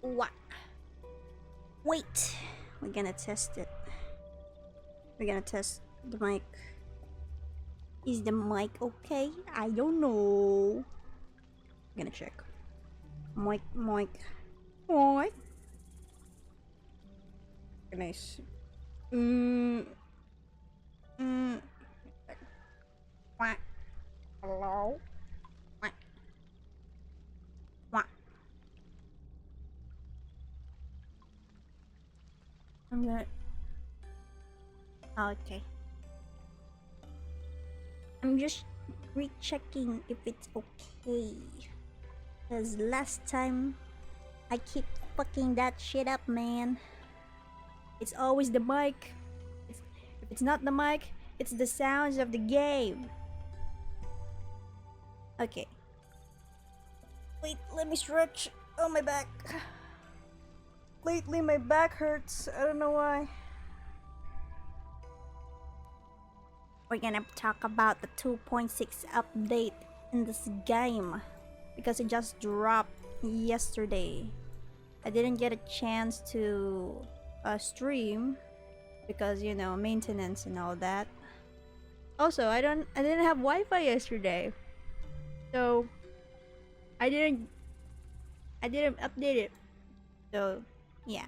What? Wait, we're gonna test it. We're gonna test the mic. Is the mic okay? I don't know. I'm gonna check. Mic. Nice. What? Hello? What? What? I'm gonna. Okay. I'm just rechecking if it's okay. Cause last time I keep fucking that shit up, man. It's always the mic. If it's not the mic, it's the sounds of the game. Okay. Wait, let me stretch. Oh, my back. Lately, my back hurts. I don't know why. We're gonna talk about the 2.6 update in this game because it just dropped yesterday. I didn't get a chance to stream because, you know, maintenance and all that. Also, I didn't have Wi-Fi yesterday, so I didn't update it. So yeah,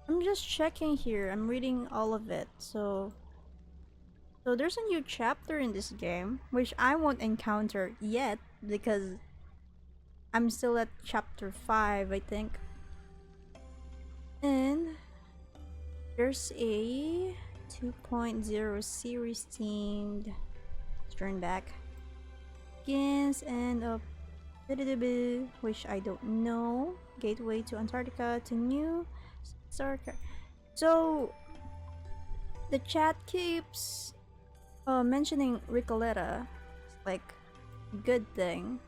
I'm just checking here. I'm reading all of it. So there's a new chapter in this game which I won't encounter yet because I'm still at chapter 5, I think. And there's a 2.0 series themed. Let's turn back. Begins and up, which I don't know. Gateway to Antarctica to New Starker. So the chat keeps mentioning Recoleta. It's like a good thing,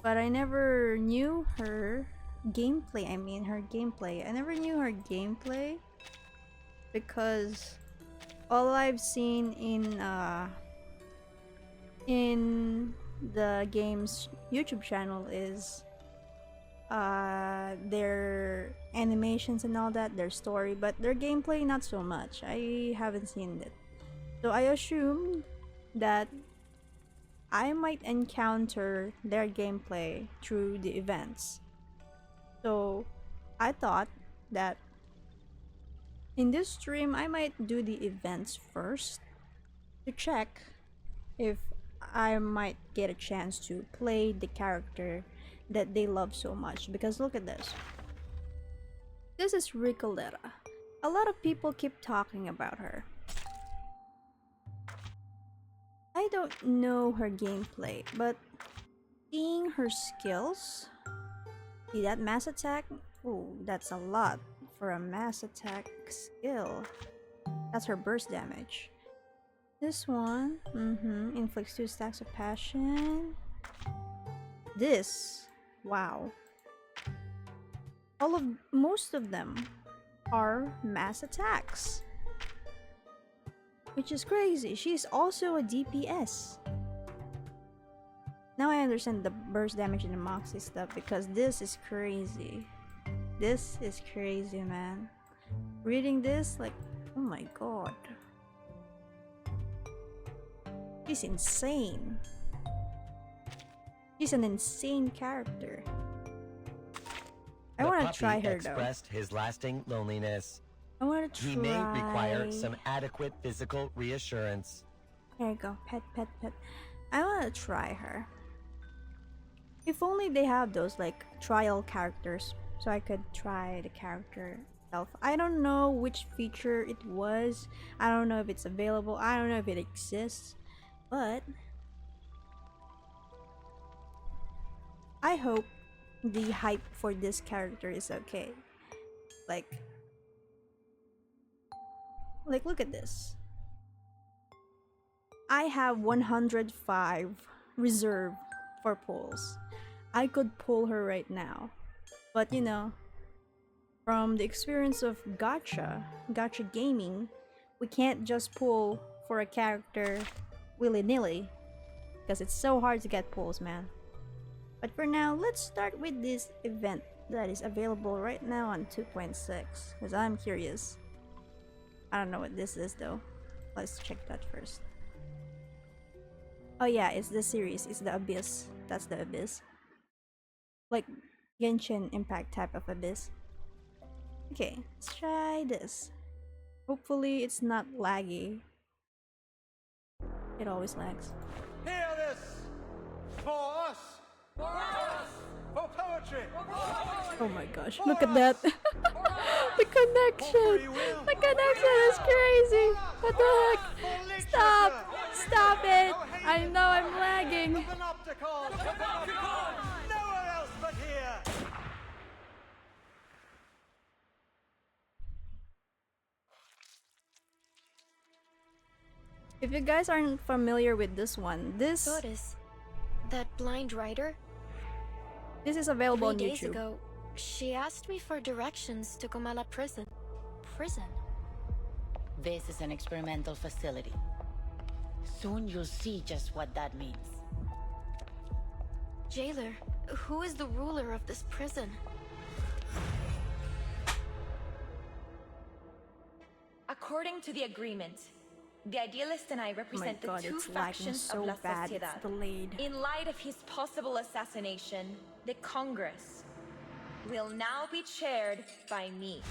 but I never knew her gameplay. I mean, her gameplay. I never knew her gameplay because all I've seen in the game's YouTube channel is their animations and all that, their story, but their gameplay not so much. I haven't seen it. So I assumed that I might encounter their gameplay through the events. So I thought that in this stream I might do the events first to check if I might get a chance to play the character that they love so much. Because look at this. This is Recoleta. A lot of people keep talking about her. I don't know her gameplay, but seeing her skills. See that mass attack? Oh, that's a lot for a mass attack skill. That's her burst damage. This one, inflicts 2 stacks of passion. This, wow. Most of them are mass attacks, which is crazy. She's also a DPS. Now I understand the burst damage in the Moxie stuff because this is crazy. This is crazy, man. Reading this, like, oh my god. She's insane. She's an insane character. I want to try her though. Expressed his lasting loneliness. I want to try. He may require some adequate physical reassurance. There you go. Pet, pet, pet. I want to try her. If only they have those like trial characters, so I could try the character itself. I don't know which feature it was. I don't know if it's available. I don't know if it exists. But I hope the hype for this character is okay. Like look at this. I have 105 reserved for pulls. I could pull her right now. But you know, from the experience of gacha gaming, we can't just pull for a character willy-nilly because it's so hard to get pulls, man. But for now, let's start with this event that is available right now on 2.6 because I'm curious. I don't know what this is though. Let's check that first. Oh yeah, it's the series. It's the Abyss. That's the Abyss. Like Genshin Impact type of Abyss. Okay, let's try this. Hopefully it's not laggy. It always lags. Hear this! For us! For us! For poetry! Oh my gosh, look at that! The connection! The connection is crazy! What the heck? Stop! Stop it! I know I'm lagging! Nowhere else but here! If you guys aren't familiar with this one, this that blind writer? This is available on 3 days YouTube. ago, she asked me for directions to Comala prison. Prison? This is an experimental facility. Soon you'll see just what that means. Jailer, who is the ruler of this prison? According to the agreement, the Idealist and I represent Oh my God, the two it's lagging factions so of La bad. Sociedad. It's delayed. In light of his possible assassination, the Congress will now be chaired by me.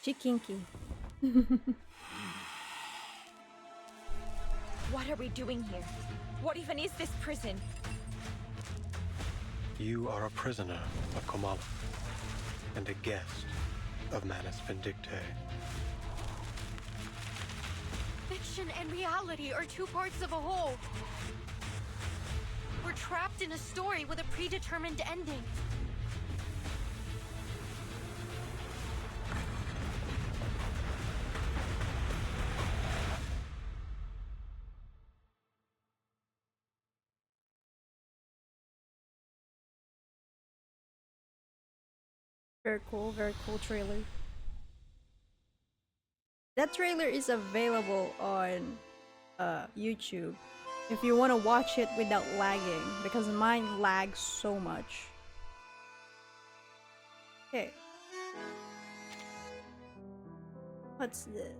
Chikinki. What are we doing here? What even is this prison? You are a prisoner of Comala and a guest of Manus Vindictae. Fiction and reality are two parts of a whole. We're trapped in a story with a predetermined ending. Very cool trailer. That trailer is available on YouTube if you want to watch it without lagging, because mine lags so much. Okay. What's this?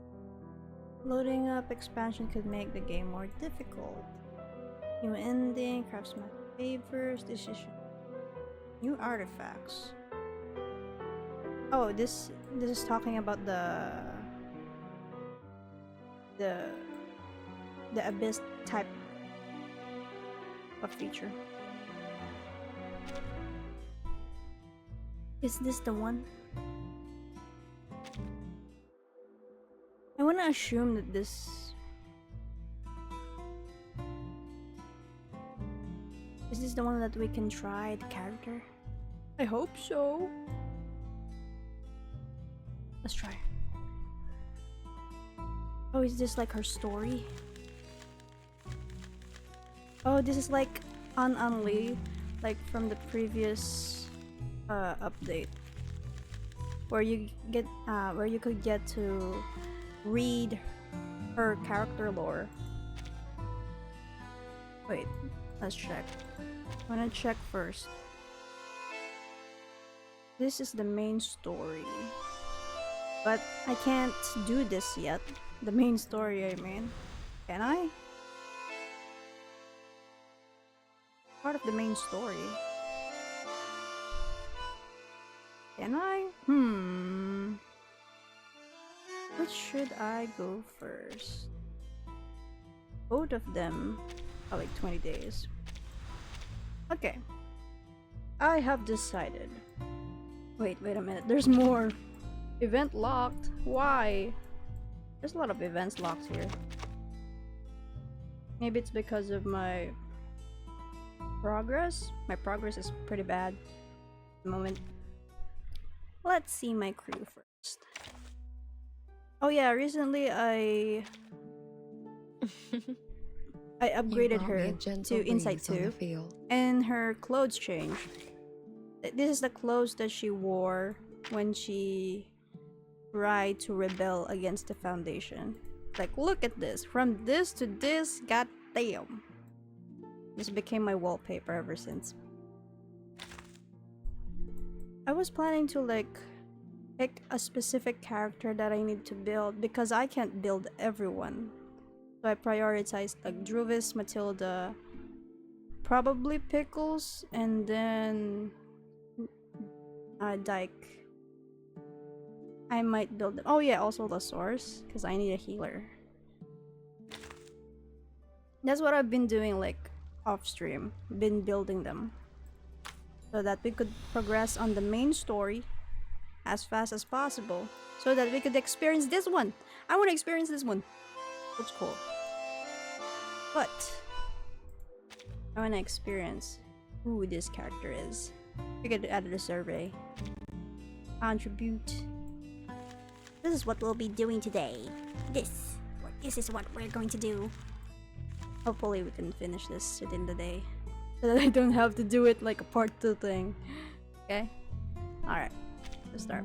Loading up expansion could make the game more difficult. New ending, craftsman favors, decision. New artifacts. Oh, this is talking about the Abyss type of feature. Is this the one? I want to assume that this... Is this the one that we can try the character? I hope so. Let's try. Oh, is this like her story? Oh, this is like Hanhan, like from the previous update, where you could get to read her character lore. Wait, let's check. I'm gonna check first. This is the main story, but I can't do this yet. The main story, I mean. Can I? Part of the main story. Can I? Which should I go first? Both of them are like 20 days. Okay. I have decided. Wait a minute. There's more. Event locked. Why? There's a lot of events locked here. Maybe it's because of my progress. My progress is pretty bad at the moment. Let's see my crew first. Oh yeah, recently I upgraded her to Insight 2 and her clothes changed. This is the clothes that she wore when she tried to rebel against the Foundation. Like, look at this. From this to this, goddamn. This became my wallpaper ever since. I was planning to like pick a specific character that I need to build because I can't build everyone. So I prioritized like Druvis, Matilda, probably Pickles, and then Dyke. I might build them. Oh yeah, also the source, because I need a healer. That's what I've been doing like off stream. Been building them. So that we could progress on the main story as fast as possible. So that we could experience this one. I want to experience this one. Looks cool. But I want to experience who this character is. We could add the survey. Contribute. This is what we'll be doing today. This is what we're going to do. Hopefully we can finish this within the day. So that I don't have to do it like a part 2 thing. Okay? Alright. Let's start.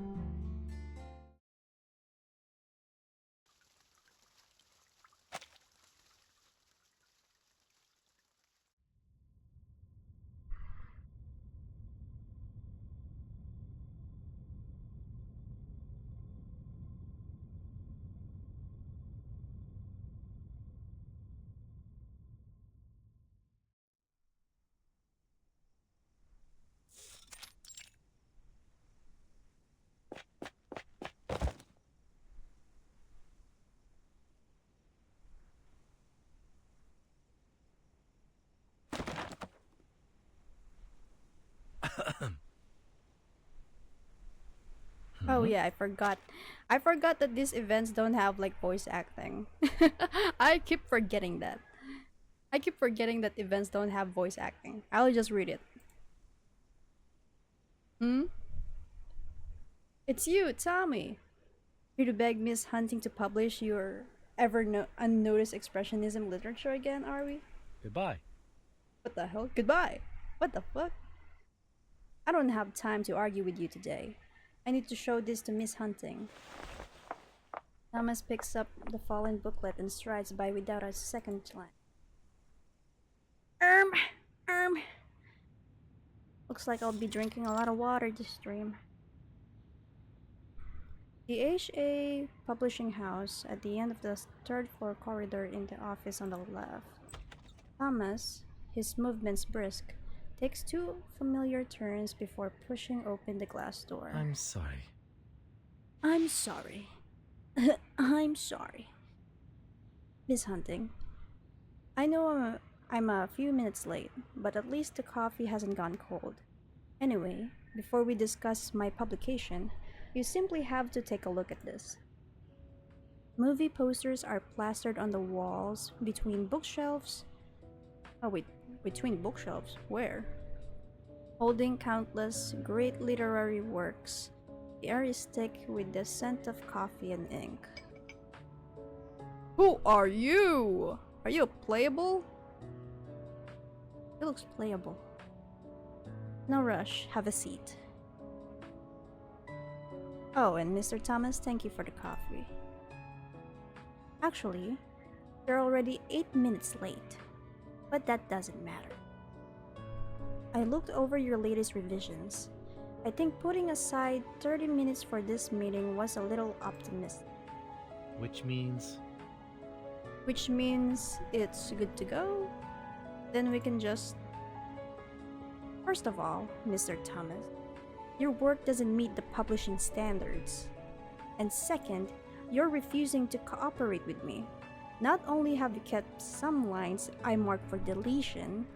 Oh yeah, I forgot. I forgot that these events don't have like voice acting. I keep forgetting that. I keep forgetting that events don't have voice acting. I'll just read it. It's you, Tommy. Here to beg Miss Hunting to publish your unnoticed expressionism literature again, are we? Goodbye. What the hell? Goodbye. What the fuck? I don't have time to argue with you today. I need to show this to Miss Hunting. Thomas picks up the fallen booklet and strides by without a second glance. Looks like I'll be drinking a lot of water this stream. The HA publishing house at the end of the third floor corridor in the office on the left. Thomas, his movements brisk, takes 2 familiar turns before pushing open the glass door. I'm sorry. I'm sorry. I'm sorry. Miss Hunting, I know I'm a few minutes late, but at least the coffee hasn't gone cold. Anyway, before we discuss my publication, you simply have to take a look at this. Movie posters are plastered on the walls between bookshelves. Oh wait, between bookshelves? Where? Holding countless great literary works. The air is thick with the scent of coffee and ink. Who are you? Are you playable? It looks playable. No rush, have a seat. Oh, and Mr. Thomas, thank you for the coffee. Actually, you're already 8 minutes late, but that doesn't matter. I looked over your latest revisions. I think putting aside 30 minutes for this meeting was a little optimistic. Which means... Which means it's good to go? Then we can just... First of all, Mr. Thomas, your work doesn't meet the publishing standards. And second, you're refusing to cooperate with me. Not only have you kept some lines I marked for deletion,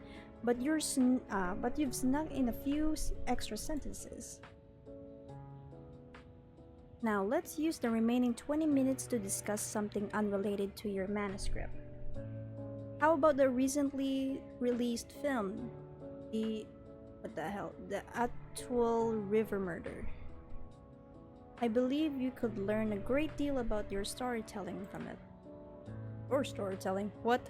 but you've snuck in a few extra sentences. Now let's use the remaining 20 minutes to discuss something unrelated to your manuscript. How about the recently released film, the actual river murder? I believe you could learn a great deal about your storytelling from it. Or storytelling, what?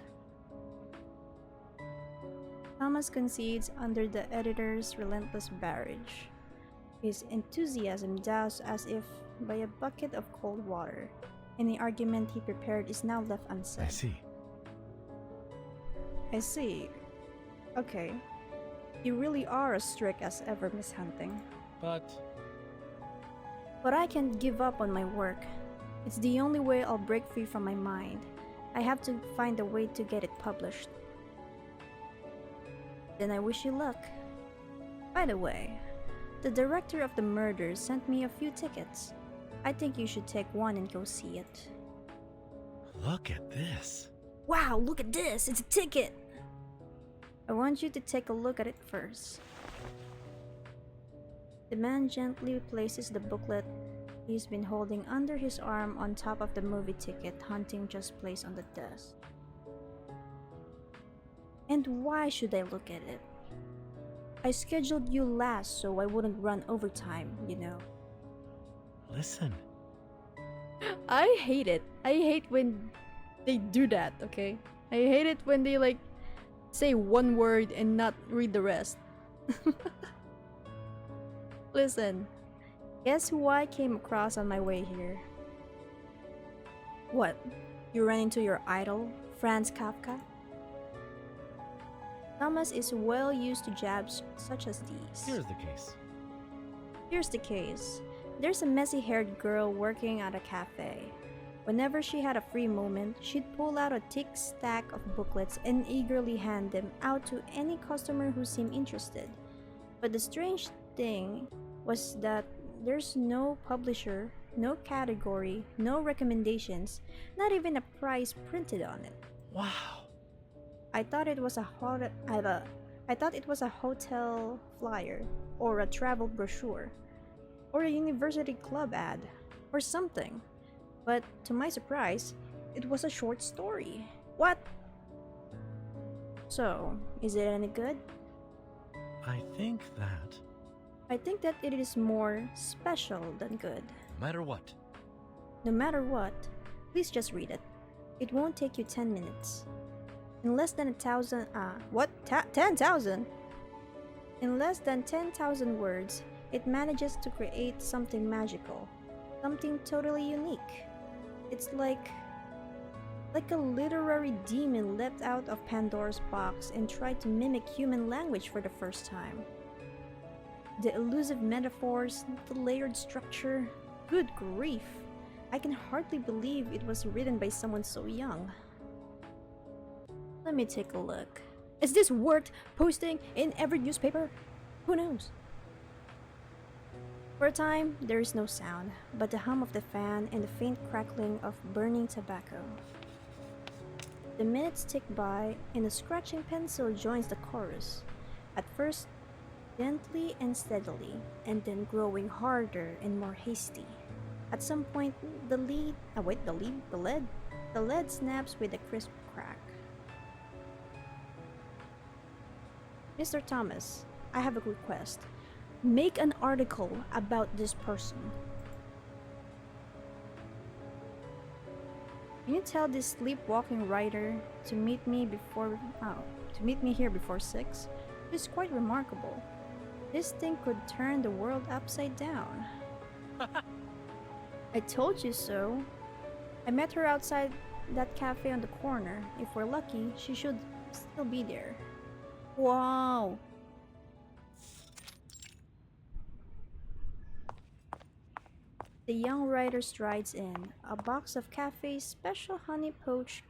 Thomas concedes under the editor's relentless barrage. His enthusiasm doused as if by a bucket of cold water. Any argument he prepared is now left unsaid. I see. Okay. You really are as strict as ever, Miss Hunting. But I can't give up on my work. It's the only way I'll break free from my mind. I have to find a way to get it published. Then I wish you luck. By the way, the director of the murder sent me a few tickets. I think you should take one and go see it. look at this. Wow, look at this! It's a ticket! I want you to take a look at it first. The man gently places the booklet he's been holding under his arm on top of the movie ticket Hunting just placed on the desk. And why should I look at it? I scheduled you last so I wouldn't run overtime, you know. Listen. I hate it. I hate when they do that, okay? I hate it when they like say one word and not read the rest. Listen, guess who I came across on my way here? What? You ran into your idol, Franz Kafka? Thomas is well used to jabs such as these. Here's the case. Here's the case. There's a messy-haired girl working at a cafe. Whenever she had a free moment, she'd pull out a thick stack of booklets and eagerly hand them out to any customer who seemed interested. But the strange thing was that there's no publisher, no category, no recommendations, not even a price printed on it. Wow. I thought it was a hotel flyer, or a travel brochure, or a university club ad, or something. But to my surprise, it was a short story. What? So, is it any good? I think that it is more special than good. no matter what. No matter what, please just read it. It won't take you 10 minutes. In less than 10,000 In less than 10,000 words, it manages to create something magical, something totally unique. It's like a literary demon leapt out of Pandora's box and tried to mimic human language for the first time. The elusive metaphors, the layered structure, good grief! I can hardly believe it was written by someone so young. Let me take a look. Is this worth posting in every newspaper? Who knows? For a time, there is no sound, but the hum of the fan and the faint crackling of burning tobacco. The minutes tick by, and a scratching pencil joins the chorus. At first, gently and steadily, and then growing harder and more hasty. At some point, the lead snaps with a crisp crack. Mr. Thomas, I have a request. Make an article about this person. Can you tell this sleepwalking writer to meet me here before 6? It's quite remarkable. This thing could turn the world upside down. I told you so. I met her outside that cafe on the corner. If we're lucky, she should still be there. Wow. The young writer strides in. A box of cafe's special honey poached...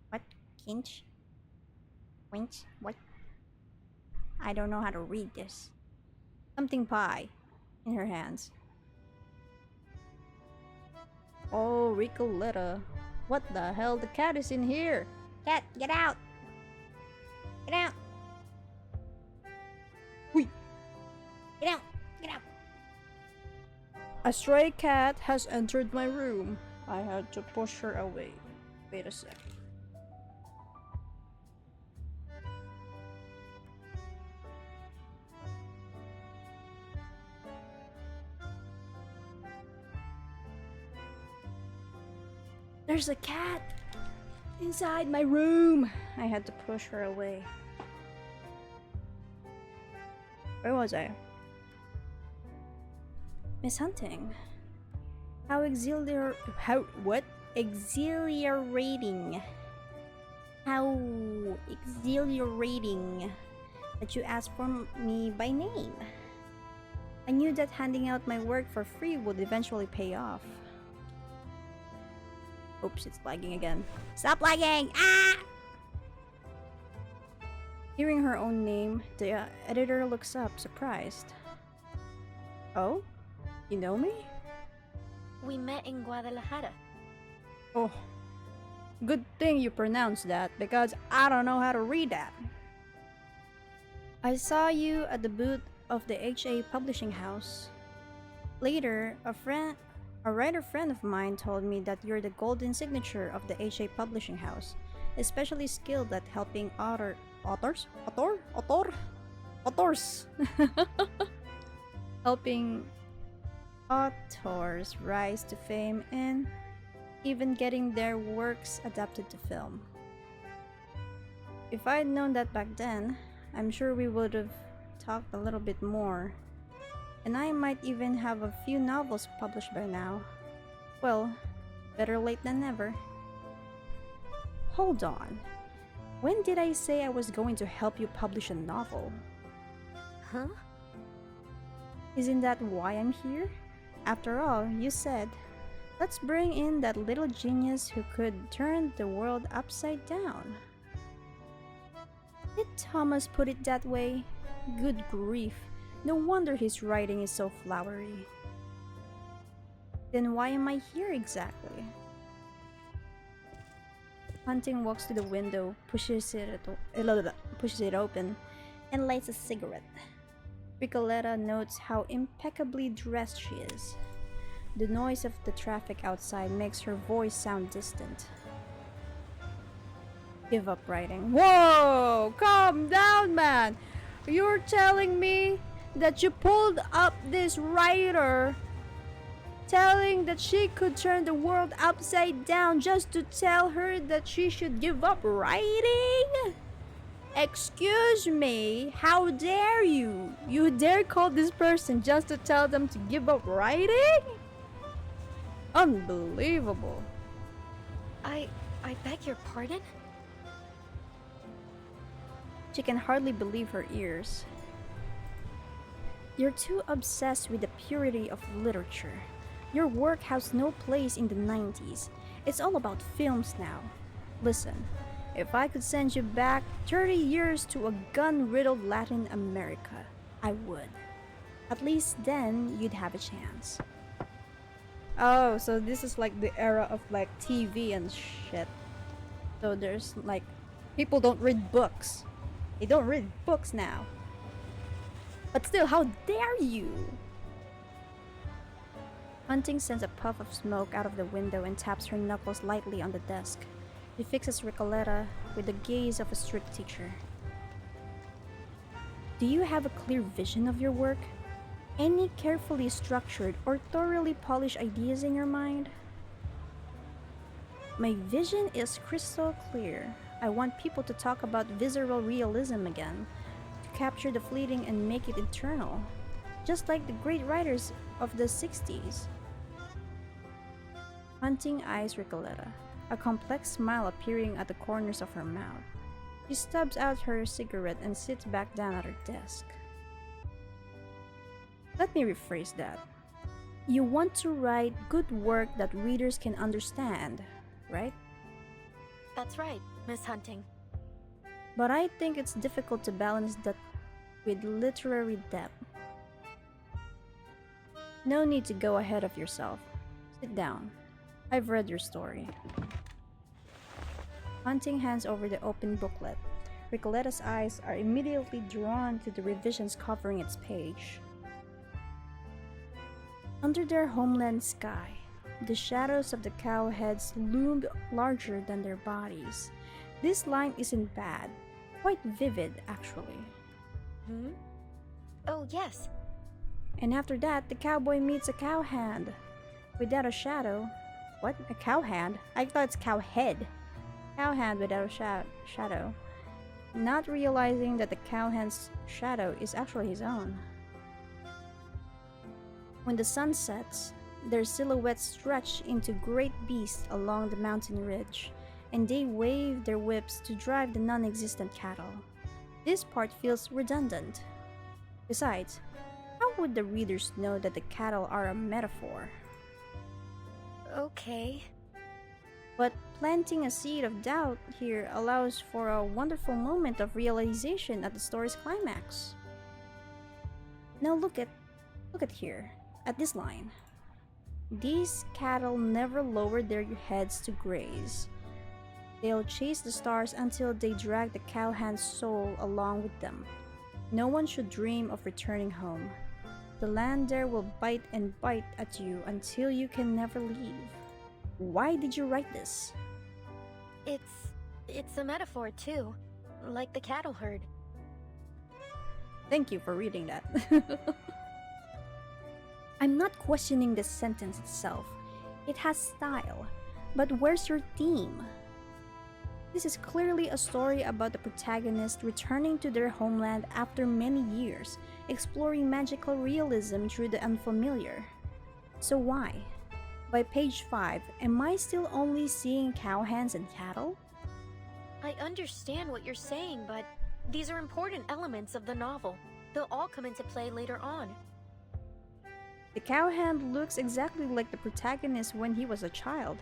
What? Kinch? Winch? What? I don't know how to read this. Something pie in her hands. Oh, Recoleta. What the hell? The cat is in here. Cat, get out! Get out! Whee! Get out! Get out! A stray cat has entered my room. I had to push her away. Wait a sec. There's a cat inside my room. I had to push her away. Where was I? Miss Hunting. How exhilarating. How exhilarating that you asked for me by name. I knew that handing out my work for free would eventually pay off. Oops, it's lagging again. Stop lagging! Ah! Hearing her own name, the editor looks up, surprised. Oh? You know me? We met in Guadalajara. Oh. Good thing you pronounced that, because I don't know how to read that. I saw you at the booth of the MhhYe publishing house. Later, a writer friend of mine told me that you're the golden signature of the MhhYe publishing house, especially skilled at helping authors helping authors rise to fame and even getting their works adapted to film. If I'd known that back then, I'm sure we would have talked a little bit more. And I might even have a few novels published by now. Well, better late than never. Hold on. When did I say I was going to help you publish a novel? Huh? Isn't that why I'm here? After all, you said, let's bring in that little genius who could turn the world upside down. Did Thomas put it that way? Good grief. No wonder his writing is so flowery. Then why am I here exactly? Hunting walks to the window, pushes it open, and lights a cigarette. Recoleta notes how impeccably dressed she is. The noise of the traffic outside makes her voice sound distant. Give up writing. Whoa! Calm down, man! You're telling me that you pulled up this writer telling that she could turn the world upside down just to tell her that she should give up writing? Excuse me, how dare you? You dare call this person just to tell them to give up writing? Unbelievable. I beg your pardon? She can hardly believe her ears. You're too obsessed with the purity of literature. Your work has no place in the 90s. It's all about films now. Listen, if I could send you back 30 years to a gun-riddled Latin America, I would. At least then, you'd have a chance. Oh, so this is like the era of like TV and shit. So there's like, people don't read books. They don't read books now. But still, how dare you? Hunting sends a puff of smoke out of the window and taps her knuckles lightly on the desk. She fixes Recoleta with the gaze of a strict teacher. Do you have a clear vision of your work? Any carefully structured or thoroughly polished ideas in your mind? My vision is crystal clear. I want people to talk about visceral realism again, to capture the fleeting and make it eternal, just like the great writers of the 60s. Hunting eyes Recoleta, a complex smile appearing at the corners of her mouth. She stubs out her cigarette and sits back down at her desk. Let me rephrase that. You want to write good work that readers can understand, right? That's right, Miss Hunting. But I think it's difficult to balance that with literary depth. No need to go ahead of yourself. Sit down. I've read your story. Hunting hands over the open booklet. Recoleta's eyes are immediately drawn to the revisions covering its page. Under their homeland sky, the shadows of the cowheads loomed larger than their bodies. This line isn't bad, quite vivid actually. Oh, yes. And after that, the cowboy meets a cowhand. Without a shadow. What? A cowhand? I thought it's cowhead. Cowhand without a shadow. Not realizing that the cowhand's shadow is actually his own. When the sun sets, their silhouettes stretch into great beasts along the mountain ridge, and they wave their whips to drive the non-existent cattle. This part feels redundant. Besides, how would the readers know that the cattle are a metaphor? Okay. But planting a seed of doubt here allows for a wonderful moment of realization at the story's climax. Now look at here, at this line. These cattle never lower their heads to graze. They'll chase the stars until they drag the cowhand's soul along with them. No one should dream of returning home. The land there will bite and bite at you until you can never leave. Why did you write this? It's a metaphor too, like the cattle herd. Thank you for reading that. I'm not questioning the sentence itself. It has style. But where's your theme? This is clearly a story about the protagonist returning to their homeland after many years, exploring magical realism through the unfamiliar. So why? By page 5, am I still only seeing cowhands and cattle? I understand what you're saying, but these are important elements of the novel. They'll all come into play later on. The cowhand looks exactly like the protagonist when he was a child.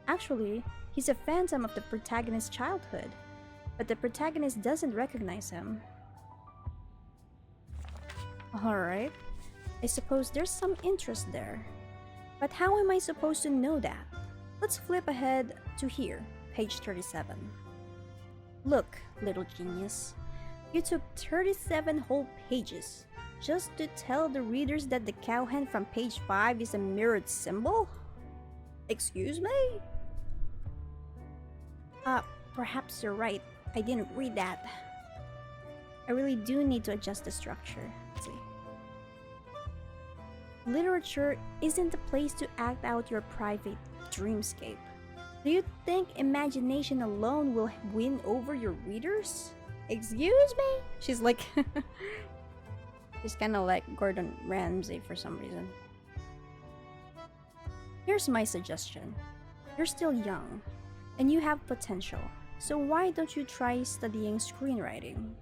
Actually, he's a phantom of the protagonist's childhood, but the protagonist doesn't recognize him. Alright, I suppose there's some interest there. But how am I supposed to know that? Let's flip ahead to here, page 37. Look, little genius. You took 37 whole pages just to tell the readers that the cowhand from page 5 is a mirrored symbol? Excuse me? Perhaps you're right. I didn't read that. I really do need to adjust the structure. Let's see. Literature isn't the place to act out your private dreamscape. Do you think imagination alone will win over your readers? Excuse me? She's like... She's kind of like Gordon Ramsay for some reason. Here's my suggestion. You're still young, and you have potential. So why don't you try studying screenwriting?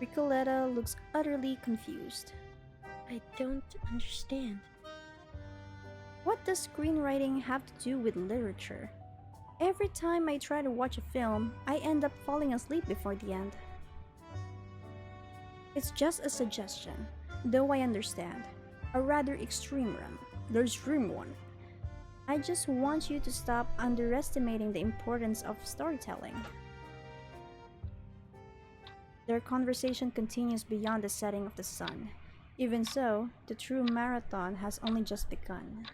Recoleta looks utterly confused. I don't understand. What does screenwriting have to do with literature? Every time I try to watch a film, I end up falling asleep before the end. It's just a suggestion, though I understand. A rather extreme one. I just want you to stop underestimating the importance of storytelling. Their conversation continues beyond the setting of the sun. Even so, the true marathon has only just begun.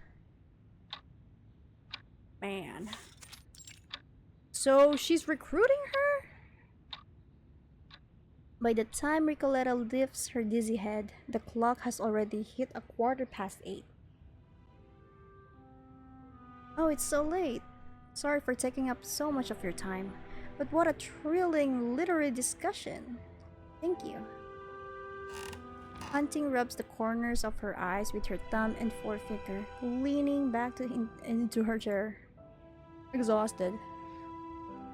Man. So she's recruiting her? By the time Recoleta lifts her dizzy head, the clock has already hit 8:15. Oh, it's so late. Sorry for taking up so much of your time. But what a thrilling literary discussion. Thank you. Hunting rubs the corners of her eyes with her thumb and forefinger, leaning back into her chair. Exhausted.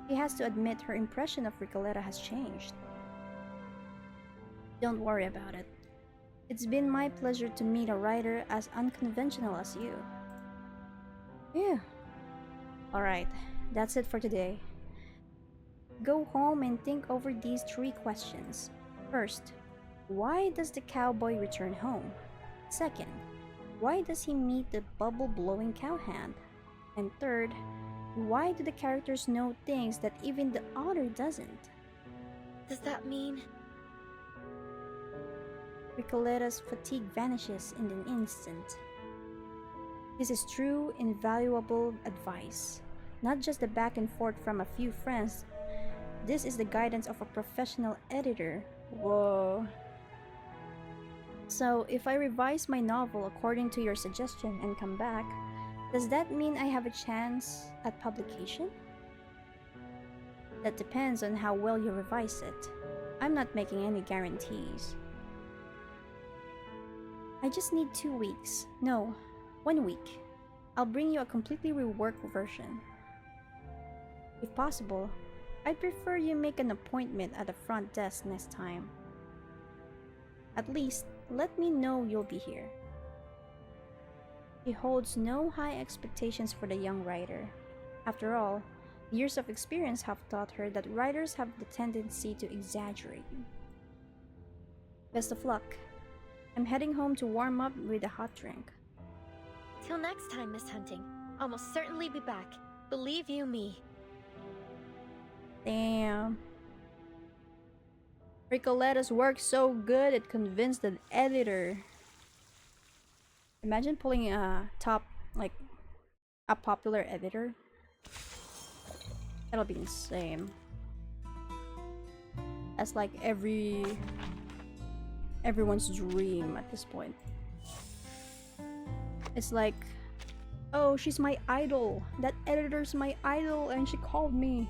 She has to admit her impression of Recoleta has changed. Don't worry about it. It's been my pleasure to meet a writer as unconventional as you. Yeah. Alright, that's it for today. Go home and think over these 3 questions. First, why does the cowboy return home? Second, why does he meet the bubble-blowing cowhand? And third, why do the characters know things that even the author doesn't? Does that mean... Recoleta's fatigue vanishes in an instant. This is true, invaluable advice. Not just the back and forth from a few friends. This is the guidance of a professional editor. Whoa. So, if I revise my novel according to your suggestion and come back, does that mean I have a chance at publication? That depends on how well you revise it. I'm not making any guarantees. I just need 2 weeks. No, 1 week. I'll bring you a completely reworked version. If possible, I'd prefer you make an appointment at the front desk next time. At least, let me know you'll be here. She holds no high expectations for the young writer. After all, years of experience have taught her that writers have the tendency to exaggerate. Best of luck. I'm heading home to warm up with a hot drink. Till next time, Miss Hunting. I'll most certainly be back. Believe you me. Damn. Recoleta's work so good it convinced the editor. Imagine pulling a a popular editor. That'll be insane. That's like everyone's dream at this point. It's like, oh, she's my idol. That editor's my idol and she called me.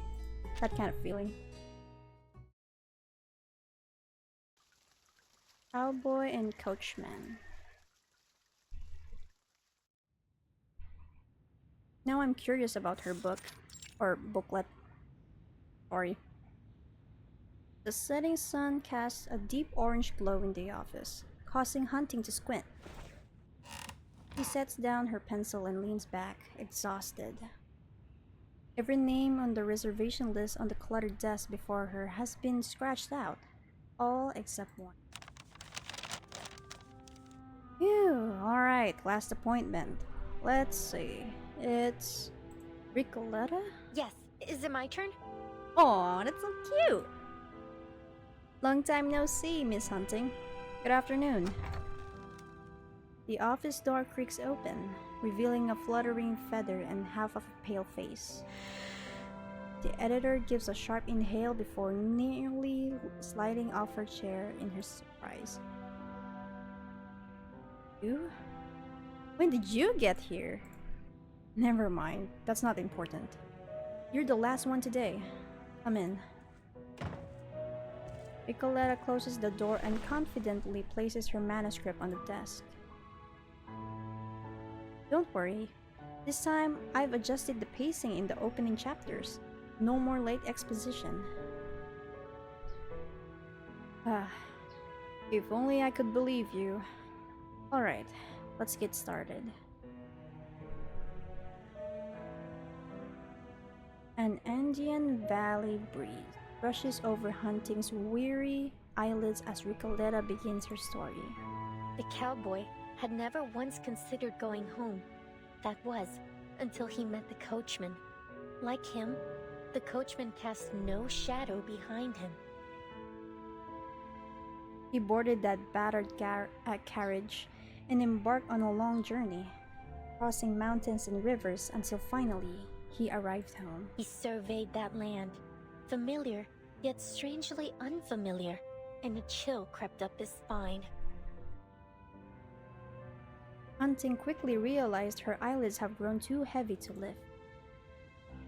That kind of feeling. Cowboy and Coachman. Now I'm curious about her book. Or booklet. Sorry. The setting sun casts a deep orange glow in the office, causing Hunting to squint. She sets down her pencil and leans back, exhausted. Every name on the reservation list on the cluttered desk before her has been scratched out, all except one. Phew, alright, last appointment. Let's see. It's Recoleta? Yes, is it my turn? Aw, that's so cute! Long time no see, Miss Hunting. Good afternoon. The office door creaks open, revealing a fluttering feather and half of a pale face. The editor gives a sharp inhale before nearly sliding off her chair in her surprise. You? When did you get here? Never mind, that's not important. You're the last one today. Come in. Recoleta closes the door and confidently places her manuscript on the desk. Don't worry. This time, I've adjusted the pacing in the opening chapters. No more late exposition. If only I could believe you. Alright, let's get started. An Andean valley breeze brushes over Hunting's weary eyelids as Recoleta begins her story. The cowboy had never once considered going home. That was, until he met the coachman. Like him, the coachman cast no shadow behind him. He boarded that battered carriage and embarked on a long journey, crossing mountains and rivers until finally he arrived home. He surveyed that land, familiar yet strangely unfamiliar, and a chill crept up his spine. Hunting quickly realized her eyelids have grown too heavy to lift.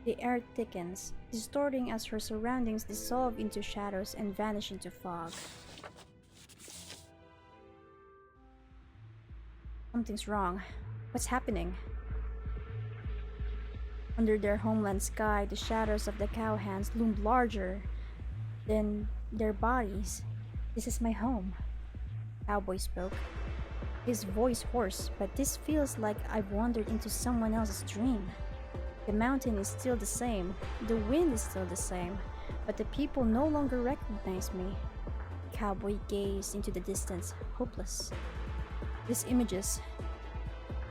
The air thickens, distorting as her surroundings dissolve into shadows and vanish into fog. Something's wrong. What's happening? Under their homeland sky, the shadows of the cowhands loomed larger than their bodies. This is my home, Cowboy spoke, his voice hoarse, but this feels like I've wandered into someone else's dream. The mountain is still the same, the wind is still the same, but the people no longer recognize me. Cowboy gazed into the distance, hopeless. These images,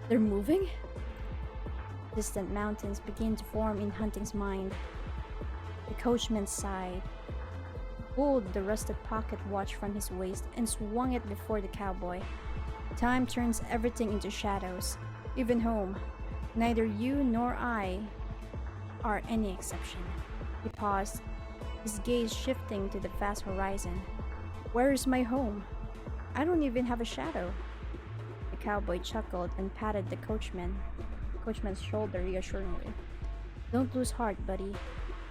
they're moving? Distant mountains begin to form in Hunting's mind. The coachman sighed, pulled the rusted pocket watch from his waist, and swung it before the cowboy. Time turns everything into shadows, even home. Neither you nor I are any exception. He paused, his gaze shifting to the vast horizon. Where is my home? I don't even have a shadow. The cowboy chuckled and patted the coachman's shoulder reassuringly. Don't lose heart, buddy.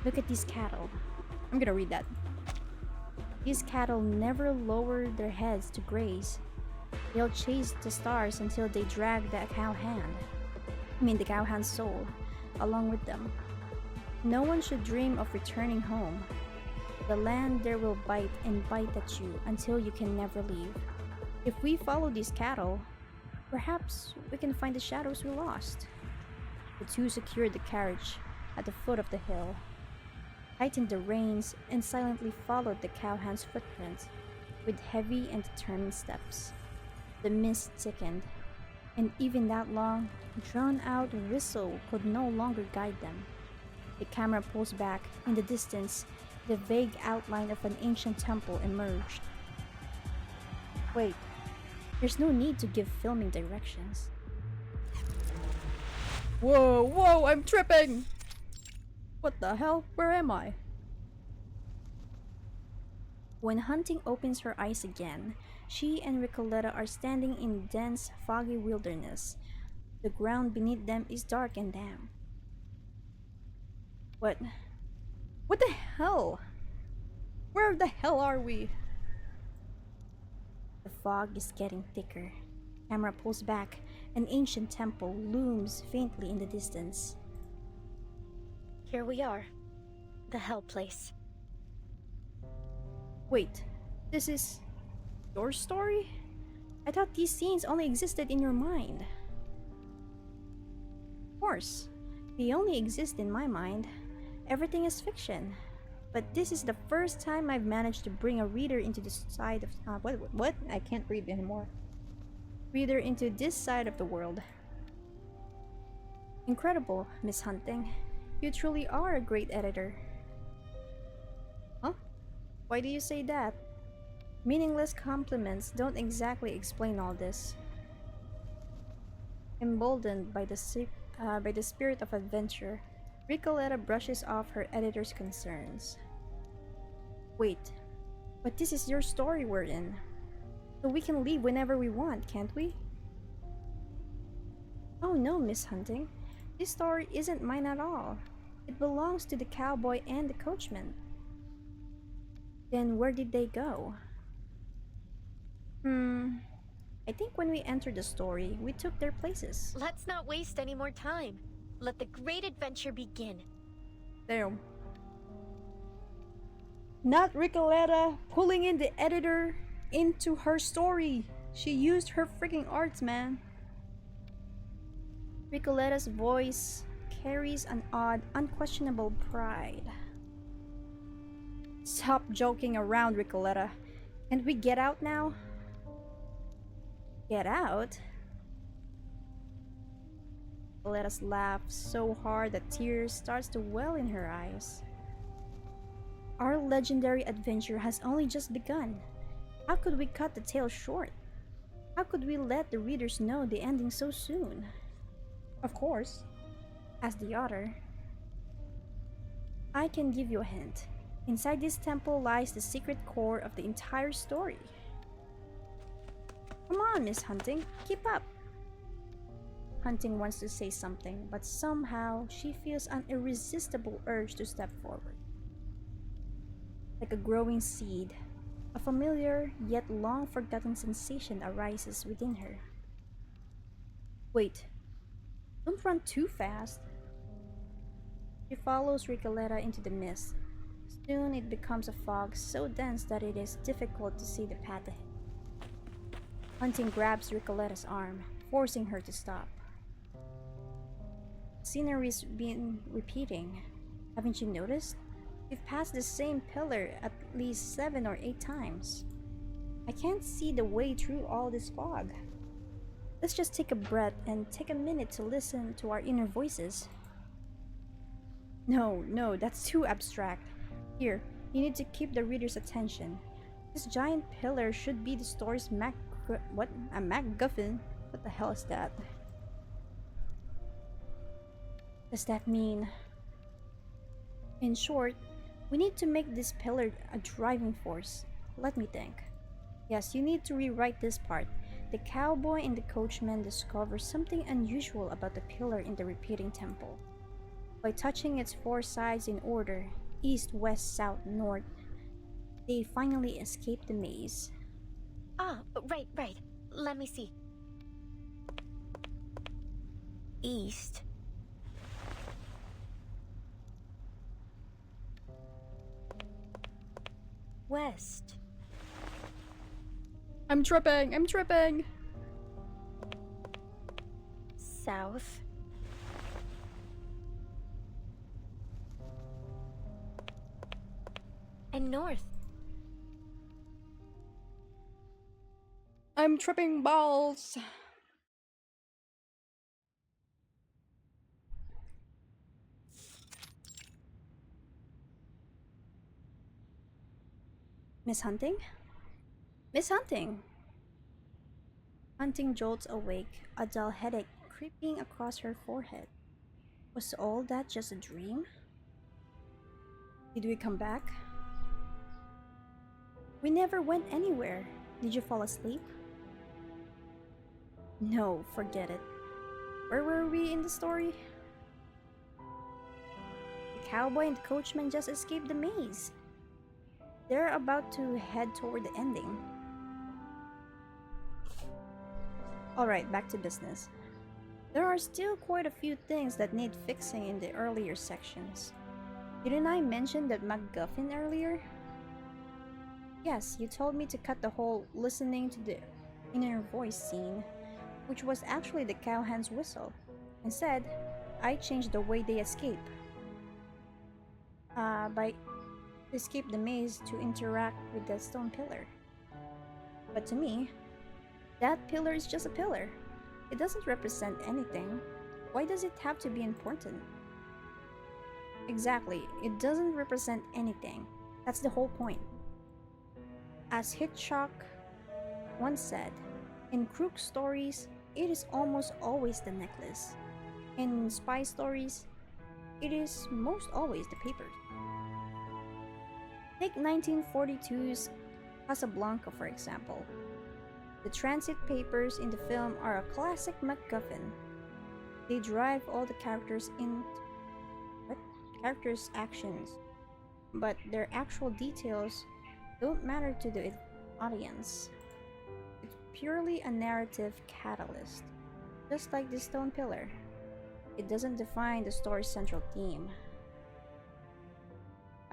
Look at these cattle. I'm gonna read that. These cattle never lower their heads to graze. They'll chase the stars until they drag the cowhand's soul along with them. No one should dream of returning home. The land there will bite and bite at you until you can never leave. If we follow these cattle, perhaps we can find the shadows we lost. The two secured the carriage at the foot of the hill, tightened the reins, and silently followed the cowhand's footprints with heavy and determined steps. The mist thickened, and even that long, drawn-out whistle could no longer guide them. The camera pulls back. In the distance, the vague outline of an ancient temple emerged. Wait, there's no need to give filming directions. Whoa, I'm tripping! What the hell? Where am I? When Hunting opens her eyes again, she and Recoleta are standing in dense, foggy wilderness. The ground beneath them is dark and damp. What the hell? Where the hell are we? The fog is getting thicker. Camera pulls back. An ancient temple looms faintly in the distance. Here we are. The Hell Place. Wait, this is your story? I thought these scenes only existed in your mind. Of course, they only exist in my mind. Everything is fiction. But this is the first time I've managed to bring a reader into the side of what? I can't read anymore. Reader into this side of the world. Incredible, Miss Hunting. You truly are a great editor. Huh? Why do you say that? Meaningless compliments don't exactly explain all this. Emboldened by the spirit of adventure, Recoleta brushes off her editor's concerns. Wait, but this is your story we're in. So we can leave whenever we want, can't we? Oh no, Miss Hunting. This story isn't mine at all. It belongs to the cowboy and the coachman. Then where did they go? I think when we entered the story, we took their places. Let's not waste any more time. Let the great adventure begin. Damn. Not Recoleta pulling in the editor into her story. She used her freaking arts, man. Recoleta's voice carries an odd, unquestionable pride. Stop joking around, Recoleta. Can't we get out now? Get out? Recoleta's laugh so hard that tears starts to well in her eyes. Our legendary adventure has only just begun. How could we cut the tale short? How could we let the readers know the ending so soon? Of course, as the author, I can give you a hint. Inside this temple lies the secret core of the entire story. Come on, Miss Hunting, keep up. Hunting wants to say something, but somehow she feels an irresistible urge to step forward. Like a growing seed, a familiar yet long forgotten sensation arises within her. Wait, don't run too fast. She follows Recoleta into the mist. Soon it becomes a fog so dense that it is difficult to see the path ahead. Hunting grabs Recoleta's arm, forcing her to stop. Scenery's been repeating. Haven't you noticed? We've passed the same pillar at least 7 or 8 times. I can't see the way through all this fog. Let's just take a breath and take a minute to listen to our inner voices. No, that's too abstract. Here, you need to keep the reader's attention. This giant pillar should be the story's MacGuffin? What the hell is that? Does that mean? In short, we need to make this pillar a driving force. Let me think. Yes, you need to rewrite this part. The cowboy and the coachman discover something unusual about the pillar in the repeating temple. By touching its 4 sides in order, east, west, south, north, they finally escape the maze. Ah, right. Let me see. East. West. I'm tripping! South. And north. I'm tripping balls! Miss Hunting? Miss Hunting! Hunting jolts awake, a dull headache creeping across her forehead. Was all that just a dream? Did we come back? We never went anywhere. Did you fall asleep? No, forget it. Where were we in the story? The cowboy and the coachman just escaped the maze. They're about to head toward the ending. Alright, back to business. There are still quite a few things that need fixing in the earlier sections. Didn't I mention that MacGuffin earlier? Yes, you told me to cut the whole listening to the inner voice scene, which was actually the cowhand's whistle. Instead, I changed the way they escape. By escape the maze to interact with the stone pillar. But to me, that pillar is just a pillar. It doesn't represent anything. Why does it have to be important? Exactly, it doesn't represent anything. That's the whole point. As Hitchcock once said, in crook stories, it is almost always the necklace. In spy stories, it is most always the papers. Take 1942's Casablanca, for example. The transit papers in the film are a classic MacGuffin. They drive all the characters' actions, but their actual details don't matter to the audience. It's purely a narrative catalyst, just like the stone pillar. It doesn't define the story's central theme.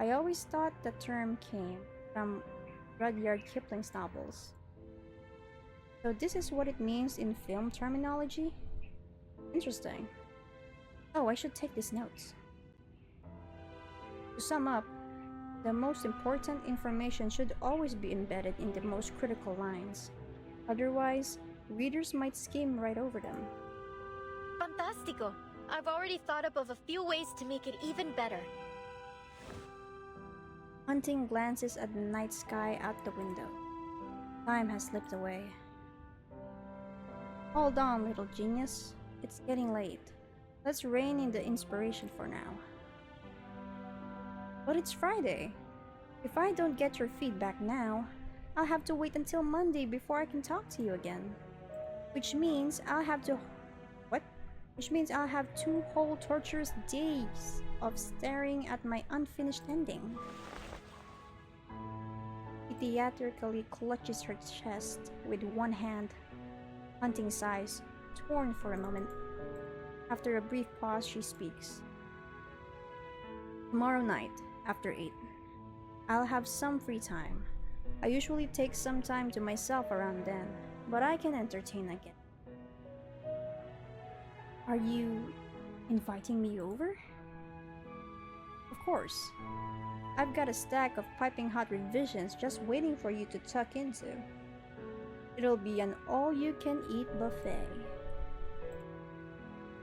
I always thought the term came from Rudyard Kipling's novels. So this is what it means in film terminology? Interesting. Oh, I should take these notes. To sum up, the most important information should always be embedded in the most critical lines. Otherwise, readers might skim right over them. Fantastico! I've already thought up of a few ways to make it even better. Hunting glances at the night sky out the window. Time has slipped away. Hold on, little genius. It's getting late. Let's rein in the inspiration for now. But it's Friday. If I don't get your feedback now, I'll have to wait until Monday before I can talk to you again. Which means I'll have to... What? which means I'll have 2 whole torturous days of staring at my unfinished ending. She theatrically clutches her chest with one hand, hunting sighs, torn for a moment. After a brief pause, she speaks. Tomorrow night, after 8, I'll have some free time. I usually take some time to myself around then, but I can entertain again. Are you inviting me over? Of course. I've got a stack of piping hot revisions just waiting for you to tuck into. It'll be an all-you-can-eat buffet.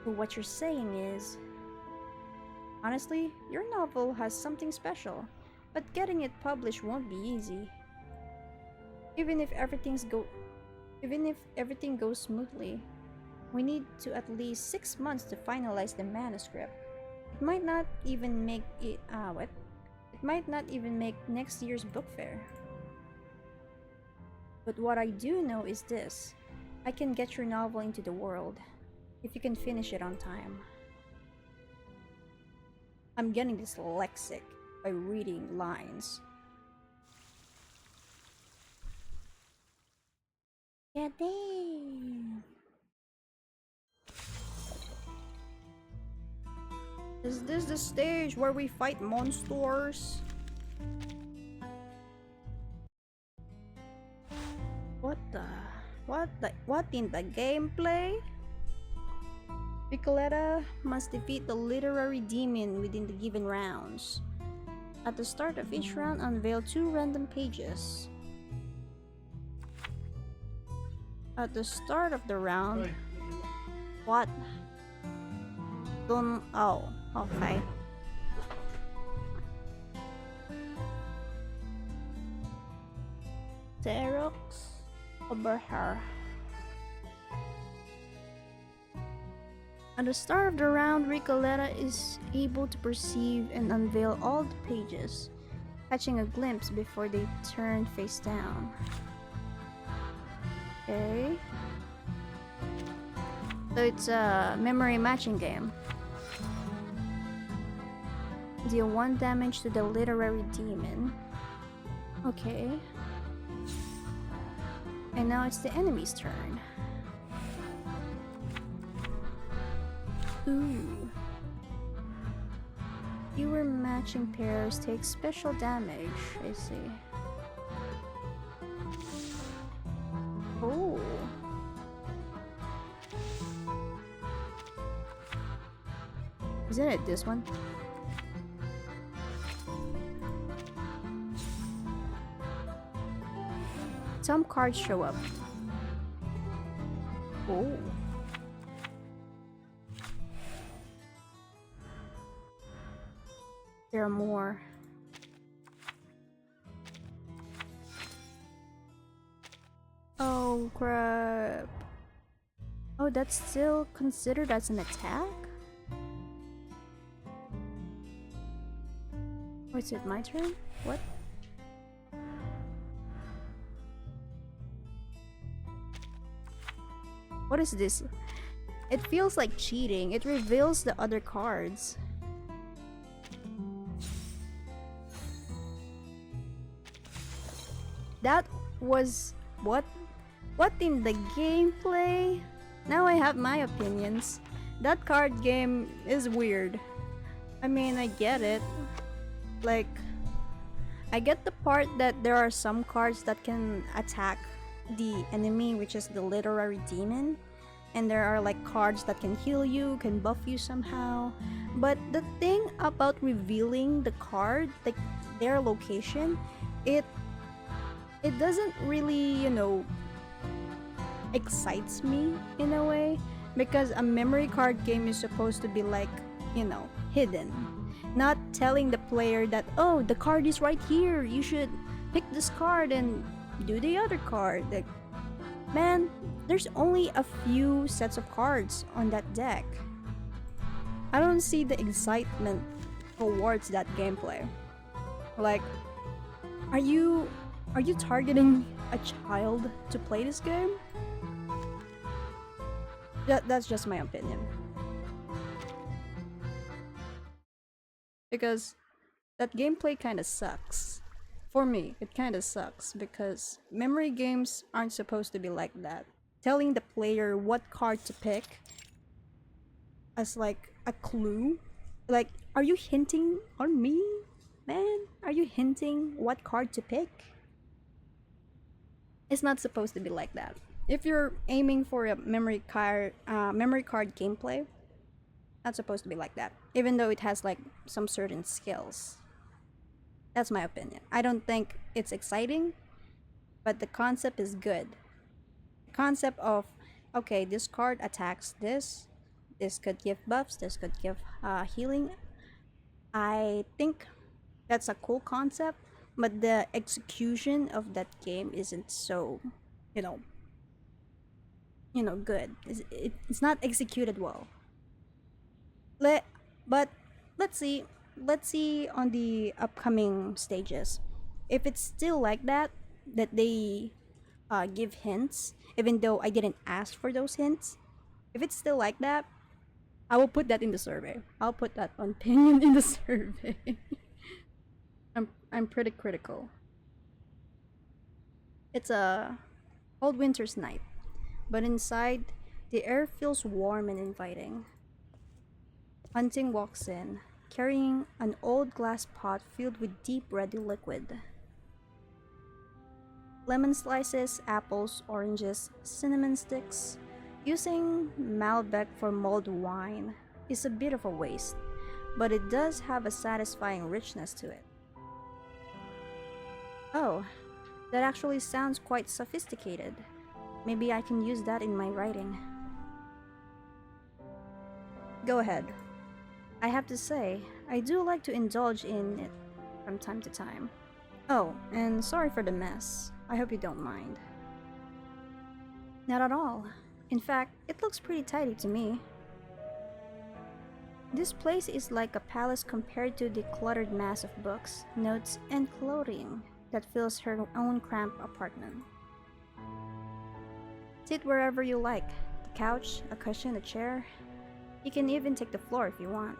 So what you're saying is, honestly, your novel has something special, but getting it published won't be easy. Even if everything goes smoothly, we need to at least 6 months to finalize the manuscript. It might not even make next year's book fair. But what I do know is this: I can get your novel into the world, if you can finish it on time. I'm getting dyslexic by reading lines. Yeah, damn. Is this the stage where we fight monsters? What in the gameplay? Recoleta must defeat the literary demon within the given rounds. At the start of each round, unveil 2 random pages. At the start of the round... What? Don't... Oh, okay. Xerox over her. At the start of the round, Recoleta is able to perceive and unveil all the pages, catching a glimpse before they turn face down. Okay. So it's a memory matching game. Deal 1 damage to the literary demon. Okay. And now it's the enemy's turn. Ooh. Fewer matching pairs take special damage, I see. Oh. Isn't it this one? Some cards show up. Oh. There are more. Oh crap. Oh, that's still considered as an attack? Oh, is it my turn? What? What is this? It feels like cheating. It reveals the other cards. That was what in the gameplay? Now I have my opinions. That card game is weird. I mean, I get it. Like, I get the part that there are some cards that can attack the enemy, which is the literary demon, and there are like cards that can heal you, can buff you somehow. But the thing about revealing the card, like their location, it doesn't really, you know, excites me in a way, because a memory card game is supposed to be like, you know, hidden, not telling the player that, oh, the card is right here, you should pick this card and do the other card. Like, man, there's only a few sets of cards on that deck. I don't see the excitement towards that gameplay. Like, are you targeting a child to play this game? That's just my opinion. because that gameplay kind of sucks. For me, it kind of sucks because memory games aren't supposed to be like that. Telling the player what card to pick as like a clue. Like, are you hinting on me, man? Are you hinting what card to pick? It's not supposed to be like that. If you're aiming for a memory card gameplay, not supposed to be like that. Even though it has like some certain skills. That's my opinion. I don't think it's exciting, but the concept is good. The concept of, okay, this card attacks this. This could give buffs. This could give healing. I think that's a cool concept, but the execution of that game isn't so, you know, good. It's not executed well. But let's see. Let's see on the upcoming stages. If it's still like that, that they give hints, even though I didn't ask for those hints. If it's still like that, I will put that in the survey. I'll put that opinion in the survey. I'm pretty critical. It's a cold winter's night, but inside, the air feels warm and inviting. Hunting walks in, carrying an old glass pot filled with deep red liquid. Lemon slices, apples, oranges, cinnamon sticks. Using Malbec for mulled wine is a bit of a waste, but it does have a satisfying richness to it. Oh, that actually sounds quite sophisticated. Maybe I can use that in my writing. Go ahead. I have to say, I do like to indulge in it from time to time. Oh, and sorry for the mess. I hope you don't mind. Not at all. In fact, it looks pretty tidy to me. This place is like a palace compared to the cluttered mass of books, notes, and clothing that fills her own cramped apartment. Sit wherever you like. The couch, a cushion, a chair. You can even take the floor if you want.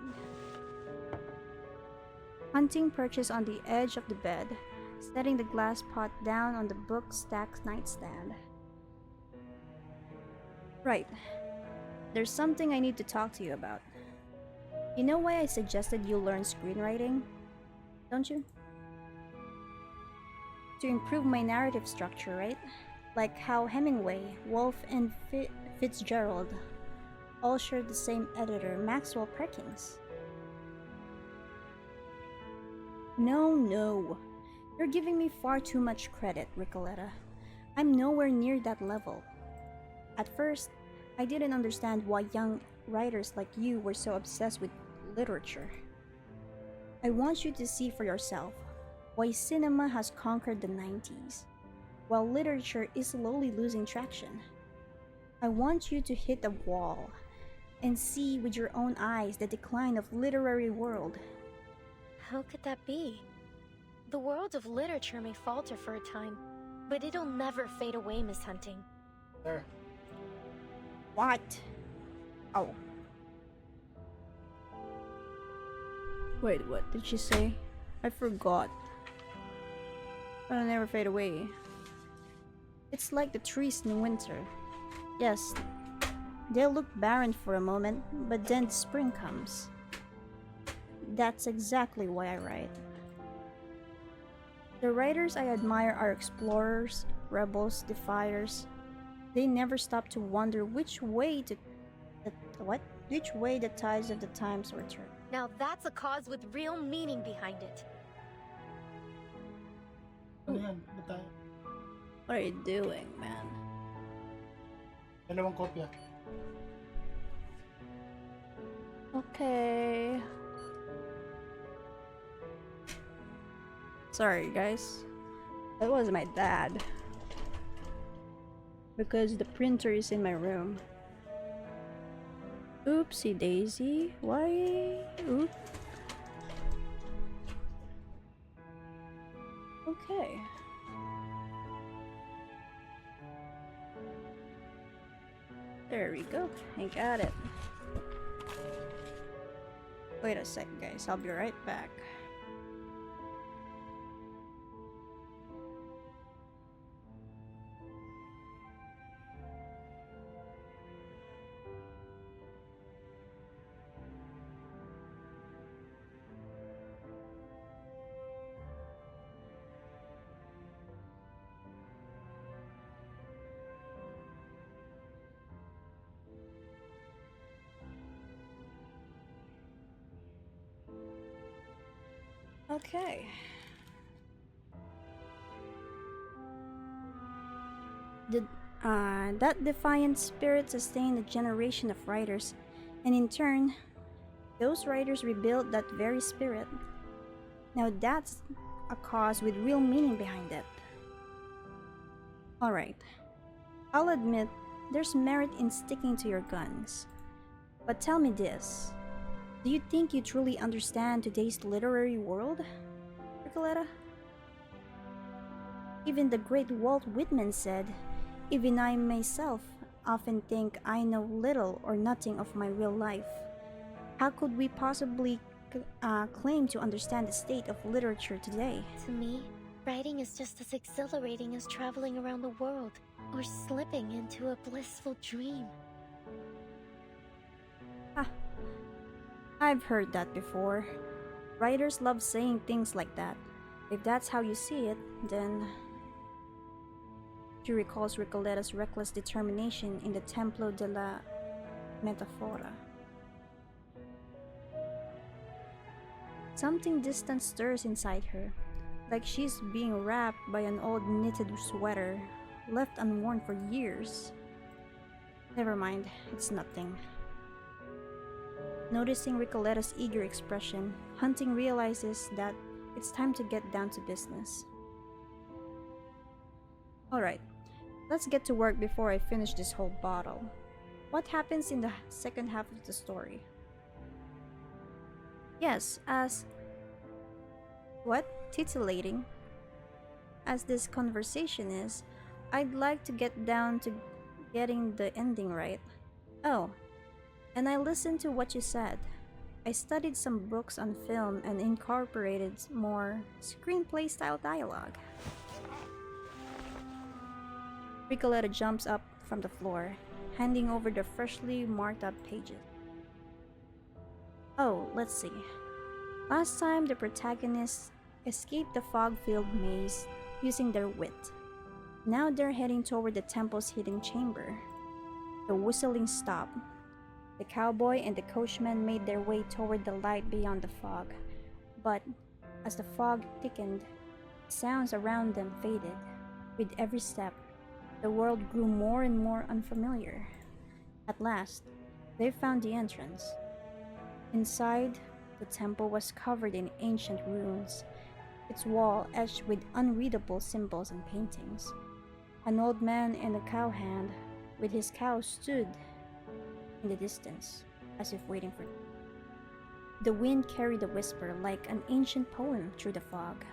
Hunting perches on the edge of the bed, setting the glass pot down on the book stacked nightstand. Right. There's something I need to talk to you about. You know why I suggested you learn screenwriting? Don't you? To improve my narrative structure, right? Like how Hemingway, Woolf, and Fitzgerald all share the same editor, Maxwell Perkins. No. You're giving me far too much credit, Recoleta. I'm nowhere near that level. At first, I didn't understand why young writers like you were so obsessed with literature. I want you to see for yourself why cinema has conquered the 90s, while literature is slowly losing traction. I want you to hit a wall and see with your own eyes the decline of literary world. How could that be? The world of literature may falter for a time, but it'll never fade away, Miss Hunting. There. What? Oh. Wait, what did she say? I forgot. It'll never fade away. It's like the trees in winter. Yes, they'll look barren for a moment, but then spring comes. That's exactly why I write. The writers I admire are explorers, rebels, defiers. They never stop to wonder which way the tides of the times will turn. Now that's a cause with real meaning behind it. Ano yan? Ba't tayo? What are you doing, man? Dalawang kopya. Okay. Sorry, guys. That was my dad. Because the printer is in my room. Oopsie daisy. Why? Oop. Okay. There we go. I got it. Wait a sec, guys. I'll be right back. Okay. That defiant spirit sustained a generation of writers, and in turn, those writers rebuilt that very spirit. Now that's a cause with real meaning behind it. Alright, I'll admit there's merit in sticking to your guns. But tell me this. Do you think you truly understand today's literary world, Recoleta? Even the great Walt Whitman said, "Even I myself often think I know little or nothing of my real life." How could we possibly claim to understand the state of literature today? To me, writing is just as exhilarating as traveling around the world or slipping into a blissful dream. I've heard that before. Writers love saying things like that. If that's how you see it, then... She recalls Recoleta's reckless determination in the Templo de la Metafora. Something distant stirs inside her, like she's being wrapped by an old knitted sweater, left unworn for years. Never mind, it's nothing. Noticing Recoleta's eager expression, Hunting realizes that it's time to get down to business. Alright, let's get to work before I finish this whole bottle. What happens in the second half of the story? Yes, as... What? Titillating? As this conversation is, I'd like to get down to getting the ending right. Oh, and I listened to what you said. I studied some books on film and incorporated more screenplay-style dialogue. Recoleta jumps up from the floor, handing over the freshly marked up pages. Oh, let's see. Last time the protagonists escaped the fog-filled maze using their wit. Now they're heading toward the temple's hidden chamber. The whistling stopped. The cowboy and the coachman made their way toward the light beyond the fog, but as the fog thickened, sounds around them faded. With every step, the world grew more and more unfamiliar. At last, they found the entrance. Inside, the temple was covered in ancient ruins, its wall etched with unreadable symbols and paintings. An old man and a cowhand with his cow stood in the distance, as if waiting for them. The wind carried a whisper like an ancient poem through the fog.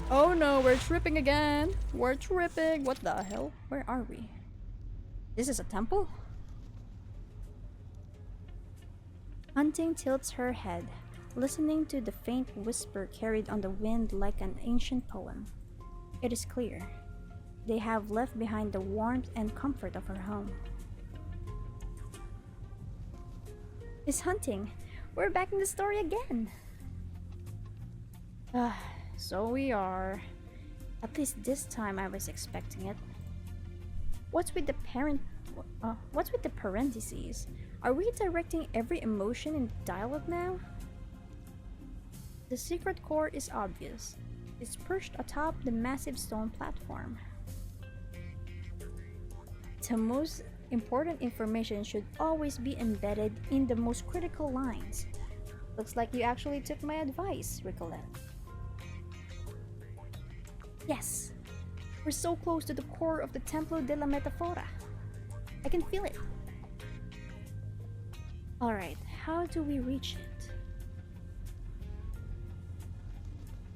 Oh no, we're tripping again! We're tripping! What the hell? Where are we? This is a temple? Hunting tilts her head, listening to the faint whisper carried on the wind like an ancient poem. It is clear. They have left behind the warmth and comfort of her home. Miss Hunting, we're back in the story again! So we are. At least this time I was expecting it. What's with the parentheses? Are we directing every emotion in the dialogue now? The secret core is obvious. It's perched atop the massive stone platform. The most important information should always be embedded in the most critical lines. Looks like you actually took my advice, Recoleta. Yes! We're so close to the core of the Templo de la Metafora. I can feel it. Alright, how do we reach it?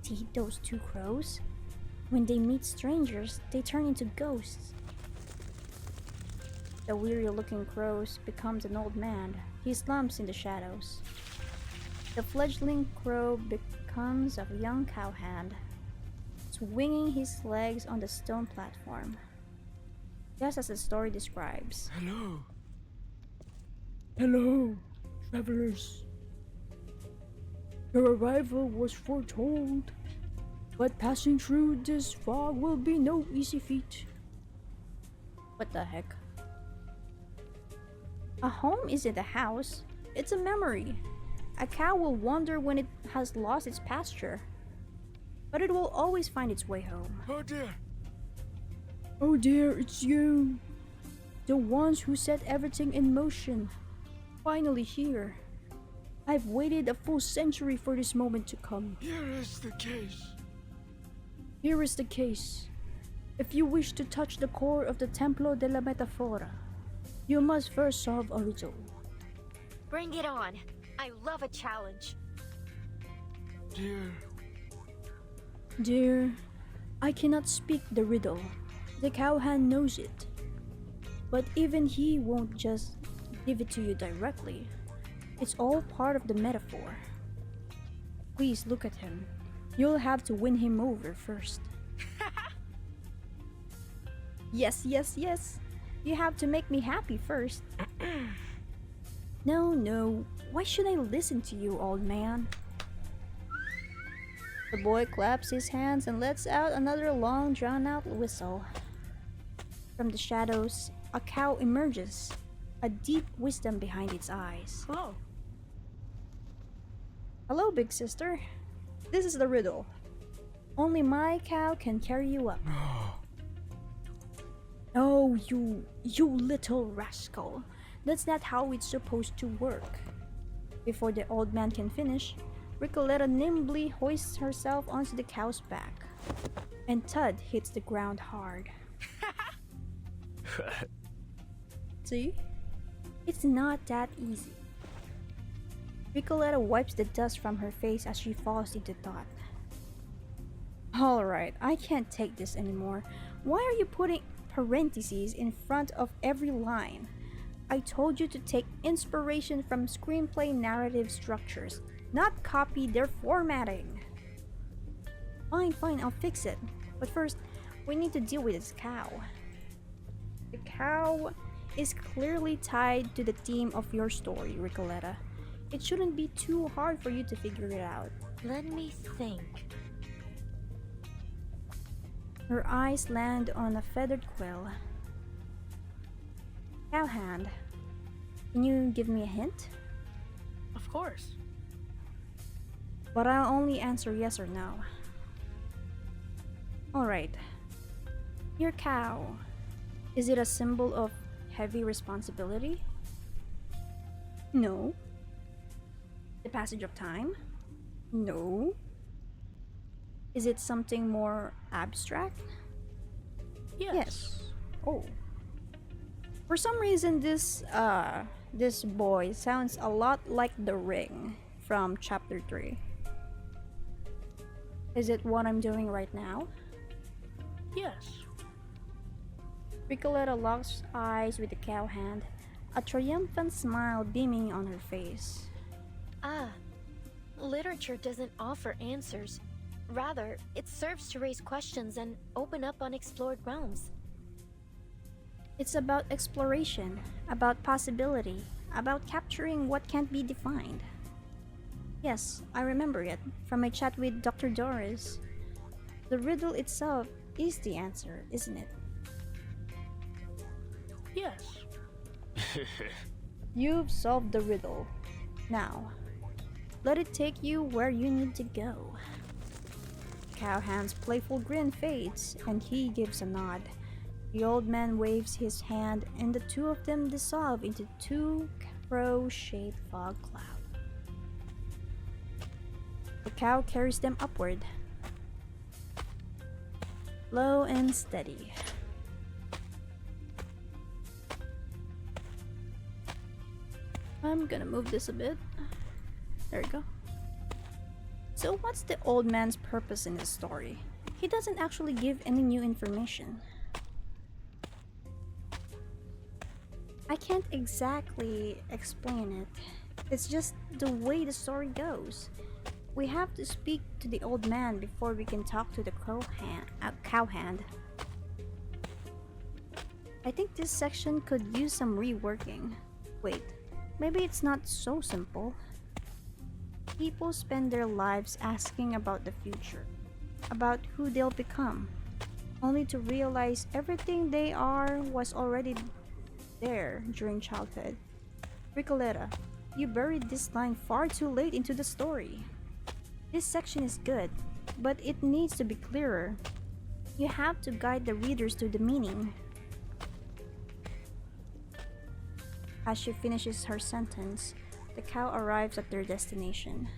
See those two crows? When they meet strangers, they turn into ghosts. The weary-looking crow becomes an old man. he slumps in the shadows. The fledgling crow becomes a young cowhand, swinging his legs on the stone platform, just as the story describes. Hello. Hello, travelers. Your arrival was foretold, but passing through this fog will be no easy feat. What the heck? A home isn't a house, it's a memory. A cow will wander when it has lost its pasture, but it will always find its way home. Oh dear, it's you. The ones who set everything in motion. Finally here. I've waited a full century for this moment to come. Here is the case. Here is the case. If you wish to touch the core of the Templo de la Metafora, you must first solve a riddle. Bring it on. I love a challenge. Dear, I cannot speak the riddle. The cowhand knows it. But even he won't just give it to you directly. It's all part of the metaphor. Please look at him. You'll have to win him over first. Yes, yes, yes. You have to make me happy first. No. Why should I listen to you, old man? The boy claps his hands and lets out another long, drawn-out whistle. From the shadows, a cow emerges, a deep wisdom behind its eyes. Hello. Hello, big sister. This is the riddle. Only my cow can carry you up. Oh, you little rascal. That's not how it's supposed to work. Before the old man can finish, Recoleta nimbly hoists herself onto the cow's back, and Tud hits the ground hard. See? It's not that easy. Recoleta wipes the dust from her face as she falls into thought. Alright, I can't take this anymore. Why are you putting parentheses in front of every line? I told you to take inspiration from screenplay narrative structures, not copy their formatting. Fine, I'll fix it. But first, we need to deal with this cow. The cow is clearly tied to the theme of your story, Recoleta. It shouldn't be too hard for you to figure it out. Let me think. Her eyes land on a feathered quill. Cowhand, can you give me a hint? Of course. But I'll only answer yes or no. Alright. Your cow. Is it a symbol of heavy responsibility? No. The passage of time? No. Is it something more abstract? Yes. Oh. For some reason this boy sounds a lot like the Ring from chapter 3. Is it what I'm doing right now? Yes. Recoleta locks eyes with the cowhand, a triumphant smile beaming on her face. Literature doesn't offer answers. Rather, it serves to raise questions and open up unexplored realms. It's about exploration, about possibility, about capturing what can't be defined. Yes, I remember it from my chat with Dr. Doris. The riddle itself is the answer, isn't it? Yes. You've solved the riddle. Now, let it take you where you need to go. Cowhand's playful grin fades, and he gives a nod. The old man waves his hand, and the two of them dissolve into two crow-shaped fog clouds. The cow carries them upward, low and steady. I'm gonna move this a bit. There we go. So what's the old man's purpose in this story? He doesn't actually give any new information. I can't exactly explain it. It's just the way the story goes. We have to speak to the old man before we can talk to the cowhand. I think this section could use some reworking. Wait, maybe it's not so simple. People spend their lives asking about the future, about who they'll become, only to realize everything they are was already there during childhood. Recoleta, you buried this line far too late into the story. This section is good, but it needs to be clearer. You have to guide the readers to the meaning. As she finishes her sentence, the cow arrives at their destination.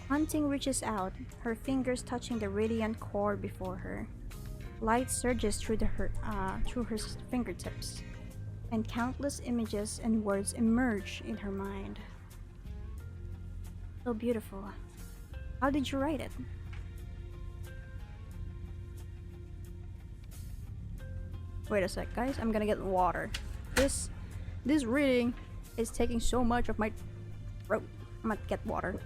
Hunting reaches out, her fingers touching the radiant core before her. Light surges through her fingertips, and countless images and words emerge in her mind. So beautiful. How did you write it? Wait a sec, guys. I'm gonna get water. This reading is taking so much of my throat. I'm gonna get water.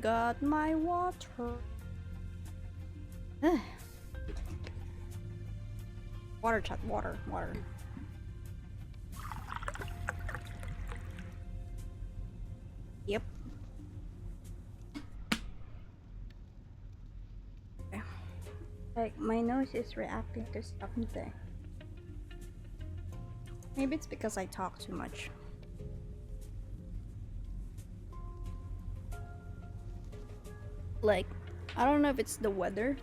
got my water. Water, chat, water. Yep. Okay. Like, my nose is reacting to something. Maybe it's because I talk too much. Like, I don't know if it's the weather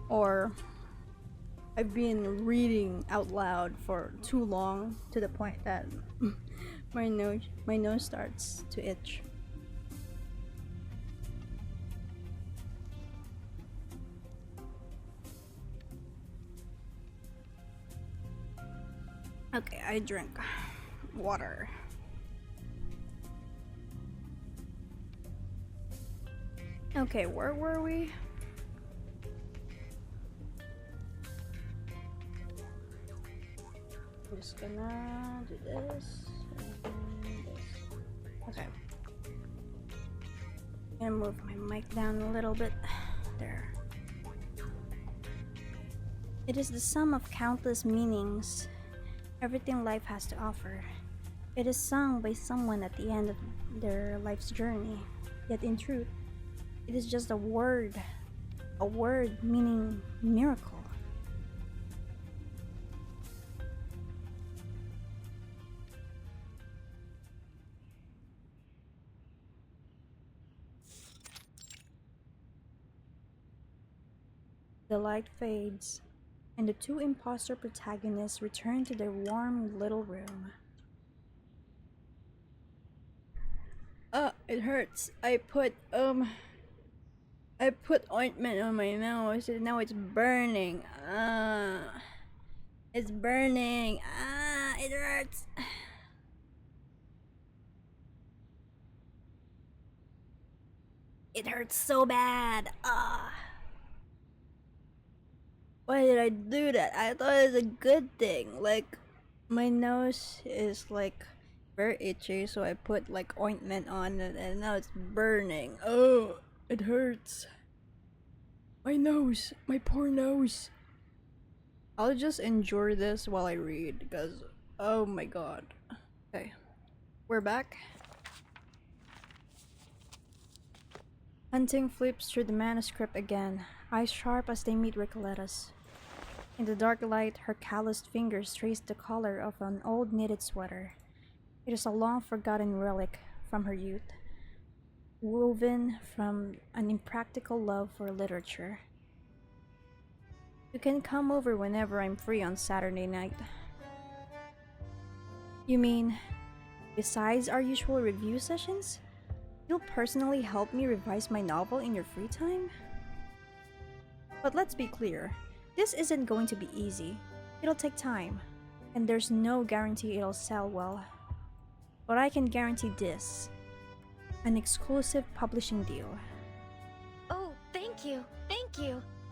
or I've been reading out loud for too long to the point that my nose starts to itch. Okay, I drink water. Okay, where were we? I'm just gonna do this and this. Okay. I'm gonna move my mic down a little bit. There. It is the sum of countless meanings, everything life has to offer. It is sung by someone at the end of their life's journey, yet in truth, it is just a word meaning miracle. The light fades, and the two imposter protagonists return to their warm little room. It hurts. I put ointment on my nose and now it's burning. It's burning. It hurts. It hurts so bad. Why did I do that? I thought it was a good thing. Like, my nose is like very itchy, so I put like ointment on it and now it's burning. Oh, it hurts. My nose, my poor nose. I'll just endure this while I read because, oh my god. Okay, we're back. Hunting flips through the manuscript again, eyes sharp as they meet Recoleta's. In the dark light, her calloused fingers trace the collar of an old knitted sweater. It is a long-forgotten relic from her youth, woven from an impractical love for literature. You can come over whenever I'm free on Saturday night. You mean, besides our usual review sessions, you'll personally help me revise my novel in your free time? But let's be clear. This isn't going to be easy. It'll take time, and there's no guarantee it'll sell well. But I can guarantee this: an exclusive publishing deal. Oh, thank you.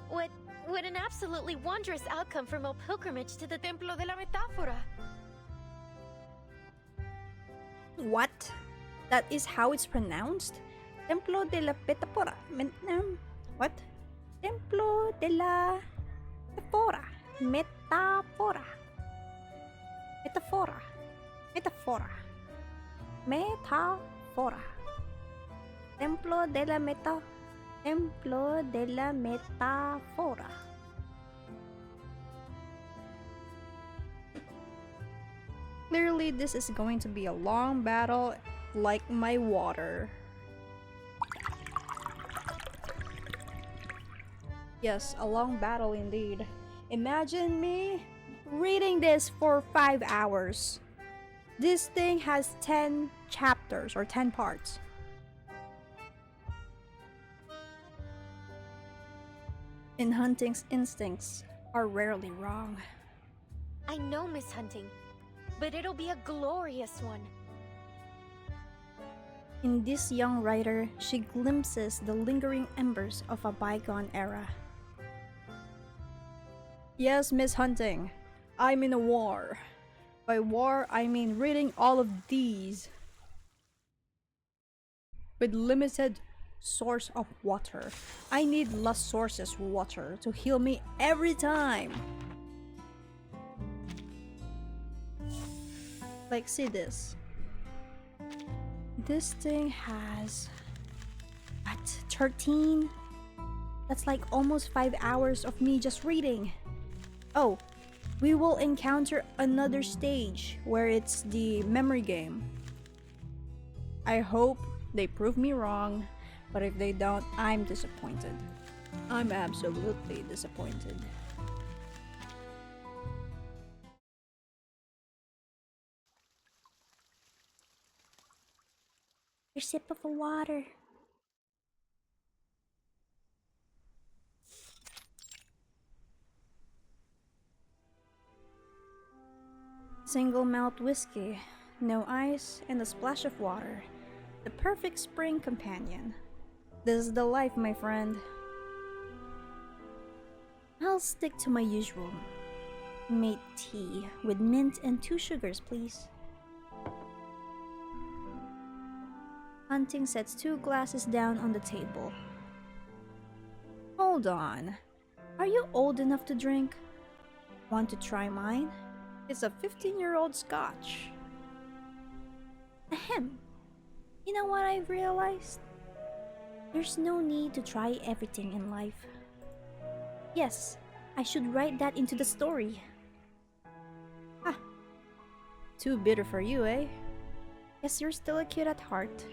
What an absolutely wondrous outcome from our pilgrimage to the Templo de la Metáfora. What? That is how it's pronounced? Templo de la Metáfora. What? Templo de la Metáfora. Metáfora. Metáfora. Metáfora. Metáfora. Templo de la Templo de la Metáfora. Clearly, this is going to be a long battle, like my water. Yes, a long battle indeed. Imagine me reading this for 5 hours. This thing has 10 chapters or 10 parts. In Hunting's instincts are rarely wrong. I know, Miss Hunting, but it'll be a glorious one. In this young writer, she glimpses the lingering embers of a bygone era. Yes, Miss Hunting, I'm in a war. By war, I mean reading all of these with limited source of water. I need Lost Source's water to heal me every time. Like, see this. This thing has... what? 13? That's like almost 5 hours of me just reading. Oh, we will encounter another stage where it's the memory game. I hope they prove me wrong, but if they don't, I'm disappointed. I'm absolutely disappointed. Your sip of water. Single malt whiskey, no ice, and a splash of water. The perfect spring companion. This is the life, my friend. I'll stick to my usual. Mate tea with mint and 2 sugars, please. Hunting sets 2 glasses down on the table. Hold on. Are you old enough to drink? Want to try mine? It's a 15-year-old scotch. Ahem. You know what I've realized? There's no need to try everything in life. Yes, I should write that into the story. Ah, too bitter for you, eh? Guess you're still a kid at heart.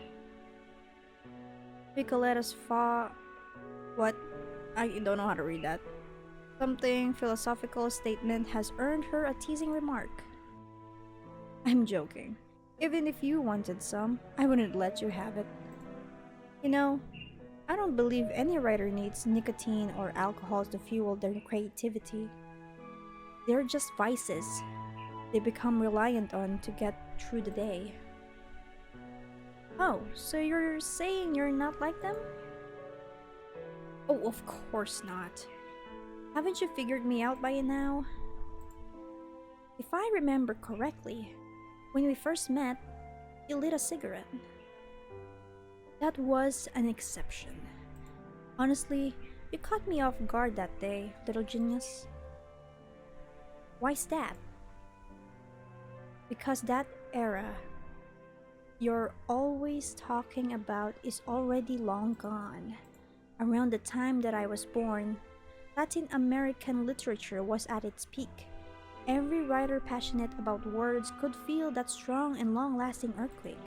Recoleta's what? I don't know how to read that. Something philosophical statement has earned her a teasing remark. I'm joking. Even if you wanted some, I wouldn't let you have it. You know, I don't believe any writer needs nicotine or alcohol to fuel their creativity. They're just vices they become reliant on to get through the day. Oh, so you're saying you're not like them? Oh, of course not. Haven't you figured me out by now? If I remember correctly, when we first met, you lit a cigarette. That was an exception. Honestly, you caught me off guard that day, little genius. Why's that? Because that era you're always talking about is already long gone. Around the time that I was born, Latin American literature was at its peak. Every writer passionate about words could feel that strong and long-lasting earthquake.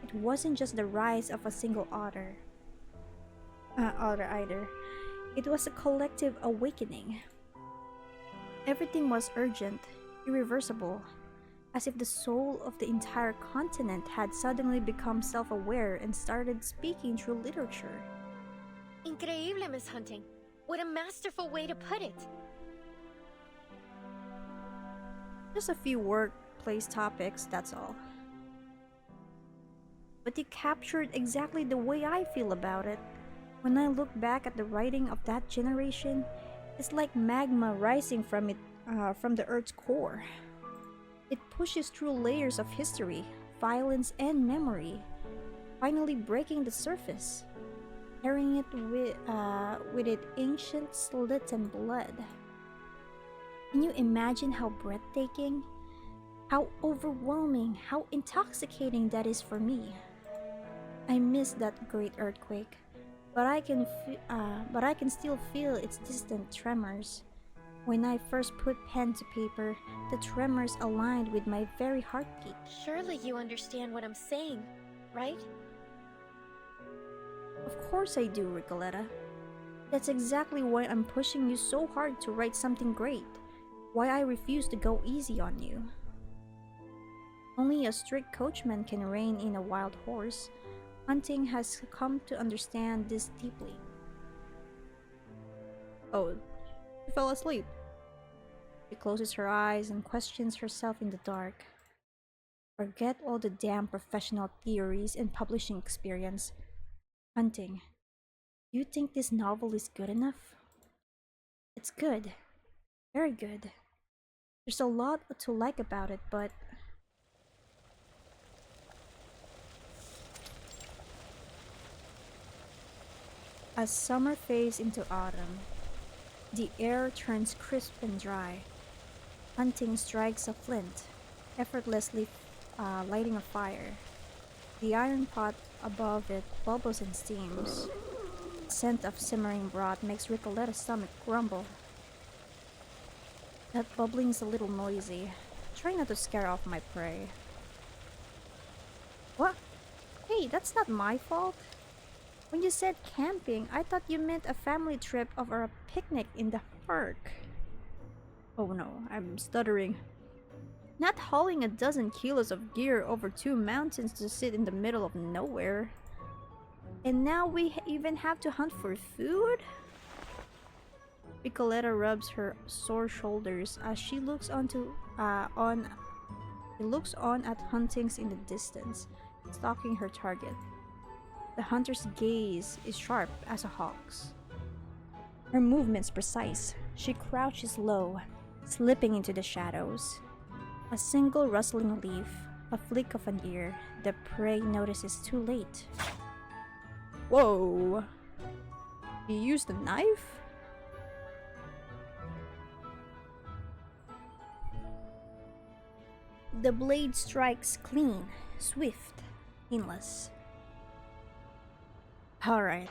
It wasn't just the rise of a single author either. It was a collective awakening. Everything was urgent, irreversible, as if the soul of the entire continent had suddenly become self-aware and started speaking through literature. Increíble, Miss Hunting. What a masterful way to put it. Just a few workplace topics, that's all. But you captured exactly the way I feel about it. When I look back at the writing of that generation, it's like magma rising from the Earth's core. It pushes through layers of history, violence, and memory, finally breaking the surface, carrying it with its ancient slit and blood. Can you imagine how breathtaking, how overwhelming, how intoxicating that is for me? I miss that great earthquake, but I can still feel its distant tremors. When I first put pen to paper, the tremors aligned with my very heartbeat. Surely you understand what I'm saying, right? Of course I do, Recoleta. That's exactly why I'm pushing you so hard to write something great. Why I refuse to go easy on you. Only a strict coachman can rein in a wild horse. Hunting has come to understand this deeply. Oh, she fell asleep. She closes her eyes and questions herself in the dark. Forget all the damn professional theories and publishing experience. Hunting, do you think this novel is good enough? It's good. Very good. There's a lot to like about it, but... As summer fades into autumn, the air turns crisp and dry. Hunting strikes a flint, effortlessly lighting a fire. The iron pot above it bubbles and steams. The scent of simmering broth makes Recoletta's stomach grumble. That bubbling's a little noisy. Try not to scare off my prey. What? Hey, that's not my fault. When you said camping, I thought you meant a family trip or a picnic in the park. Oh no, I'm stuttering. Not hauling a dozen kilos of gear over 2 mountains to sit in the middle of nowhere. And now we even have to hunt for food? Recoleta rubs her sore shoulders as she looks on at huntings in the distance, stalking her target. The hunter's gaze is sharp as a hawk's. Her movements precise. She crouches low, slipping into the shadows. A single rustling leaf, a flick of an ear, the prey notices too late. Whoa! You used a knife? The blade strikes clean, swift, painless. Alright,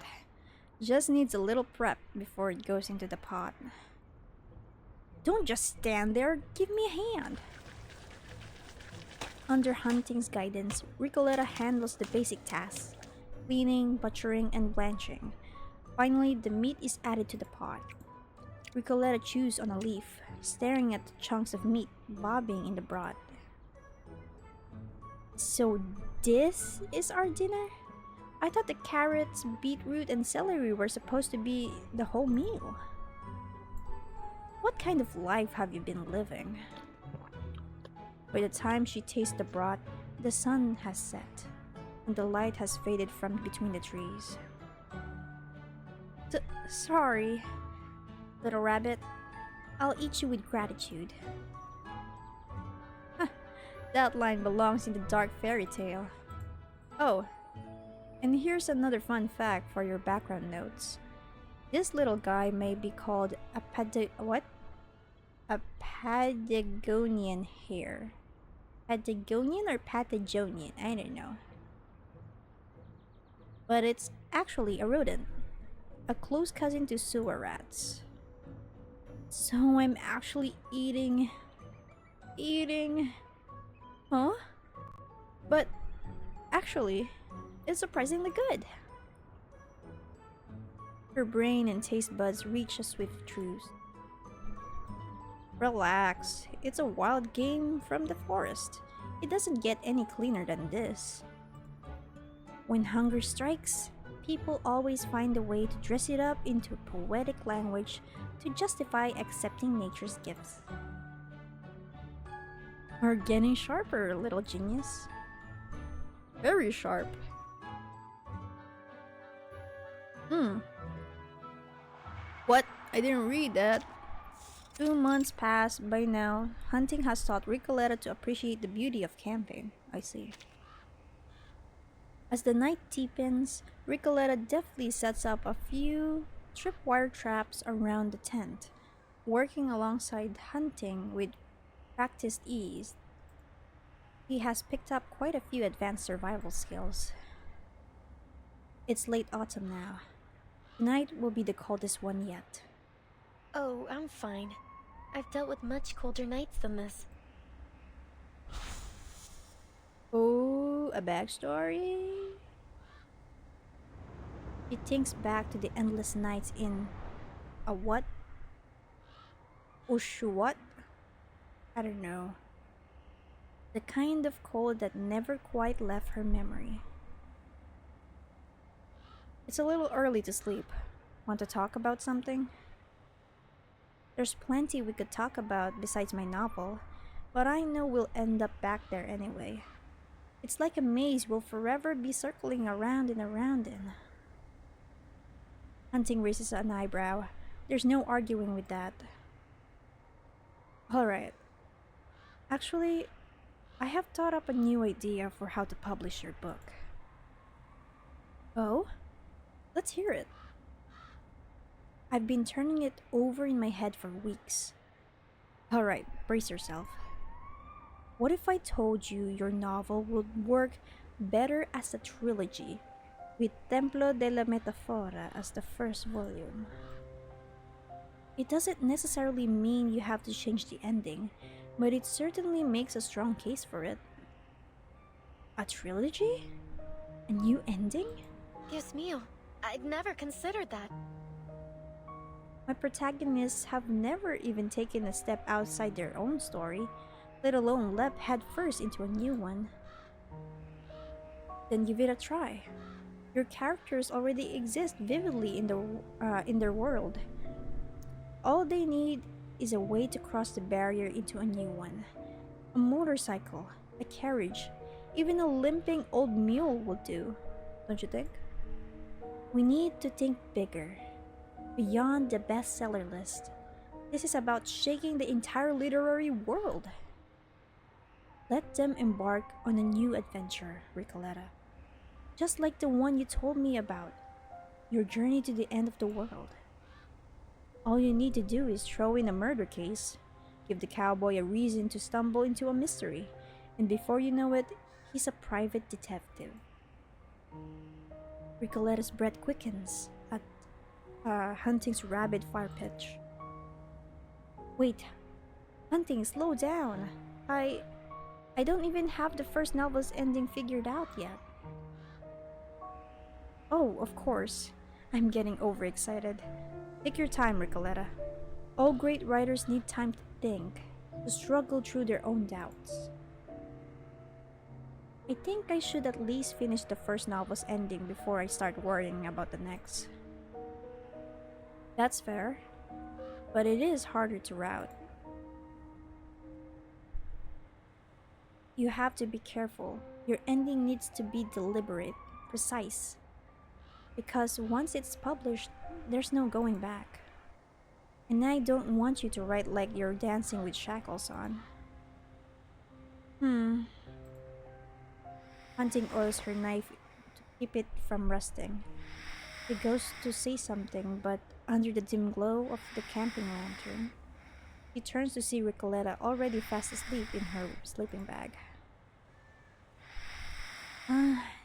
just needs a little prep before it goes into the pot. Don't just stand there, give me a hand. Under Hunting's guidance, Recoleta handles the basic tasks: cleaning, butchering, and blanching. Finally, the meat is added to the pot. Recoleta chews on a leaf, staring at the chunks of meat bobbing in the broth. So this is our dinner? I thought the carrots, beetroot, and celery were supposed to be the whole meal. What kind of life have you been living? By the time she tastes the broth, the sun has set, and the light has faded from between the trees. Sorry, little rabbit. I'll eat you with gratitude. That line belongs in the dark fairy tale. Oh, and here's another fun fact for your background notes. This little guy may be called a Patagonian hare. Patagonian or Patagonian? I don't know. But it's actually a rodent, a close cousin to sewer rats. So I'm actually eating... Huh? But actually, it's surprisingly good. Her brain and taste buds reach a swift truce. Relax, it's a wild game from the forest. It doesn't get any cleaner than this. When hunger strikes, people always find a way to dress it up into poetic language to justify accepting nature's gifts. Are getting sharper, little genius. Very sharp. What? I didn't read that. 2 months pass by now. Hunting has taught Recoleta to appreciate the beauty of camping. I see. As the night deepens, Recoleta deftly sets up a few tripwire traps around the tent, working alongside Hunting with practiced ease. He has picked up quite a few advanced survival skills. It's late autumn now. Tonight will be the coldest one yet. Oh, I'm fine. I've dealt with much colder nights than this. Oh, a backstory? She thinks back to the endless nights in a what? What? I don't know. The kind of cold that never quite left her memory. It's a little early to sleep. Want to talk about something? There's plenty we could talk about besides my novel, but I know we'll end up back there anyway. It's like a maze we'll forever be circling around and around in. Hunting raises an eyebrow. There's no arguing with that. Alright. Actually, I have thought up a new idea for how to publish your book. Oh? Let's hear it. I've been turning it over in my head for weeks. Alright, brace yourself. What if I told you your novel would work better as a trilogy, with Templo de la Metafora as the first volume? It doesn't necessarily mean you have to change the ending, but it certainly makes a strong case for it. A trilogy? A new ending? Dios mío, I'd never considered that. My protagonists have never even taken a step outside their own story, let alone leap headfirst into a new one. Then give it a try. Your characters already exist vividly in their world. All they need is a way to cross the barrier into a new one. A motorcycle, a carriage, even a limping old mule will do, don't you think? We need to think bigger, beyond the bestseller list. This is about shaking the entire literary world. Let them embark on a new adventure, Recoleta. Just like the one you told me about, your journey to the end of the world. All you need to do is throw in a murder case, give the cowboy a reason to stumble into a mystery, and before you know it, he's a private detective. Recoleta's breath quickens at Hunting's rapid fire pitch. Wait, Hunting, slow down. I don't even have the first novel's ending figured out yet. Oh, of course. I'm getting overexcited. Take your time, Recoleta. All great writers need time to think, to struggle through their own doubts. I think I should at least finish the first novel's ending before I start worrying about the next. That's fair, but it is harder to route. You have to be careful. Your ending needs to be deliberate, precise. Because once it's published, there's no going back. And I don't want you to write like you're dancing with shackles on. Hunting oils her knife to keep it from rusting. He goes to say something, but under the dim glow of the camping lantern, he turns to see Recoleta already fast asleep in her sleeping bag.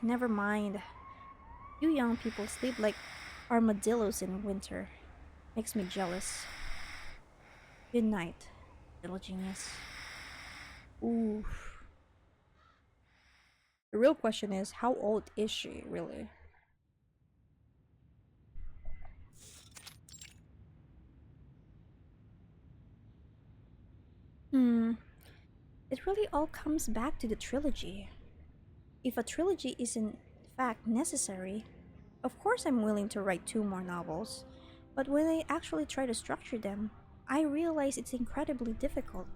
Never mind. You young people sleep like armadillos in winter. Makes me jealous. Good night, little genius. Oof. The real question is, how old is she, really? It really all comes back to the trilogy. If a trilogy is in fact necessary, of course I'm willing to write 2 more novels, but when I actually try to structure them, I realize it's incredibly difficult.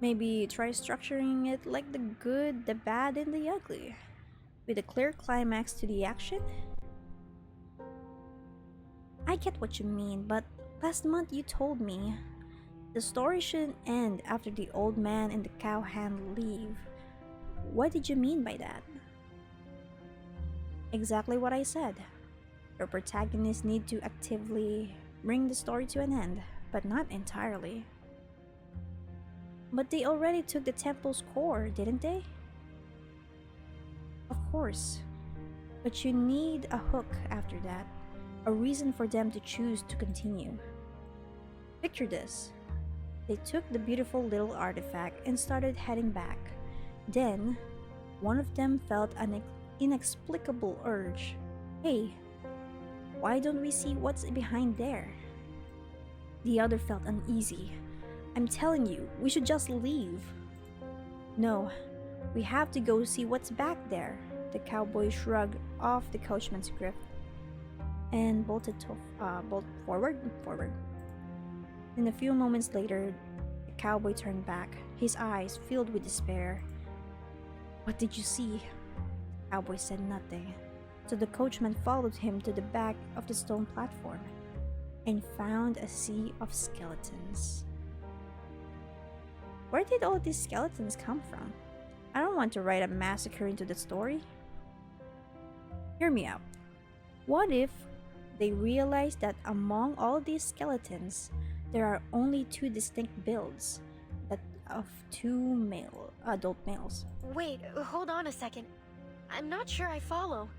Maybe try structuring it like the good, the bad, and the ugly, with a clear climax to the action? I get what you mean, but last month you told me the story shouldn't end after the old man and the cowhand leave. What did you mean by that? Exactly what I said. Your protagonists need to actively bring the story to an end, but not entirely. But they already took the temple's core, didn't they? Of course. But you need a hook after that, a reason for them to choose to continue. Picture this. They took the beautiful little artifact and started heading back. Then, one of them felt an inexplicable urge. Hey, why don't we see what's behind there? The other felt uneasy. I'm telling you, we should just leave. No, we have to go see what's back there. The cowboy shrugged off the coachman's grip and bolted forward. And a few moments later, the cowboy turned back, his eyes filled with despair. What did you see? The cowboy said nothing, so the coachman followed him to the back of the stone platform and found a sea of skeletons. Where did all these skeletons come from? I don't want to write a massacre into the story. Hear me out. What if They realize that among all these skeletons, there are only two distinct builds, that of two adult males. Wait, hold on a second. I'm not sure I follow.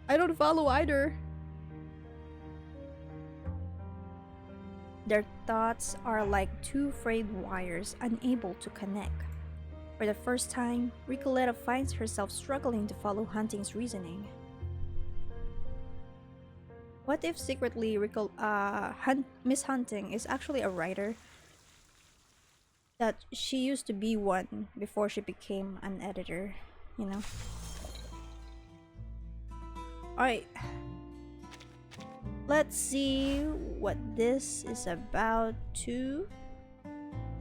I don't follow either. Their thoughts are like two frayed wires unable to connect. For the first time, Recoleta finds herself struggling to follow Hunting's reasoning. What if secretly Miss Hunting is actually a writer? That she used to be one before she became an editor, you know? Alright. Let's see what this is about to...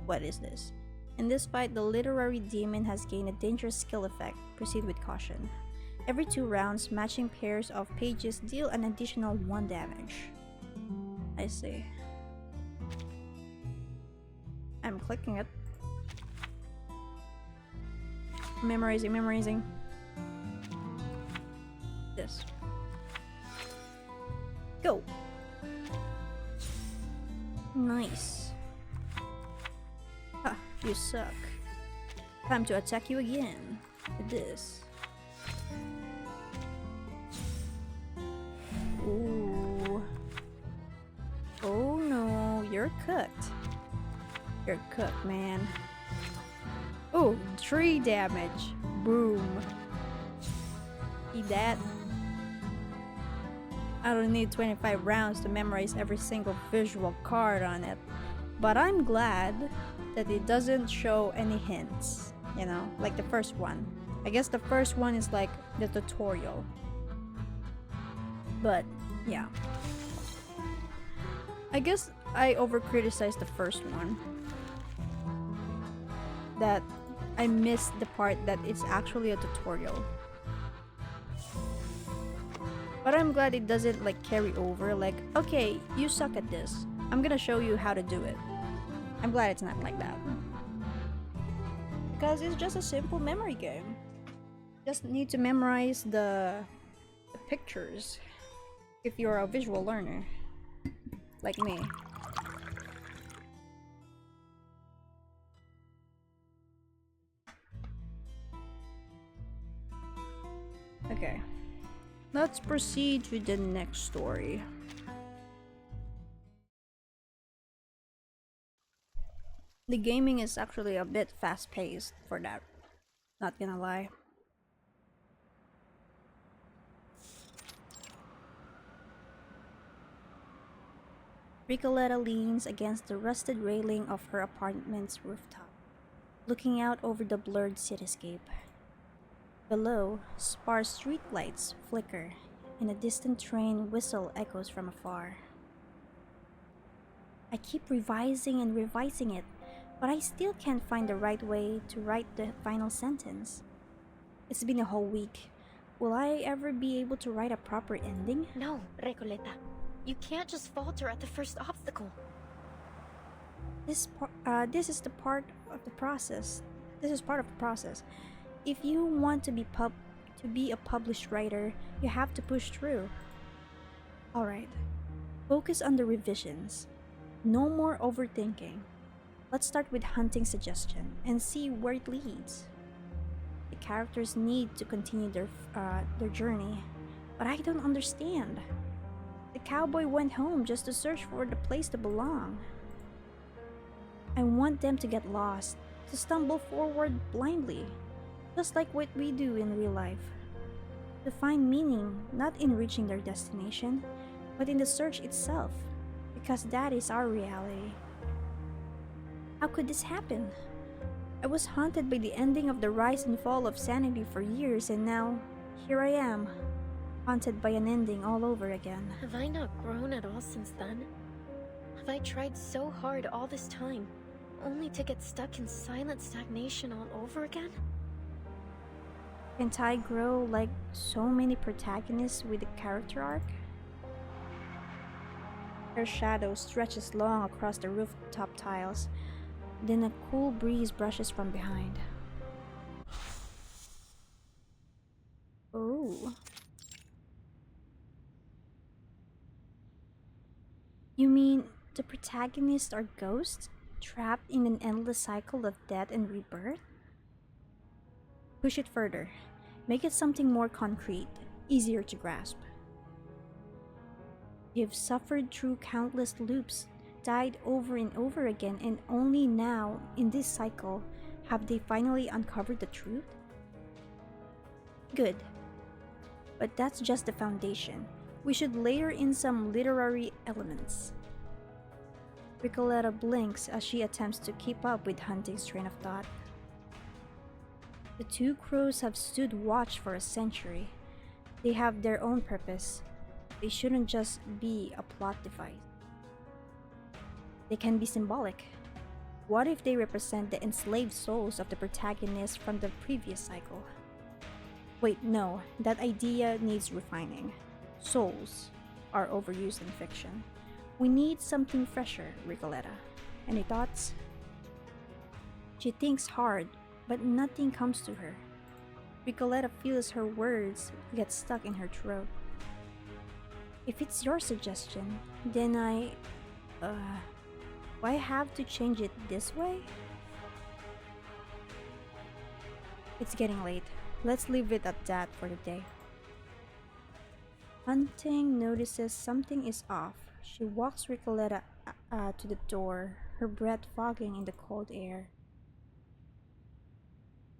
What is this? In this fight, the literary demon has gained a dangerous skill effect. Proceed with caution. Every 2 rounds, matching pairs of pages deal an additional 1 damage. I see. I'm clicking it. Memorizing. This. Go! Nice. Ha, you suck. Time to attack you again. With this. Ooh. Oh no, you're cooked. You're cooked, man. Ooh, 3 damage. Boom. Eat that. I don't need 25 rounds to memorize every single visual card on it. But I'm glad that it doesn't show any hints, you know, like the first one. I guess the first one is like the tutorial. But, yeah. I guess I over-criticized the first one. That I missed the part that it's actually a tutorial. But I'm glad it doesn't like carry over, like, okay, you suck at this. I'm gonna show you how to do it. I'm glad it's not like that. Because it's just a simple memory game. Just need to memorize the pictures if you're a visual learner, like me. Okay. Let's proceed to the next story. The gaming is actually a bit fast-paced for that. Not gonna lie. Recoleta leans against the rusted railing of her apartment's rooftop, looking out over the blurred cityscape. Below, sparse streetlights flicker, and a distant train whistle echoes from afar. I keep revising and revising it, but I still can't find the right way to write the final sentence. It's been a whole week. Will I ever be able to write a proper ending? No, Recoleta. You can't just falter at the first obstacle. This is the part of the process. This is part of the process. If you want to be a published writer, you have to push through. Alright. Focus on the revisions. No more overthinking. Let's start with Hunting's suggestion and see where it leads. The characters need to continue their journey, but I don't understand. The cowboy went home just to search for the place to belong. I want them to get lost, to stumble forward blindly, just like what we do in real life. To find meaning not in reaching their destination, but in the search itself, because that is our reality. How could this happen? I was haunted by the ending of the rise and fall of sanity for years, and now, here I am, haunted by an ending all over again. Have I not grown at all since then? Have I tried so hard all this time, only to get stuck in silent stagnation all over again? Can't I grow like so many protagonists with a character arc? Her shadow stretches long across the rooftop tiles. Then a cool breeze brushes from behind. Oh. You mean the protagonists are ghosts, trapped in an endless cycle of death and rebirth? Push it further. Make it something more concrete, easier to grasp. You've suffered through countless loops, died over and over again, and only now, in this cycle, have they finally uncovered the truth? Good. But that's just the foundation. We should layer in some literary elements. Recoleta blinks as she attempts to keep up with Hunting's train of thought. The two crows have stood watch for a century. They have their own purpose. They shouldn't just be a plot device. They can be symbolic. What if they represent the enslaved souls of the protagonists from the previous cycle? Wait, no, that idea needs refining. Souls are overused in fiction. We need something fresher, Recoleta. Any thoughts? She thinks hard, but nothing comes to her. Recoleta feels her words get stuck in her throat. If it's your suggestion, then why have to change it this way? It's getting late. Let's leave it at that for the day. Hunting notices something is off. She walks Recoleta to the door, her breath fogging in the cold air.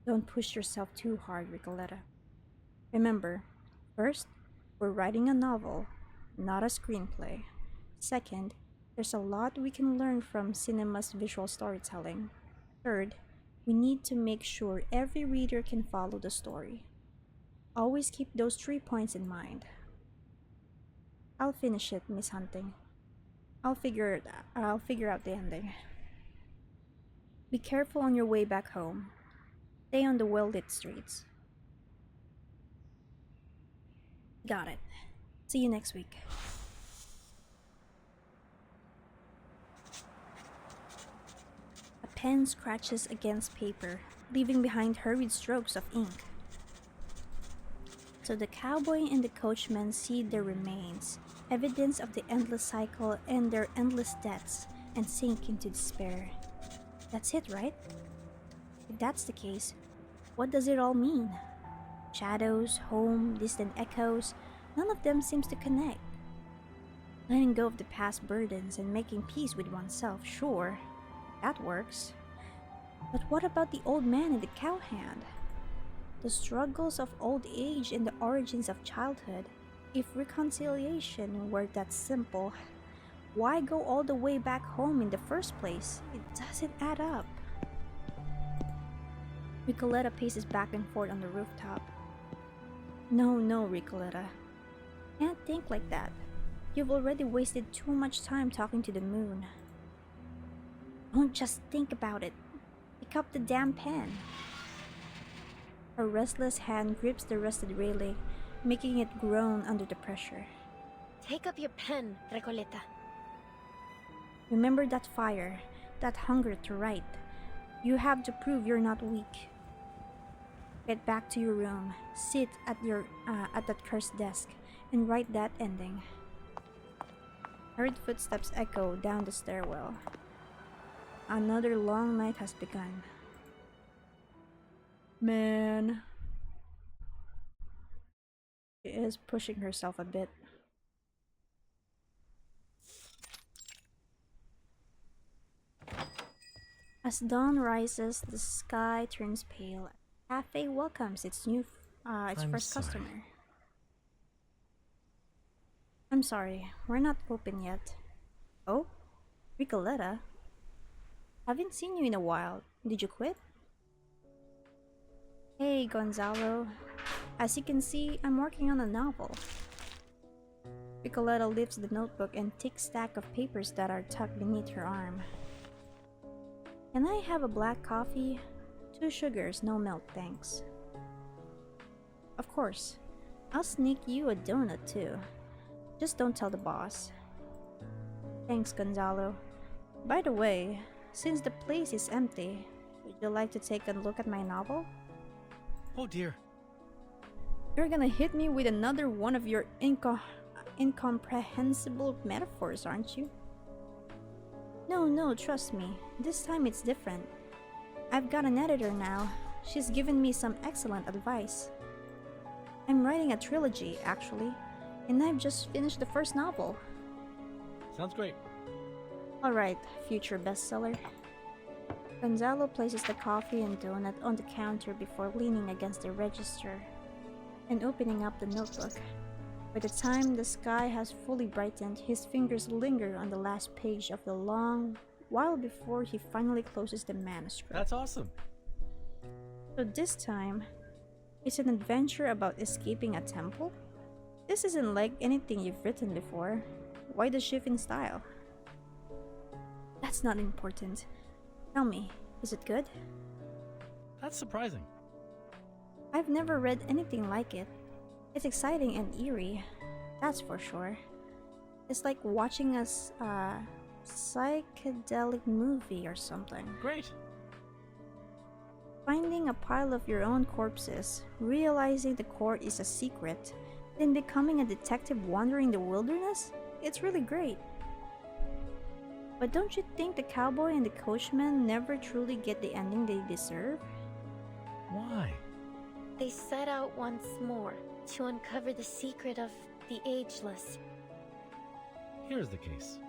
Don't push yourself too hard, Recoleta. Remember, first, we're writing a novel, not a screenplay. Second, there's a lot we can learn from cinema's visual storytelling. Third, we need to make sure every reader can follow the story. Always keep those 3 points in mind. I'll finish it, Miss Hunting. I'll figure out the ending. Be careful on your way back home. Stay on the well-lit streets. Got it. See you next week. A pen scratches against paper, leaving behind hurried strokes of ink. So the cowboy and the coachman see their remains, evidence of the endless cycle and their endless deaths, and sink into despair. That's it, right? If that's the case, what does it all mean? Shadows, home, distant echoes, none of them seems to connect. Letting go of the past burdens and making peace with oneself, sure, that works. But what about the old man and the cowhand? The struggles of old age and the origins of childhood. If reconciliation were that simple, why go all the way back home in the first place? It doesn't add up. Recoleta paces back and forth on the rooftop. No, Recoleta. Can't think like that. You've already wasted too much time talking to the moon. Don't just think about it. Pick up the damn pen. Her restless hand grips the rusted railing, making it groan under the pressure. Take up your pen, Recoleta. Remember that fire, that hunger to write. You have to prove you're not weak. Get back to your room, sit at that cursed desk, and write that ending. Hurried footsteps echo down the stairwell. Another long night has begun. Man. She is pushing herself a bit. As dawn rises, the sky turns pale. The cafe welcomes its first customer. I'm sorry, we're not open yet. Oh? Recoleta? Haven't seen you in a while. Did you quit? Hey, Gonzalo. As you can see, I'm working on a novel. Recoleta lifts the notebook and thick stack of papers that are tucked beneath her arm. Can I have a black coffee? 2 sugars, no milk, thanks. Of course. I'll sneak you a donut too. Just don't tell the boss. Thanks, Gonzalo. By the way, since the place is empty, would you like to take a look at my novel? Oh dear. You're gonna hit me with another one of your incomprehensible metaphors, aren't you? No, no, trust me. This time it's different. I've got an editor now. She's given me some excellent advice. I'm writing a trilogy, actually, and I've just finished the first novel. Sounds great. Alright, future bestseller. Gonzalo places the coffee and donut on the counter before leaning against the register and opening up the notebook. By the time the sky has fully brightened, his fingers linger on the last page of the long while before he finally closes the manuscript. That's awesome. So this time, it's an adventure about escaping a temple? This isn't like anything you've written before. Why the shift in style? That's not important. Tell me, is it good? That's surprising. I've never read anything like it. It's exciting and eerie, that's for sure. It's like watching a psychedelic movie or something. Great. Finding a pile of your own corpses, realizing the court is a secret, then becoming a detective wandering the wilderness? It's really great. But don't you think the cowboy and the coachman never truly get the ending they deserve? Why? They set out once more to uncover the secret of the ageless. Here's the case.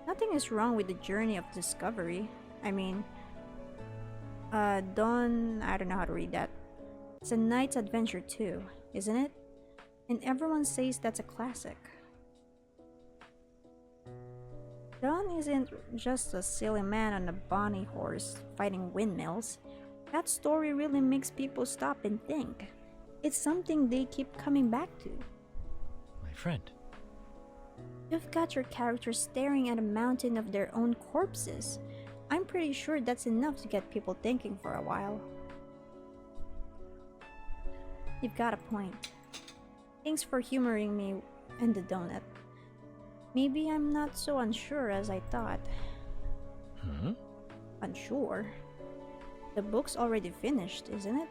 Nothing is wrong with the journey of discovery. I mean, I don't know how to read that. It's a knight's adventure too, isn't it? And everyone says that's a classic. Don isn't just a silly man on a bonny horse fighting windmills. That story really makes people stop and think. It's something they keep coming back to. My friend. You've got your characters staring at a mountain of their own corpses. I'm pretty sure that's enough to get people thinking for a while. You've got a point. Thanks for humoring me and the donut. Maybe I'm not so unsure as I thought. Unsure? The book's already finished, isn't it?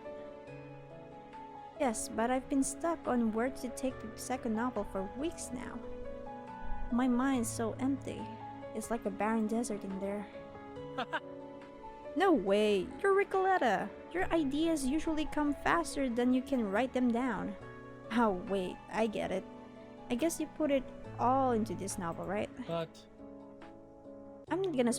Yes, but I've been stuck on where to take the second novel for weeks now. My mind's so empty. It's like a barren desert in there. No way! You're Recoleta! Your ideas usually come faster than you can write them down. Oh wait, I get it. I guess you put it all into this novel, right? But I'm not gonna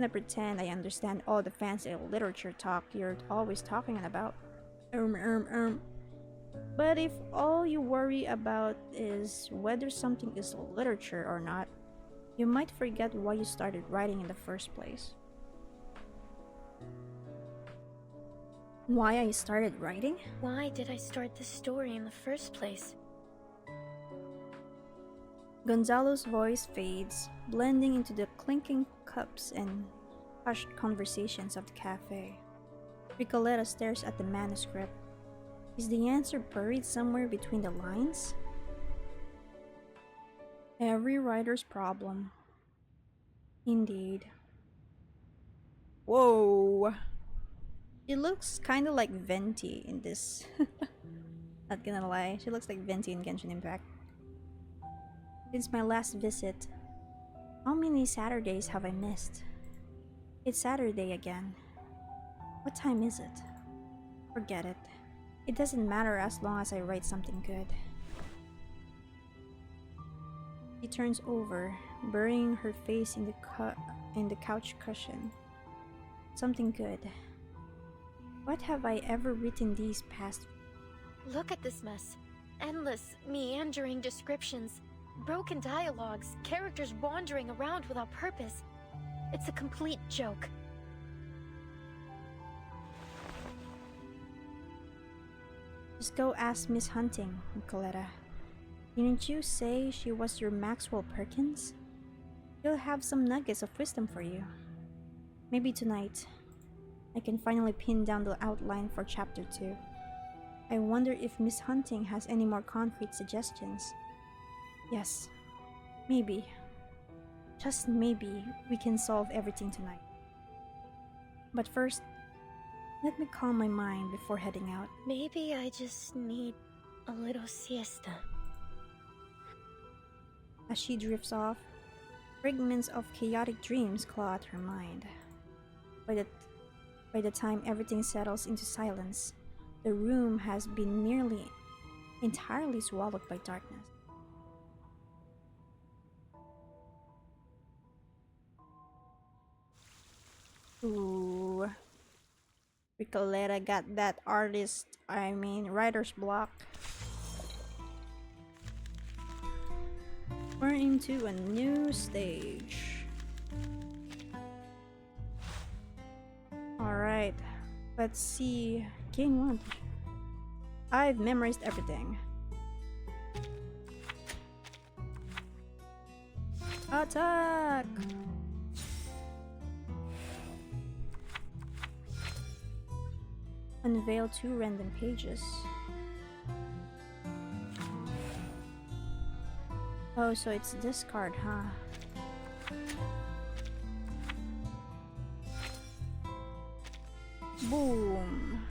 pretend I understand all the fancy literature talk you're always talking about. But if all you worry about is whether something is literature or not, you might forget why you started writing in the first place. Why I started writing? Why did I start this story in the first place? Gonzalo's voice fades, blending into the clinking cups and hushed conversations of the cafe. Recoleta stares at the manuscript. Is the answer buried somewhere between the lines? Every writer's problem. Indeed. Whoa! She looks kinda like Venti in this. Not gonna lie, she looks like Venti in Genshin Impact. Since my last visit, how many Saturdays have I missed? It's Saturday again. What time is it? Forget it. It doesn't matter as long as I write something good. She turns over, burying her face in the couch cushion. Something good. What have I ever written these past? Look at this mess. Endless, meandering descriptions, broken dialogues, characters wandering around without purpose. It's a complete joke. Just go ask Miss Hunting, Recoleta. Didn't you say she was your Maxwell Perkins? She'll have some nuggets of wisdom for you. Maybe tonight, I can finally pin down the outline for Chapter 2. I wonder if Miss Hunting has any more concrete suggestions. Yes, maybe, just maybe, we can solve everything tonight. But first, let me calm my mind before heading out. Maybe I just need a little siesta. As she drifts off, fragments of chaotic dreams claw at her mind. By the time everything settles into silence, the room has been nearly entirely swallowed by darkness. Ooh. Recoleta got that writer's block. We're into a new stage. Alright, let's see. Gain 1. I've memorized everything. Attack! Unveil 2 random pages. Oh, so it's this card, huh? Boom!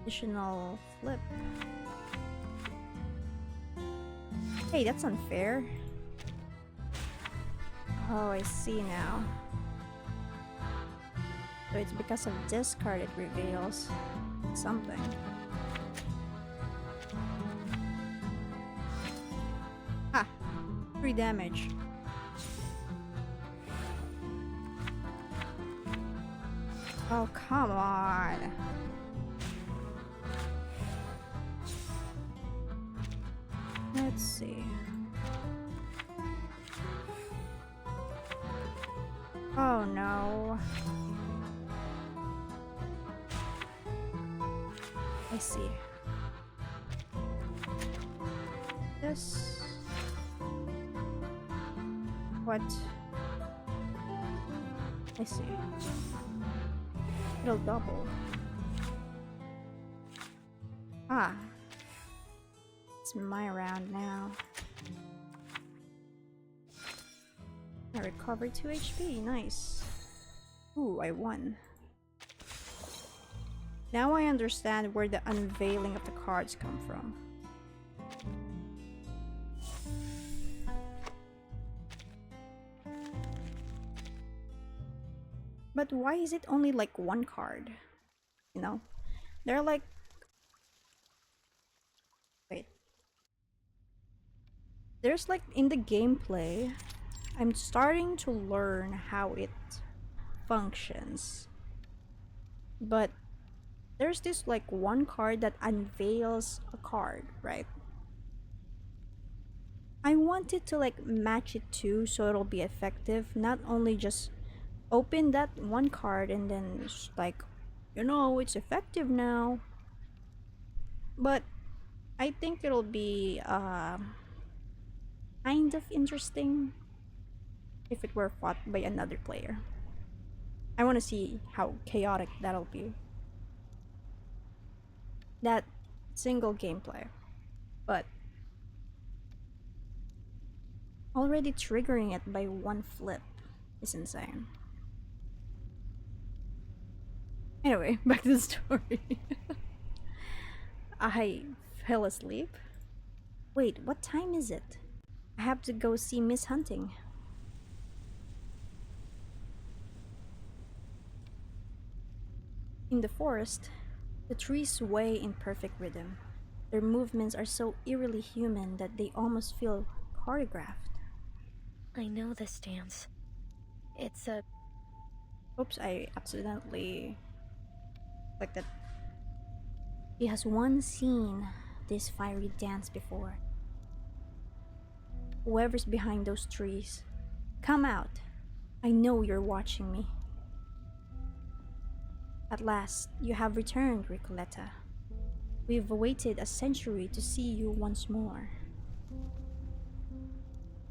Additional flip. Hey, that's unfair. Oh, I see now. So it's because of this card it reveals something. Ah! 3 damage. Oh, come on! Let's see. Oh no. I see. This. What? I see. It'll double. Ah. It's my round now. I recovered 2 HP, nice. Ooh, I won. Now I understand where the unveiling of the cards come from. But why is it only like 1 card? You know? They're like... Wait. There's like in the gameplay, I'm starting to learn how it functions. But there's this like 1 card that unveils a card, right? I want it to like match it too so it'll be effective, not only just open that 1 card and then it's like, you know, it's effective now. But I think it'll be kind of interesting if it were fought by another player. I want to see how chaotic that'll be. That single gameplay. But already triggering it by 1 flip is insane. Anyway, back to the story. I fell asleep. Wait, what time is it? I have to go see Miss Hunting. In the forest, the trees sway in perfect rhythm. Their movements are so eerily human that they almost feel choreographed. I know this dance. It's a... Oops, I accidentally clicked it. He has once seen this fiery dance before. Whoever's behind those trees, come out. I know you're watching me. At last, you have returned, Recoleta. We've waited a century to see you once more.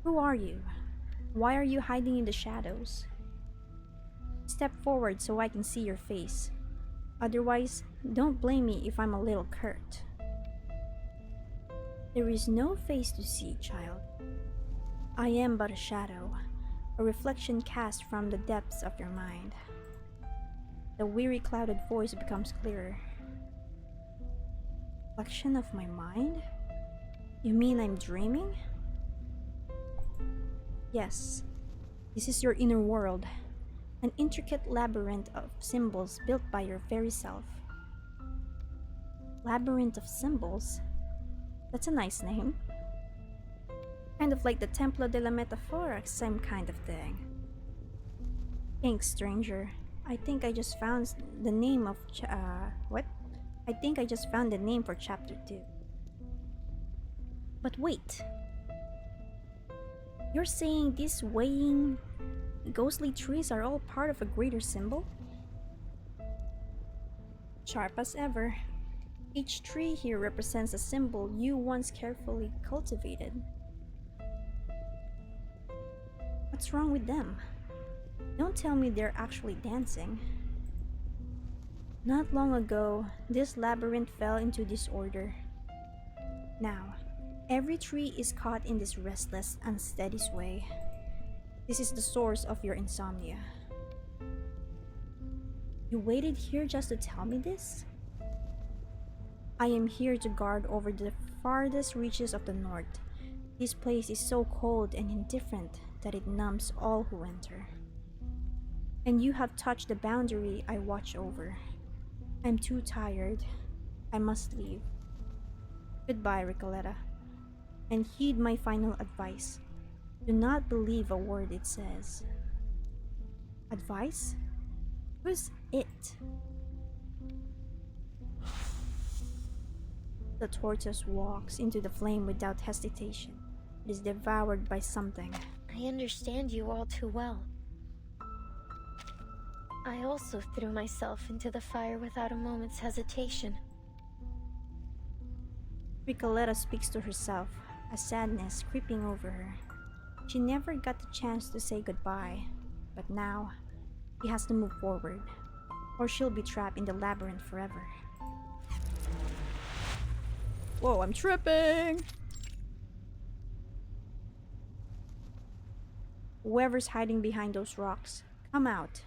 Who are you? Why are you hiding in the shadows? Step forward so I can see your face. Otherwise, don't blame me if I'm a little curt. There is no face to see, child. I am but a shadow, a reflection cast from the depths of your mind. The weary clouded voice becomes clearer. Reflection of my mind? You mean I'm dreaming? Yes, this is your inner world, an intricate labyrinth of symbols built by your very self. Labyrinth of Symbols? That's a nice name. Kind of like the Templo de la Metafora, same kind of thing. Thanks, stranger. I think I just found the name of what? I think I just found the name for chapter 2. But wait. You're saying these swaying, ghostly trees are all part of a greater symbol? Sharp as ever. Each tree here represents a symbol you once carefully cultivated. What's wrong with them? Don't tell me they're actually dancing. Not long ago, this labyrinth fell into disorder. Now, every tree is caught in this restless, unsteady sway. This is the source of your insomnia. You waited here just to tell me this? I am here to guard over the farthest reaches of the north. This place is so cold and indifferent that it numbs all who enter. And you have touched the boundary I watch over. I'm too tired. I must leave. Goodbye, Recoleta. And heed my final advice. Do not believe a word it says. Advice? Who's it? The tortoise walks into the flame without hesitation. It is devoured by something. I understand you all too well. I also threw myself into the fire without a moment's hesitation. Recoleta speaks to herself, a sadness creeping over her. She never got the chance to say goodbye, but now she has to move forward, or she'll be trapped in the labyrinth forever. Whoa, I'm tripping! Whoever's hiding behind those rocks, come out.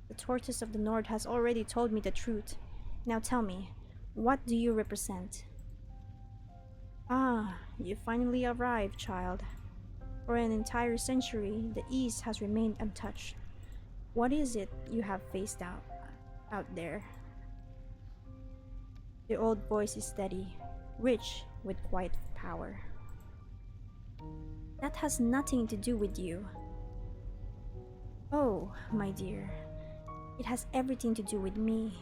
The tortoise of the north has already told me the truth. Now tell me, what do you represent? Ah, you finally arrived, child. For an entire century, the East has remained untouched. What is it you have faced out there? The old voice is steady, rich with quiet power. That has nothing to do with you. Oh, my dear. It has everything to do with me,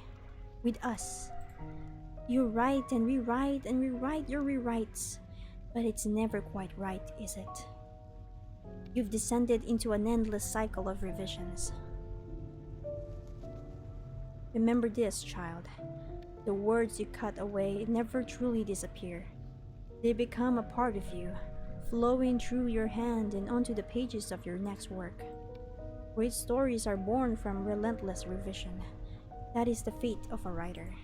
with us. You write and rewrite and rewrite your rewrites, but it's never quite right, is it? You've descended into an endless cycle of revisions. Remember this, child. The words you cut away never truly disappear. They become a part of you, flowing through your hand and onto the pages of your next work. Great stories are born from relentless revision. That is the fate of a writer.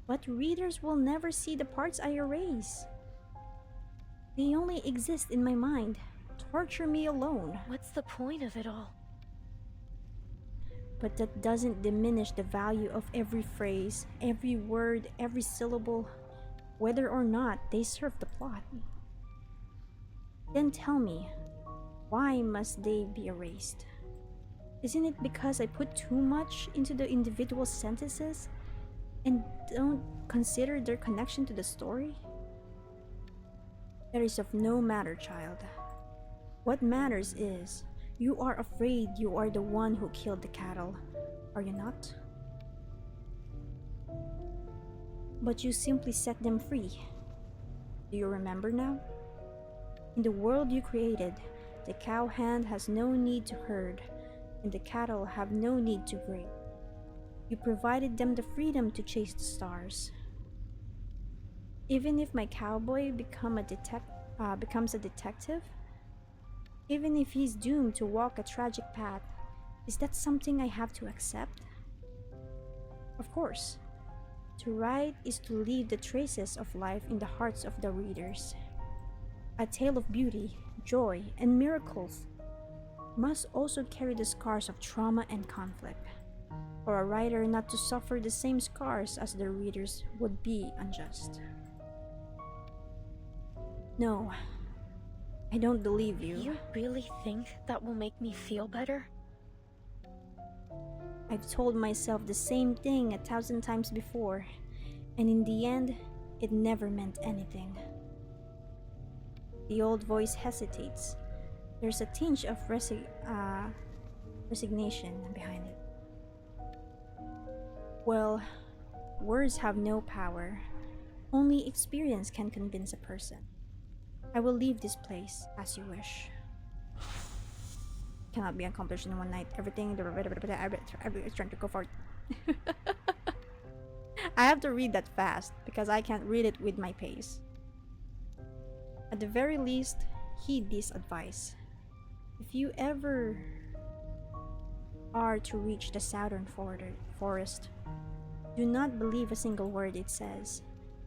But readers will never see the parts I erase. They only exist in my mind. Torture me alone. What's the point of it all? But that doesn't diminish the value of every phrase, every word, every syllable, whether or not they serve the plot. Then tell me, why must they be erased? Isn't it because I put too much into the individual sentences and don't consider their connection to the story? That is of no matter, child. What matters is, you are afraid you are the one who killed the cattle, are you not? But you simply set them free. Do you remember now? In the world you created, the cow hand has no need to herd, and the cattle have no need to graze. You provided them the freedom to chase the stars. Even if my cowboy becomes a detective, even if he's doomed to walk a tragic path, is that something I have to accept? Of course. To write is to leave the traces of life in the hearts of the readers. A tale of beauty, joy, and miracles must also carry the scars of trauma and conflict. For a writer not to suffer the same scars as their readers would be unjust. No, I don't believe you. You really think that will make me feel better? I've told myself the same thing 1,000 times before, and in the end, it never meant anything. The old voice hesitates. There's a tinge of resignation behind it. Well, words have no power. Only experience can convince a person. I will leave this place as you wish. Cannot be accomplished in one night. Everything is trying to go for it. I have to read that fast because I can't read it with my pace. At the very least, heed this advice. If you ever are to reach the southern forest, do not believe a single word it says.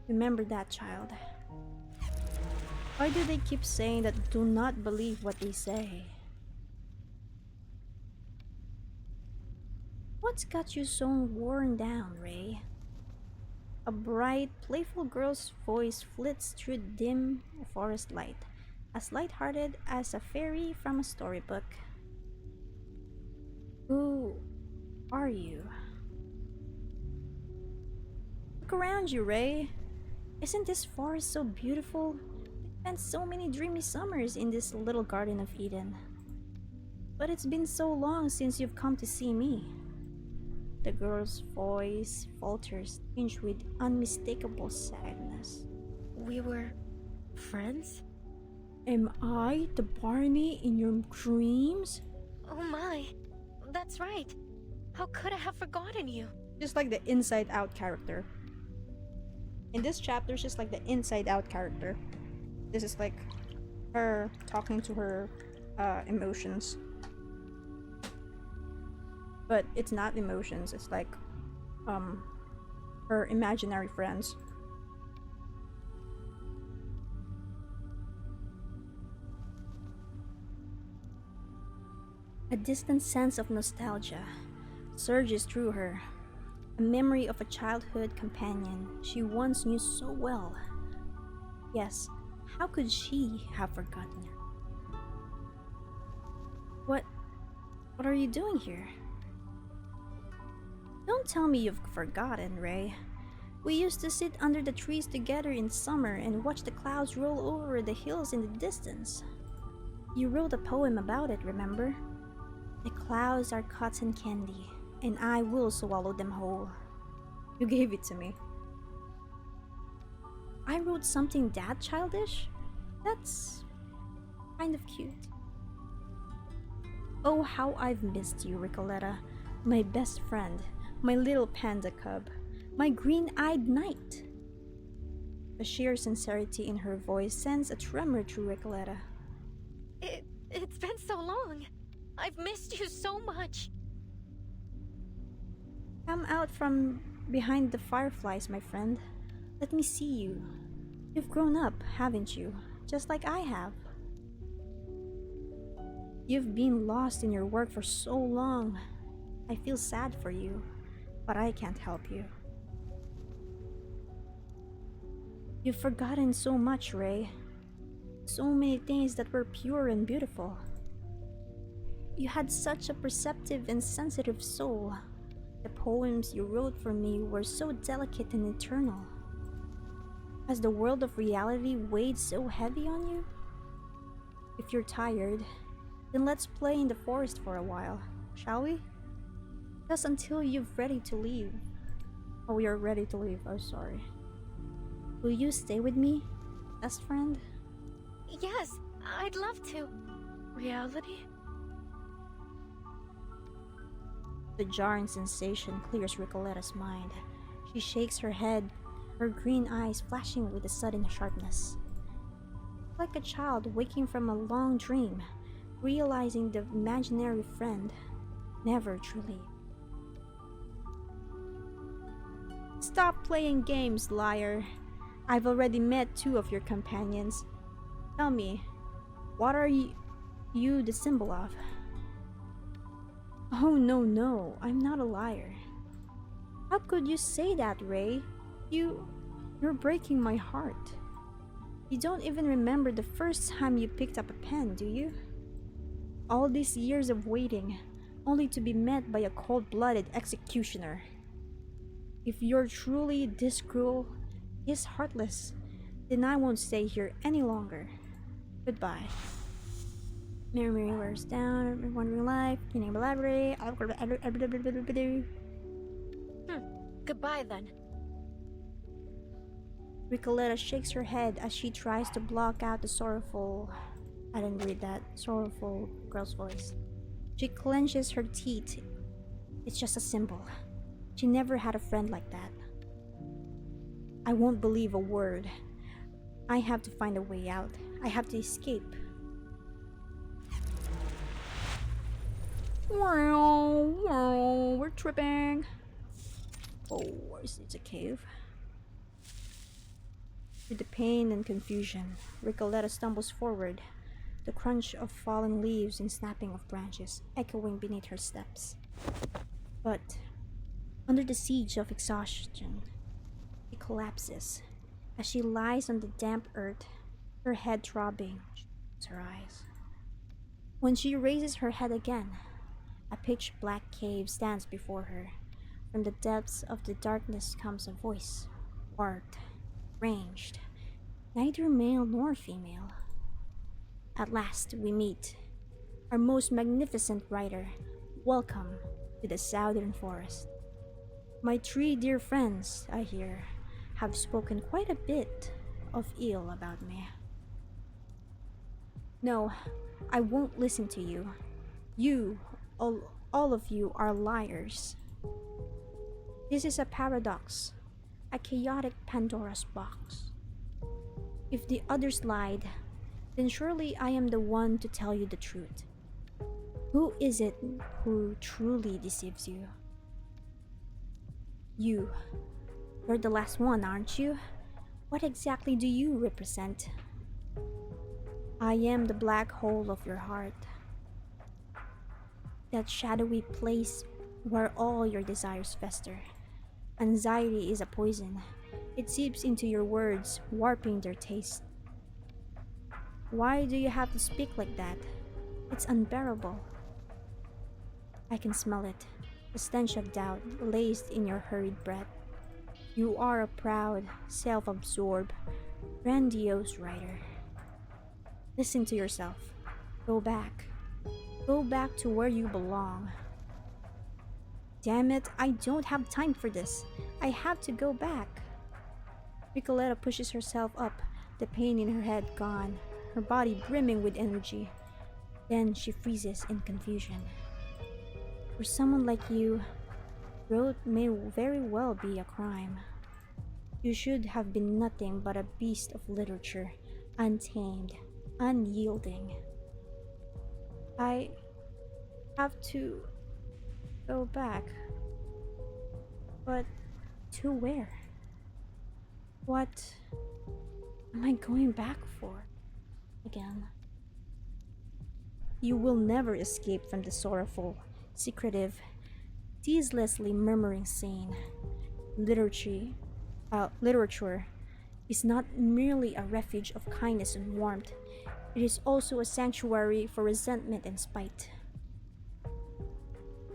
Remember that, child. Why do they keep saying that do not believe what they say? What's got you so worn down, Ray? A bright, playful girl's voice flits through dim forest light, as light-hearted as a fairy from a storybook. Who are you? Look around you, Ray. Isn't this forest so beautiful? We spent so many dreamy summers in this little Garden of Eden. But it's been so long since you've come to see me. The girl's voice falters, tinged with unmistakable sadness. We were friends? Am I the Barney in your dreams? Oh my, that's right. How could I have forgotten you? Just like the Inside Out character. In this chapter, she's like the Inside Out character. This is like her talking to her emotions. But it's not emotions, it's like her imaginary friends. A distant sense of nostalgia surges through her. A memory of a childhood companion she once knew so well. Yes, how could she have forgotten her? What are you doing here? Don't tell me you've forgotten, Ray. We used to sit under the trees together in summer and watch the clouds roll over the hills in the distance. You wrote a poem about it, remember? The clouds are cotton candy, and I will swallow them whole. You gave it to me. I wrote something that childish? That's kind of cute. Oh, how I've missed you, Recoleta, my best friend, my little panda cub, my green-eyed knight. The sheer sincerity in her voice sends a tremor through Recoleta. It's been so long. I've missed you so much. Come out from behind the fireflies, my friend. Let me see you. You've grown up, haven't you? Just like I have. You've been lost in your work for so long. I feel sad for you, but I can't help you. You've forgotten so much, Ray. So many things that were pure and beautiful. You had such a perceptive and sensitive soul. The poems you wrote for me were so delicate and eternal. Has the world of reality weighed so heavy on you? If you're tired, then let's play in the forest for a while, shall we? Just until you're ready to leave. Oh, you're ready to leave. Oh, sorry. Will you stay with me, best friend? Yes, I'd love to. Reality? The jarring sensation clears Recoleta's mind. She shakes her head, her green eyes flashing with a sudden sharpness. Like a child waking from a long dream, realizing the imaginary friend never truly. Stop playing games, liar. I've already met 2 of your companions. Tell me, what are you the symbol of? Oh, no, I'm not a liar. How could you say that, Ray? You're breaking my heart. You don't even remember the first time you picked up a pen, do you? All these years of waiting, only to be met by a cold-blooded executioner. If you're truly this cruel, this heartless, then I won't stay here any longer. Goodbye. Mary wears down, wandering life, can you elaborate? Goodbye then. Recoleta shakes her head as she tries to block out the sorrowful... I didn't read that. Sorrowful girl's voice. She clenches her teeth. It's just a symbol. She never had a friend like that. I won't believe a word. I have to find a way out. I have to escape. We're tripping. Oh, is it a cave? With the pain and confusion, Recoleta stumbles forward, the crunch of fallen leaves and snapping of branches echoing beneath her steps. But, under the siege of exhaustion, she collapses as she lies on the damp earth, her head throbbing, she closes her eyes. When she raises her head again, a pitch-black cave stands before her. From the depths of the darkness comes a voice, warped, ranged, neither male nor female. At last we meet, our most magnificent rider. Welcome to the southern forest. My 3 dear friends, I hear, have spoken quite a bit of ill about me. No, I won't listen to you. You, all of you are liars. This is a paradox, a chaotic Pandora's box. If the others lied, then surely I am the one to tell you the truth. Who is it who truly deceives you? You're the last one, aren't you? What exactly do you represent? I am the black hole of your heart. That shadowy place where all your desires fester. Anxiety is a poison. It seeps into your words, warping their taste. Why do you have to speak like that? It's unbearable. I can smell it, the stench of doubt laced in your hurried breath. You are a proud, self-absorbed, grandiose writer. Listen to yourself. Go back. Go back to where you belong. Damn it, I don't have time for this. I have to go back. Recoleta pushes herself up, the pain in her head gone, her body brimming with energy. Then she freezes in confusion. For someone like you, growth may very well be a crime. You should have been nothing but a beast of literature, untamed, unyielding. I have to go back. But to where? What am I going back for again? You will never escape from the sorrowful, secretive, ceaselessly murmuring scene. Literature is not merely a refuge of kindness and warmth. It is also a sanctuary for resentment and spite.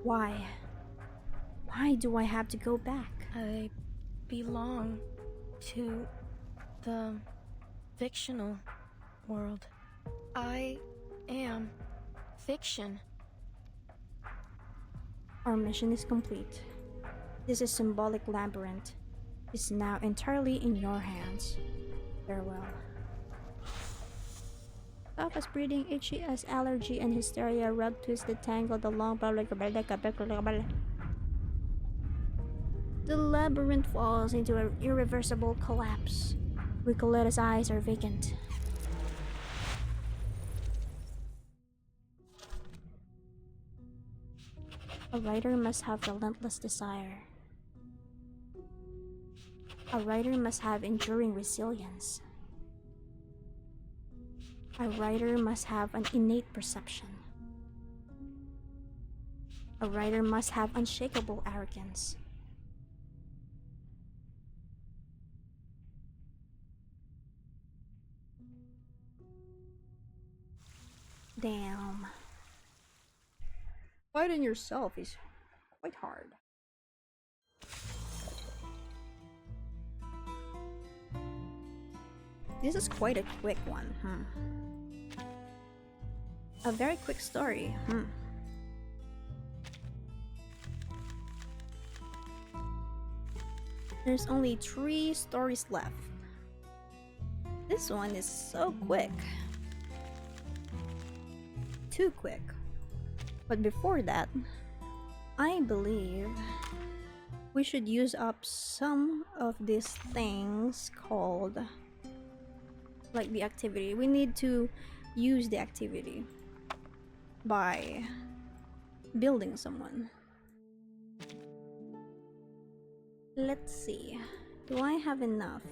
Why? Why do I have to go back? I belong to the fictional world. I am fiction. Our mission is complete. This is symbolic labyrinth is now entirely in your hands. Farewell. Stop as breeding, itchy as allergy and hysteria, rub, twisted, tangled, the long The labyrinth falls into an irreversible collapse. Recoleta's eyes are vacant. A writer must have relentless desire. A writer must have enduring resilience. A writer must have an innate perception. A writer must have unshakable arrogance. Damn. Fighting yourself is quite hard. This is quite a quick one, A very quick story, There's only 3 stories left. This one is so quick. Too quick. But before that, I believe we should use up some of these things called like the activity. We need to use the activity by building someone. Let's see. Do I have enough?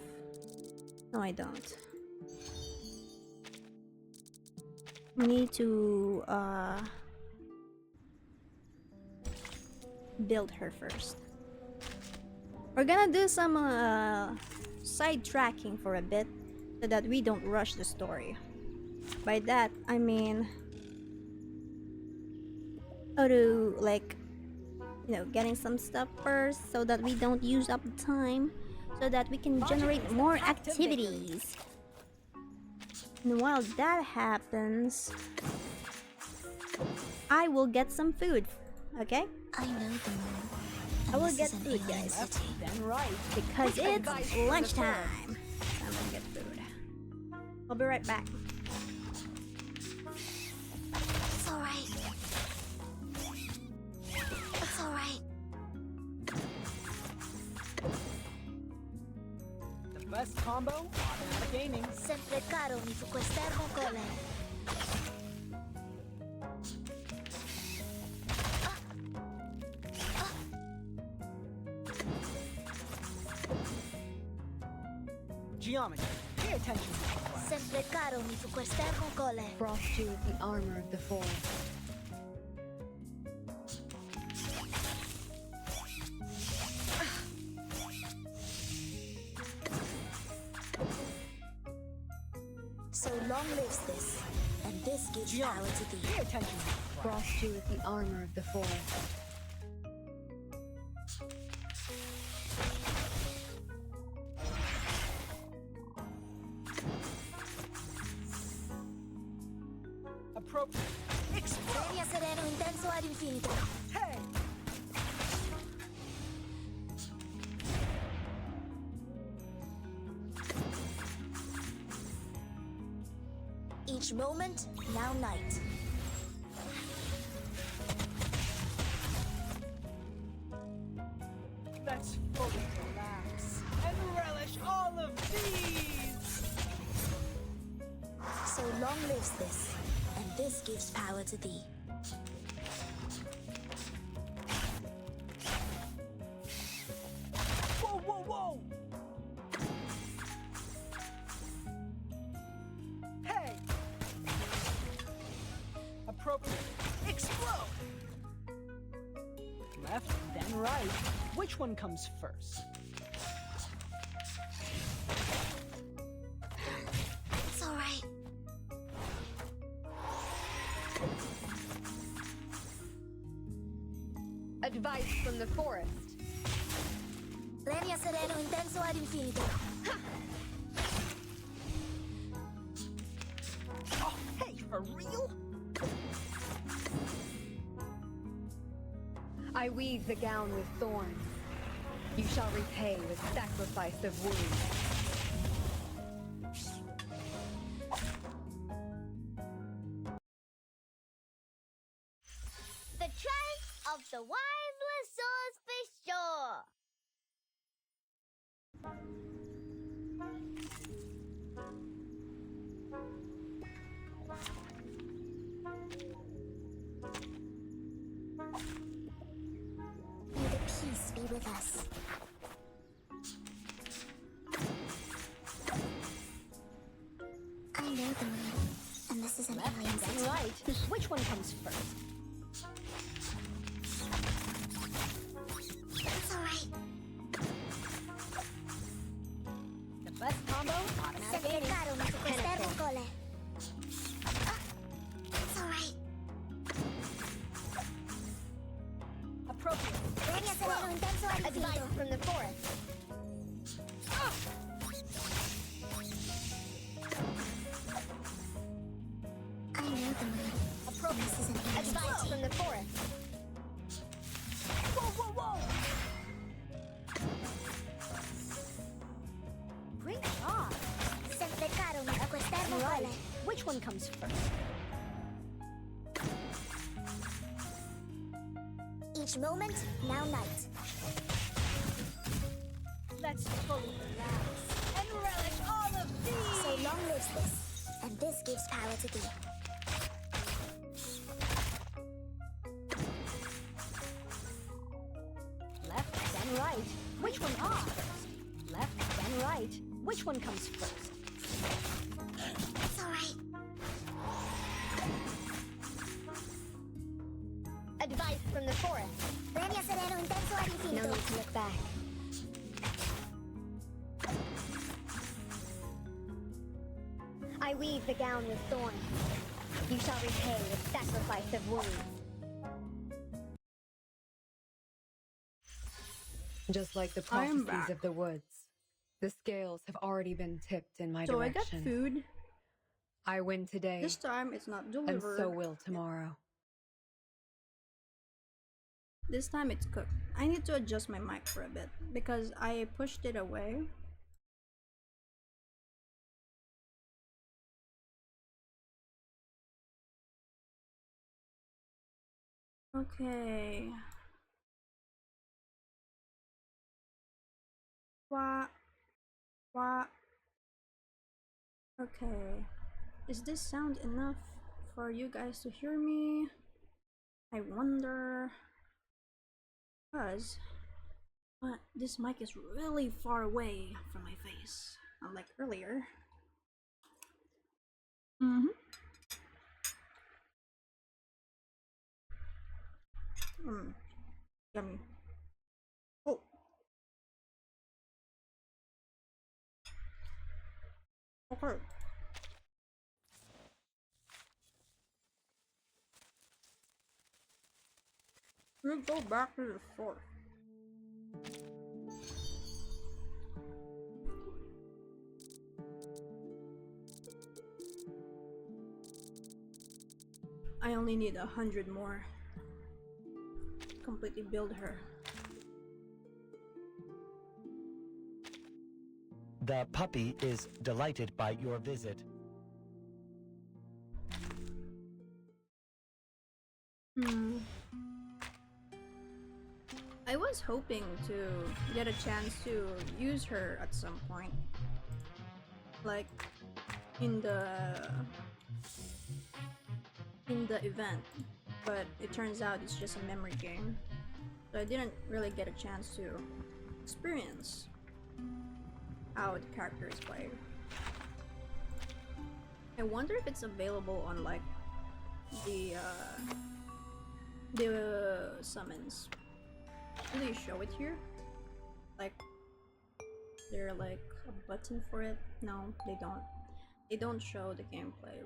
No, I don't. We need to build her first. We're gonna do some sidetracking for a bit so that we don't rush the story. By that, I mean like, you know, getting some stuff first so that we don't use up the time, so that we can generate more activities. And while that happens, I will get some food, okay? I know the moon. I will get food, guys. Then right. Because it's lunchtime. I'm gonna get food. I'll be right back. It's alright. It's alright. The best combo, automatic aiming. Sempre caro mi sequestrarmo cole. Geometry. Pay attention. Sempre caro mi sequestrarmo cole. Frost you with the armor of the forest. So long lives this, and this gives power to thee. Pay attention. Frost you with the armor of the forest. Appropriate. Seria sereno intenso ad infinito. Hey! Each moment, now night. Let's fully relax and relish all of these! So long lives this, and this gives power to thee. Whoa, whoa, whoa! Hey! Appropriate. Explode! Left, then right. Which one comes first? It's alright. Advice from the forest. Seria sereno intenso ad infinito. Oh, hey, for real? I weave the gown with thorns. You shall repay with sacrifice of wounds. The triumph of the wiseless souls for sure. May the peace be with us. I know the moon, and this is an alien Left, then city. right. Which one comes first? It's alright. The best combo, automatic Sempre aiming. caro mi sequestrarmo cole. It's alright. Twilight, which one comes first? Each moment, now night. Let's fully relax and relish all of these! So long lives this, and this gives power to thee. Left, then right. Which one comes first? Left, then right. Which one comes first? It's alright. Advice from the forest. Premio sereno intenso ad infinito. No need to look back. I weave the gown with thorns. You shall repay with sacrifice of wounds. Just like the I'm prophecies back. of the woods, the scales have already been tipped in my So I direction. got food. I win today, This time it's not and delivered. so will tomorrow. This time it's cooked. I need to adjust my mic for a bit because I pushed it away. Okay. Wah. Wah. Okay. Is this sound enough for you guys to hear me? I wonder. Because this mic is really far away from my face, unlike earlier. Yummy. Oh. Okay. Let's go back to the store. I only need 100 more. Completely build her. The puppy is delighted by your visit. I was hoping to get a chance to use her at some point. Like in the event, but it turns out it's just a memory game. So I didn't really get a chance to experience how the character is played. I wonder if it's available on like the summons. Do they show it here? Like, there like a button for it? No, they don't. They don't show the gameplay.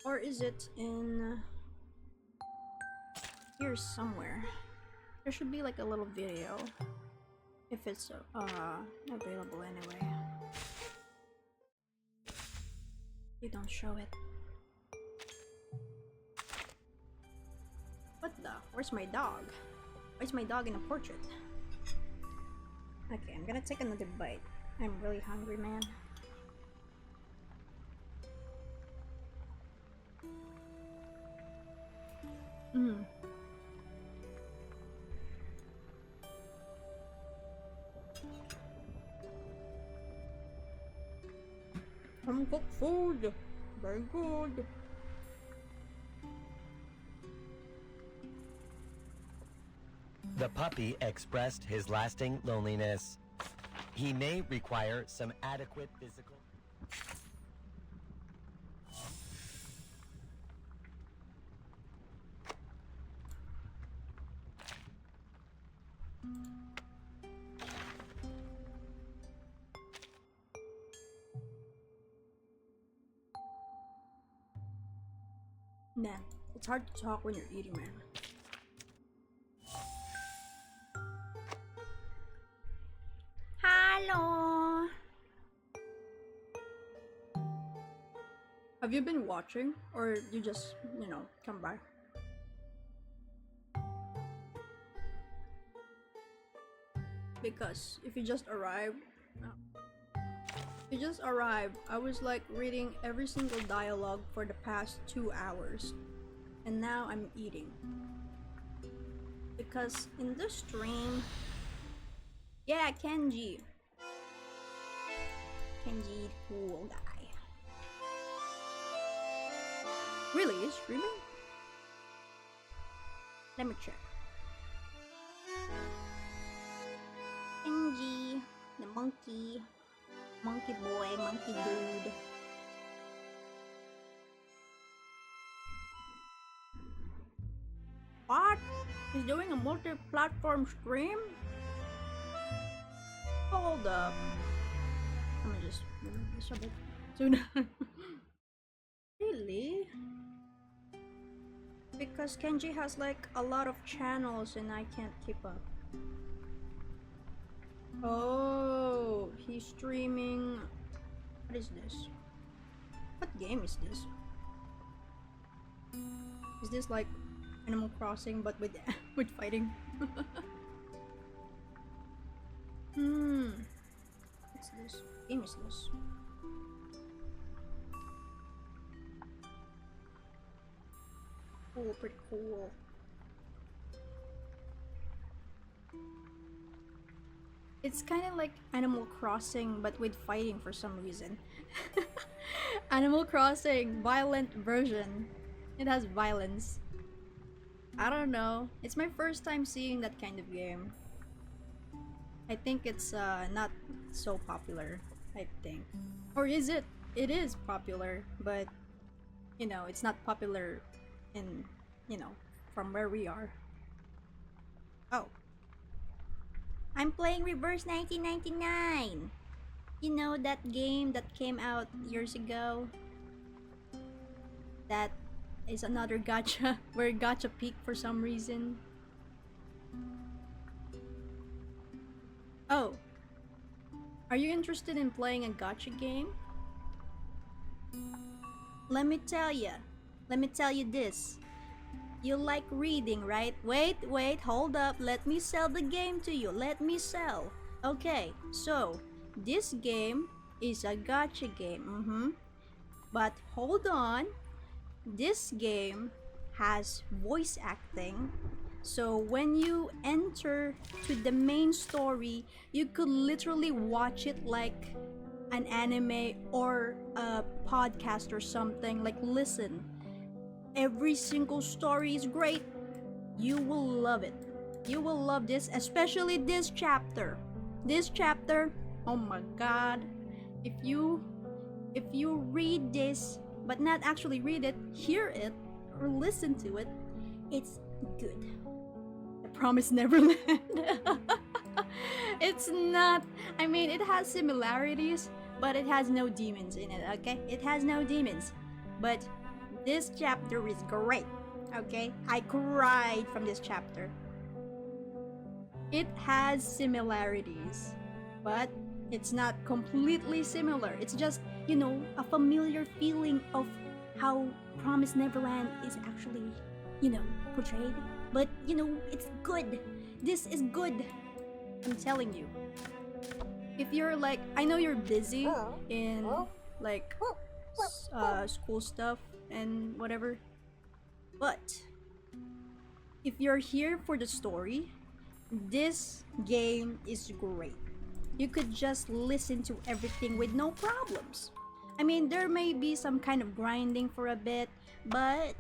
Or is it in here somewhere? There should be like a little video if it's available anyway. They don't show it. What the? Where's my dog? Where's my dog in a portrait? Okay, I'm gonna take another bite. I'm really hungry, man. Home cooked food! Very good! The puppy expressed his lasting loneliness. He may require some adequate physical... Man, it's hard to talk when you're eating, man. Hello! Have you been watching? Or you just, you know, come by? Because if you just arrive... You just arrived. I was like reading every single dialogue for the past 2 hours. And now I'm eating. Because in the stream... Yeah, Kenji. Kenji, cool guy. Really? Is streaming? Let me check. Kenji, the monkey. Monkey boy, monkey dude. What? He's doing a multi-platform stream? Hold up. I'm gonna just remove this a bit soon. Really? Because Kenji has like a lot of channels and I can't keep up. Oh, he's streaming. What is this? What game is this? Is this like Animal Crossing but with with fighting? What's this? What game is this? Cool, pretty cool. It's kind of like Animal Crossing but with fighting for some reason. Animal Crossing violent version. It has violence. I don't know. It's my first time seeing that kind of game. I think it's not so popular, I think. Or is it? It is popular, but you know, it's not popular in, you know, from where we are. Oh. I'm playing Reverse 1999! You know that game that came out years ago? That is another gacha, where gacha peaked for some reason. Oh. Are you interested in playing a gacha game? Let me tell you this. You like reading, right? Wait, hold up. Let me sell the game to you. Let me sell. Okay, so this game is a gacha game. But hold on. This game has voice acting. So when you enter to the main story, you could literally watch it like an anime or a podcast or something. Like, listen. Every single story is great. You will love it. You will love this, especially this chapter. This chapter, oh my god. If you read this, but not actually read it, hear it, or listen to it, it's good. I promise Neverland. It's not, I mean, it has similarities, but it has no demons in it, okay? It has no demons. But this chapter is great, okay? I cried from this chapter. It has similarities, but it's not completely similar. It's just, you know, a familiar feeling of how Promised Neverland is actually, you know, portrayed. But, you know, it's good. This is good. I'm telling you. If you're like, I know you're busy in like school stuff and whatever, but if you're here for the story, this game is great. You could just listen to everything with no problems. I mean, there may be some kind of grinding for a bit, but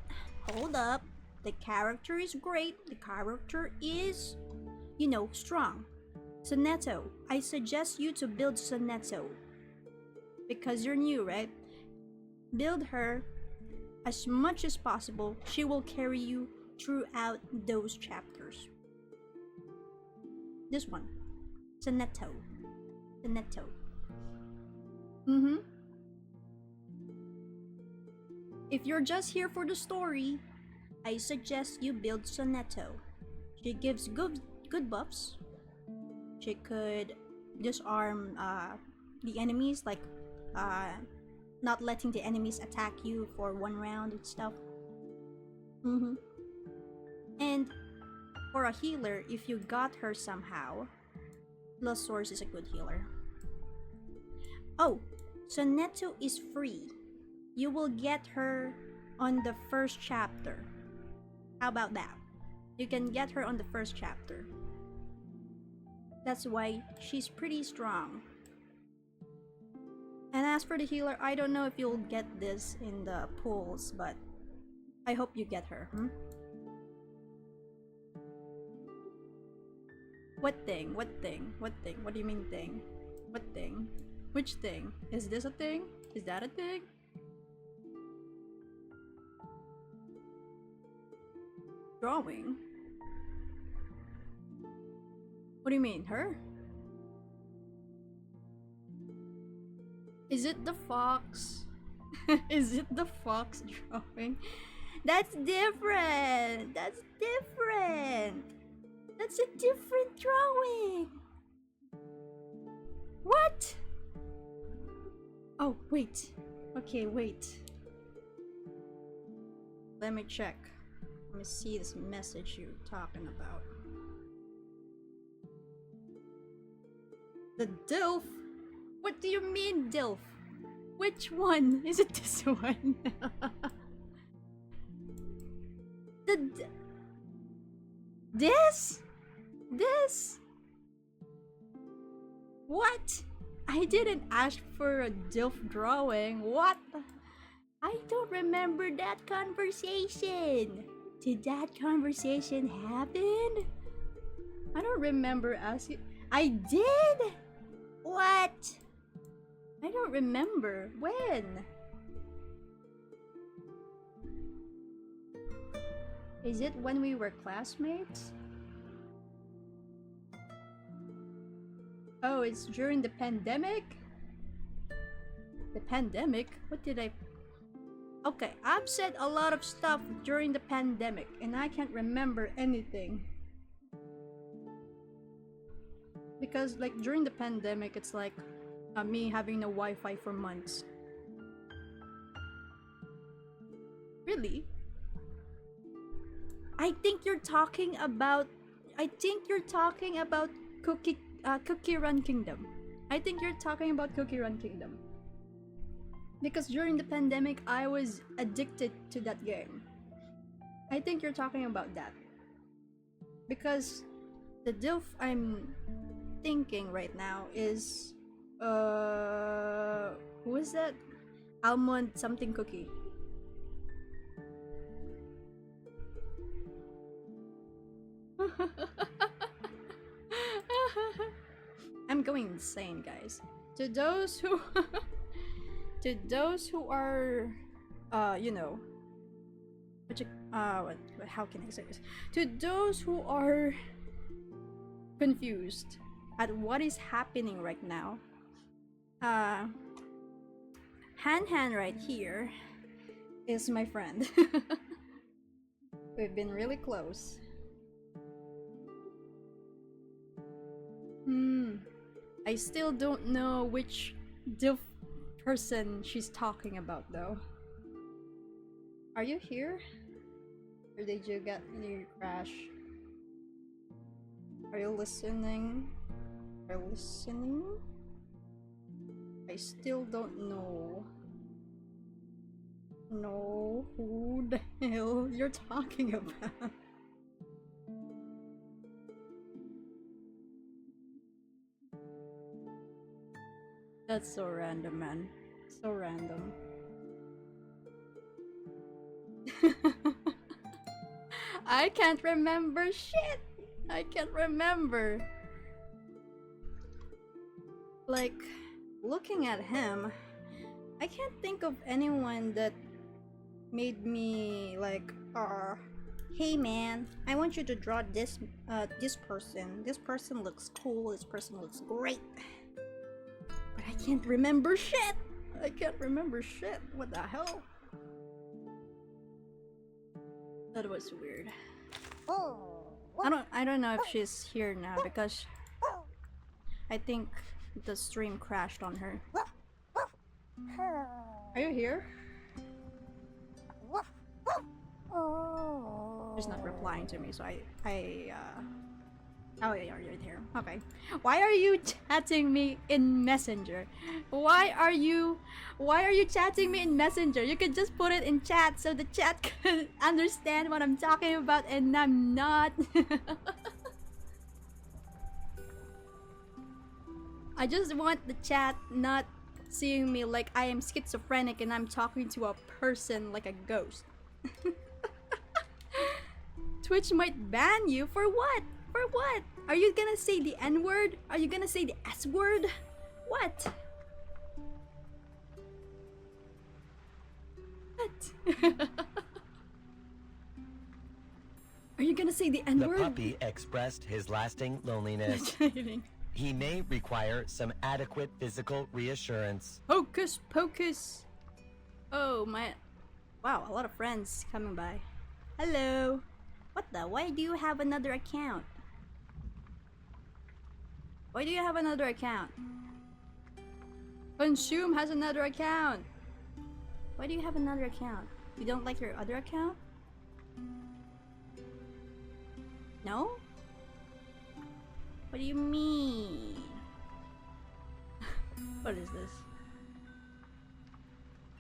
hold up. The character is great. The character is, you know, strong. Soneto, I suggest you to build Soneto. Because you're new, right? Build her as much as possible. She will carry you throughout those chapters. This one. Soneto. Soneto. If you're just here for the story, I suggest you build Soneto. She gives good buffs. She could disarm the enemies, like not letting the enemies attack you for one round and stuff. And for a healer, if you got her somehow, Lost Source is a good healer. Oh, So Neto is free. You will get her on the first chapter. How about that? You can get her on the first chapter. That's why she's pretty strong. And as for the healer, I don't know if you'll get this in the pools, but I hope you get her. What thing? What thing? What thing? What do you mean thing? What thing? Which thing? Is this a thing? Is that a thing? Drawing? What do you mean? Her? Is it the fox? Is it the fox drawing? That's different! That's different! That's a different drawing! What? Oh, wait. Okay, wait. Let me check. Let me see this message you're talking about. The DILF? What do you mean, DILF? Which one? Is it this one? This? This? What? I didn't ask for a DILF drawing. What? I don't remember that conversation. Did that conversation happen? I don't remember asking. I did? What? I don't remember. When? Is it when we were classmates? Oh, it's during the pandemic? The pandemic? What did I... Okay, I've said a lot of stuff during the pandemic and I can't remember anything. Because like during the pandemic, it's like me having no Wi-Fi for months. Really? I think you're talking about Cookie Run Kingdom. I think you're talking about Cookie Run Kingdom. Because during the pandemic, I was addicted to that game. I think you're talking about that. Because the DILF I'm thinking right now is who is that? Almond something cookie. I'm going insane, guys. To those who to those who are you know, how can I say this? To those who are confused at what is happening right now, Hanhan right here is my friend. We've been really close. I still don't know which DILF person she's talking about though. Are you here? Or did you get your crash? Are you listening? Are you listening? I still don't know. Know who the hell you're talking about. That's so random, man. So random. I can't remember shit. I can't remember. Like, looking at him, I can't think of anyone that made me like, hey man, I want you to draw this person. This person looks cool. This person looks great. But I can't remember shit. I can't remember shit. What the hell? That was weird. I don't know if she's here now because I think the stream crashed on her. Are you here? She's not replying to me, so I Oh, yeah, you're right here. Okay. Why are you chatting me in Messenger? Why are you chatting me in Messenger? You could just put it in chat so the chat can understand what I'm talking about and I'm not. I just want the chat not seeing me like I am schizophrenic and I'm talking to a person like a ghost. Twitch might ban you for what? For what? Are you gonna say the N word? Are you gonna say the S word? What? What? Are you gonna say the N word? The puppy expressed his lasting loneliness. He may require some adequate physical reassurance. Hocus pocus. Oh my. Wow, a lot of friends coming by. Hello. What the? Why do you have another account? Why do you have another account? Consume has another account. Why do you have another account? You don't like your other account? No? What do you mean? What is this?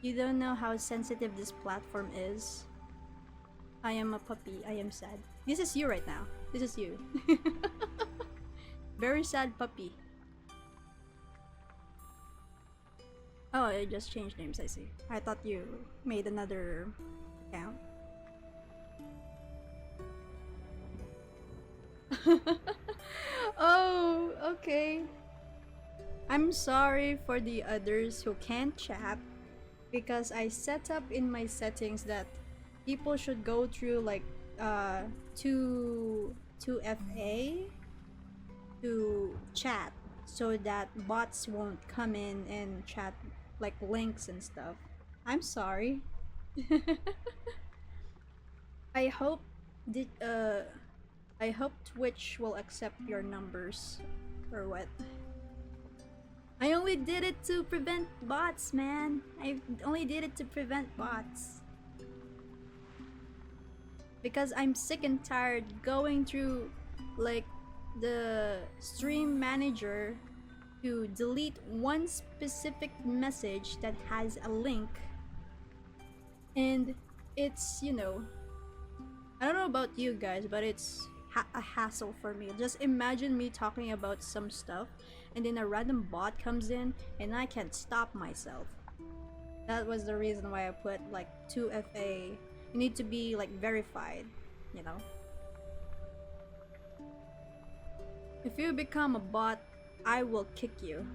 You don't know how sensitive this platform is. I am a puppy. I am sad. This is you right now. This is you. Very sad puppy. Oh, I just changed names, I see. I thought you made another account. Oh, okay. I'm sorry for the others who can't chat because I set up in my settings that people should go through like 2FA to chat so that bots won't come in and chat like links and stuff. I'm sorry. I hope Twitch will accept your numbers or what. I only did it to prevent bots, man. I only did it to prevent bots. Because I'm sick and tired going through like the stream manager to delete one specific message that has a link, and it's, you know, I don't know about you guys, but it's a hassle for me. Just imagine me talking about some stuff and then a random bot comes in and I can't stop myself. That was the reason why I put like 2FA. You need to be like verified, you know. If you become a bot, I will kick you.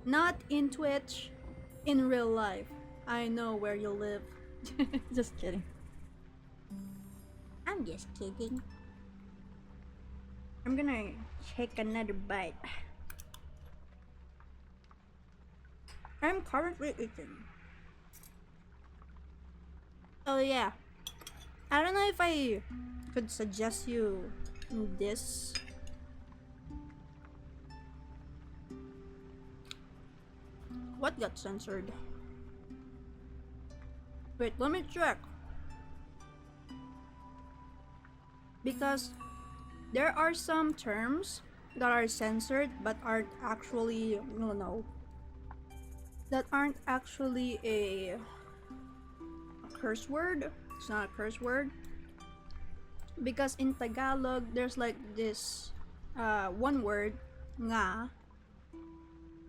Not in Twitch, in real life. I know where you live. Just kidding. I'm just kidding. I'm gonna take another bite. I'm currently eating. Oh yeah. I don't know if I could suggest you this. What got censored? Wait, let me check. Because there are some terms that are censored but aren't actually, no, that aren't actually a curse word. It's not a curse word. Because in Tagalog, there's like this one word, nga,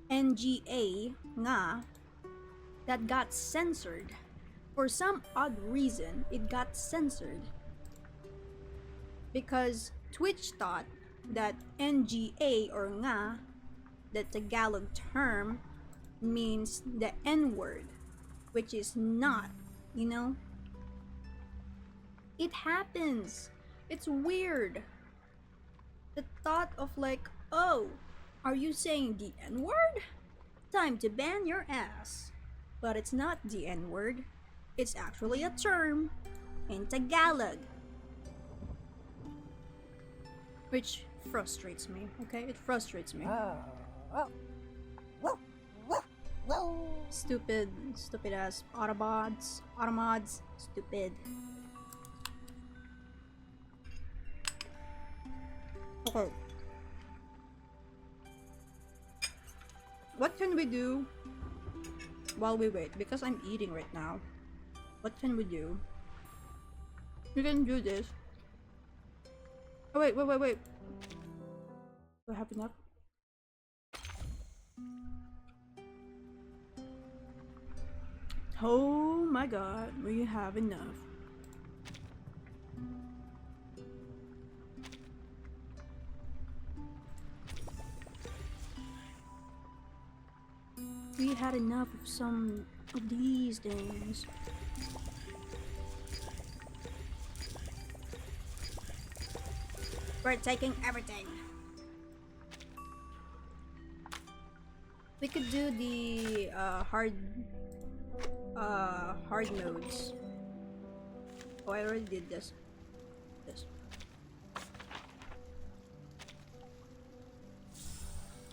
NGA, nga, that got censored. For some odd reason, it got censored. Because Twitch thought that NGA or nga, the Tagalog term, means the N word, which is not, you know? It happens. It's weird. The thought of like, oh, are you saying the N word? Time to ban your ass. But it's not the N word. It's actually a term in Tagalog. Which frustrates me, okay? It frustrates me. Stupid ass automods, stupid. Okay. What can we do while we wait? Because I'm eating right now. What can we do? We can do this. Oh wait. Do I have enough? Oh my god, we have enough. We had enough of some of these things. We're taking everything. We could do the hard modes. Oh, I already did this.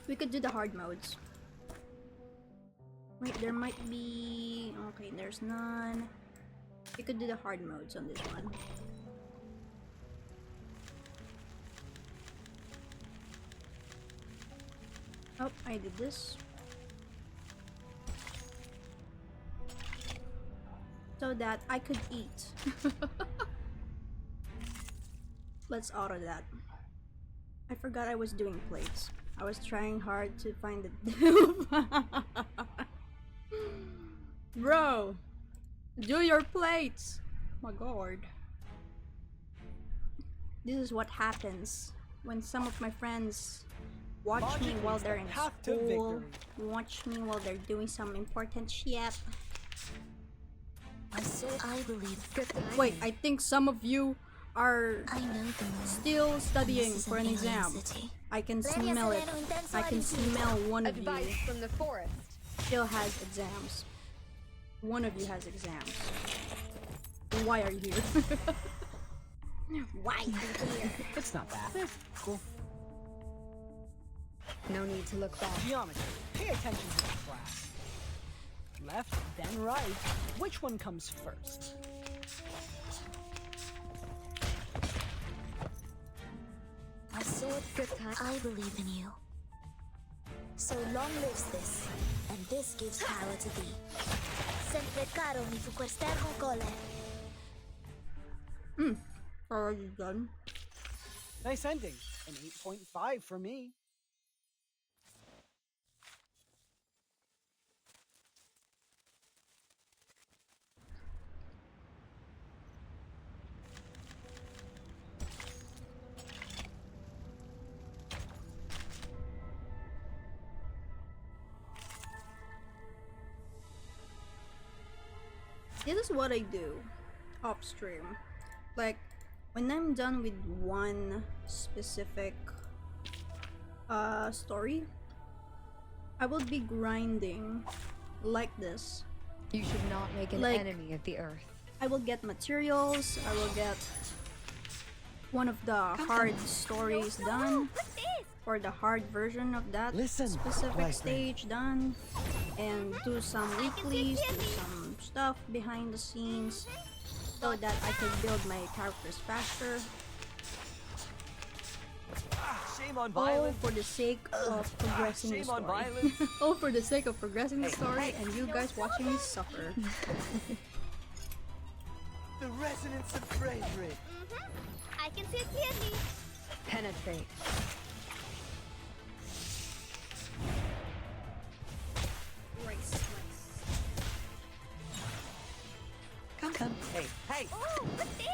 We could do the hard modes. Wait, there might be... Okay, there's none. We could do the hard modes on this one. Oh, I did this. So that I could eat. Let's auto that. I forgot I was doing plates. I was trying hard to find the... Bro! Do your plates! My god. This is what happens when some of my friends watch me while they're in school, watch me while they're doing some important shit. I believe. Wait, I think some of you are still studying for an exam. I can smell it. I can smell one of you Advice from the forest. still has exams. One of you has exams. Why are you here? Why are you here? It's not bad. Cool. No need to look back. Geometry. Pay attention to the class. Left, then right. Which one comes first? I saw it. Good time. I believe in you. So long lives this, and this gives power to thee. Sempre caro mi fu quest'ergo cole. Already done. Nice ending. An 8.5 for me. This is what I do off stream. Like, when I'm done with one specific story, I will be grinding like this. You should not make an Like- enemy of the earth. I will get materials, I will get one of the hard stories done, or the hard version of that specific stage done, and do some weeklies, do some stuff behind the scenes, so that I can build my characters faster. Shame on All violence. for the sake of progressing the Shame on story. violence. All for the sake of progressing the story and you guys watching me suffer. The resonance of bravery. I can see it clearly. Penetrate. Come. Hey. Oh, what's this?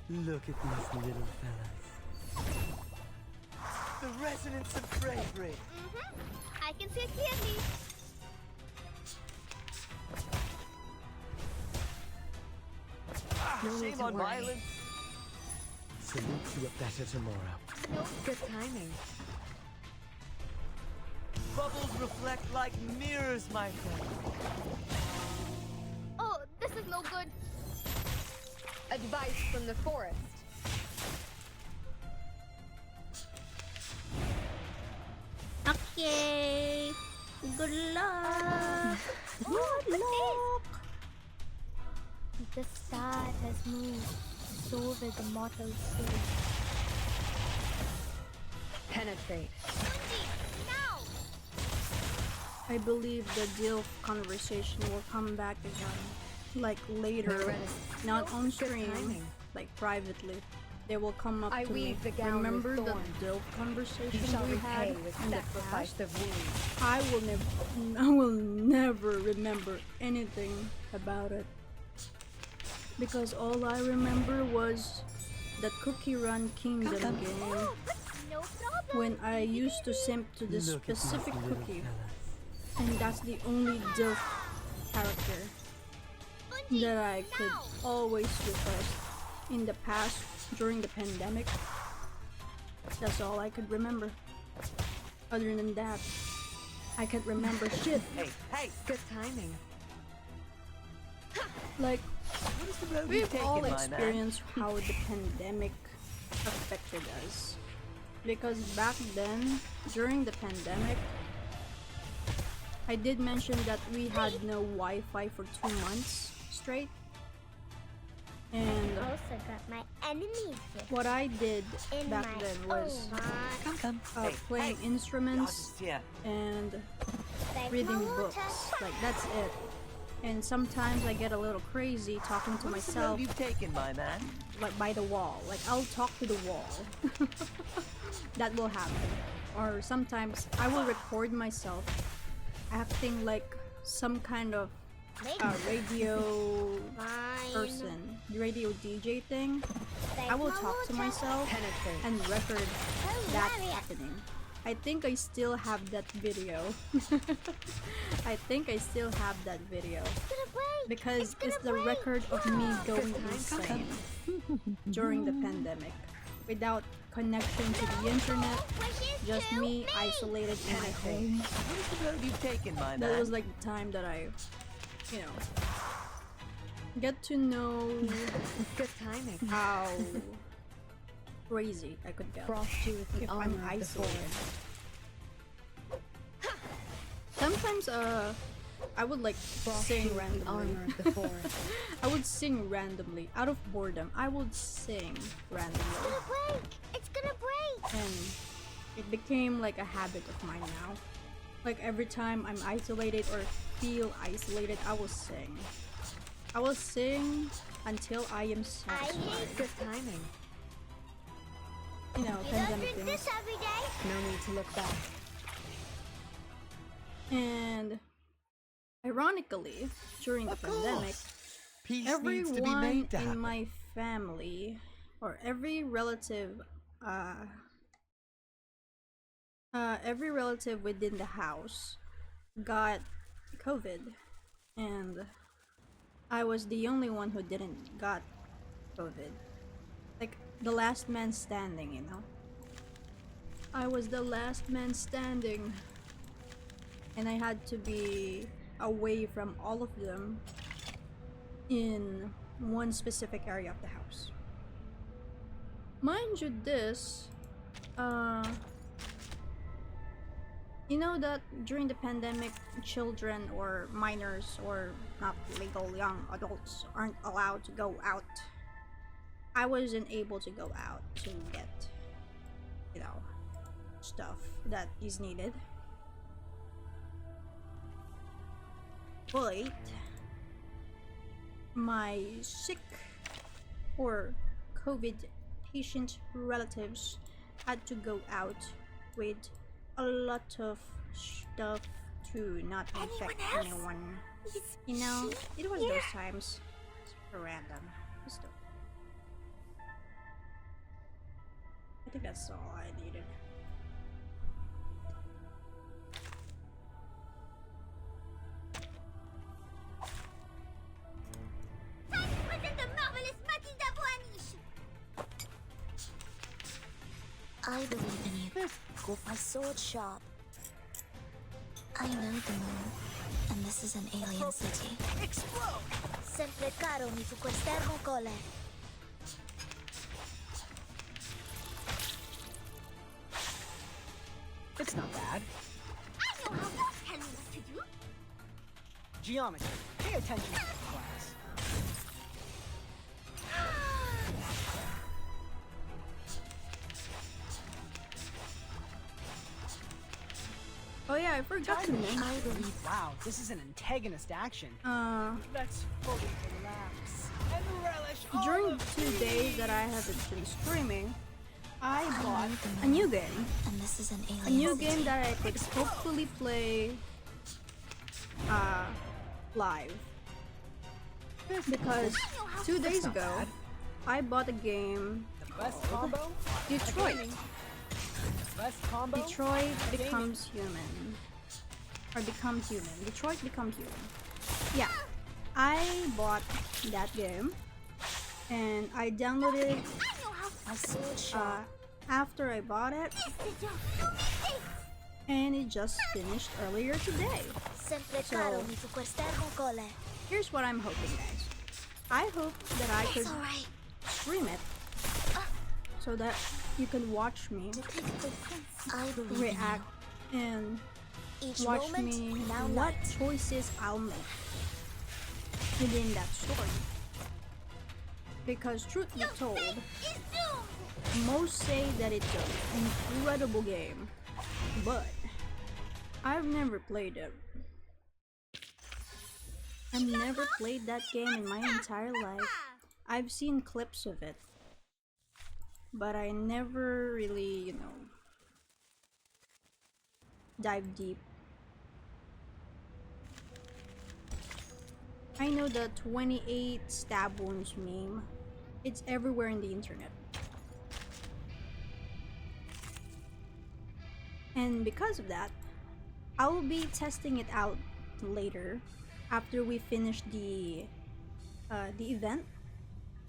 Look at these little fellas. The resonance of bravery. I can see it clearly. No need Shame to on worry. violence. Salute to a better tomorrow. Good timing. Bubbles reflect like mirrors, my friend. Oh, this is no good. Advice from the forest. Okay. Good luck. Good luck. The star has moved over the mortal sea. Penetrate. I believe the DILF conversation will come back again. Like later, not on stream, like privately. They will come up I to me. weave the gown Remember with the thorns. DILF conversation You shall we had repay with in the sacrifice past? of wounds. I will never remember anything about it. Because all I remember was the Cookie Run Kingdom game. When I used to simp to this specific cookie. And that's the only DILF character that I could always request in the past during the pandemic. That's all I could remember. Other than that, I can't remember shit. Hey! Good timing. Like, What is the road we've you've taken, all my man? experienced how the pandemic affected us. Because back then, during the pandemic, I did mention that we had no Wi-Fi for 2 months straight. And Also got my enemies with what I did in back my then was Come. playing instruments Yeah. and Thank reading you, books. Like, that's it. And sometimes I get a little crazy talking to What is the myself, road you've taken, my man? like by the wall. Like, I'll talk to the wall. That will happen. Or sometimes I will record myself acting like some kind of radio person, radio DJ thing. I will talk to myself Penetrate. and record that happening. I think I still have that video. I think I still have that video because it's the record of me going insane during the pandemic without connection to the internet, just me isolated in my home. What is the road you've taken, my man? That was like the time that I, you know, get to know Good timing. how crazy I could get Frost you with the if armor I'm of the isolated. forest. Sometimes I would like Frost sing you with the armor randomly. of the forest. I would sing randomly out of boredom. I would sing randomly, It's gonna break! and it became like a habit of mine now. Like every time I'm isolated or feel isolated, I will sing. I will sing until I am satisfied. Good timing. You know, You don't pandemic drink things. this every day? No need to look back. And ironically, during the pandemic, Peace needs to be everyone made to in happen. my family or every relative within the house got COVID, and I was the only one who didn't got COVID. Like the last man standing, you know. I was the last man standing, and I had to be away from all of them in one specific area of the house. Mind you, this, you know that during the pandemic, children or minors or not legal young adults aren't allowed to go out. I wasn't able to go out to get, you know, stuff that is needed. But my sick or COVID patient relatives had to go out with a lot of stuff to not infect anyone. You know, it was those times. Super random. Just I think that's all I needed. I believe in you. My sword sharp. I know the moon, and this is an alien city. Explode! Sempre caro mi su quest'ermo cole. It's not bad. I know how boss tell me what to do. Geometry. Pay attention to class. I forgot to mention. Wow, this is an antagonist action. Let's fully relax and relish all During of 2 days that I haven't been streaming, I bought a new game. And this is an alien A new city. game that I could hopefully play live. Because 2 days ago, I bought a game best combo. Detroit. Best combo. Detroit becomes human. Or becomes human. Detroit becomes human. Yeah. I bought that game. And I downloaded it after I bought it. And it just finished earlier today. So, here's what I'm hoping, guys. I hope that I could stream it so that you can watch me react and watch me what choices I'll make within that story. Because truth be told, most say that it's an incredible game, but I've never played it. I've never played that game in my entire life. I've seen clips of it, but I never really, you know, dive deep. I know the 28 stab wounds meme. It's everywhere in the internet. And because of that, I will be testing it out later after we finish the event.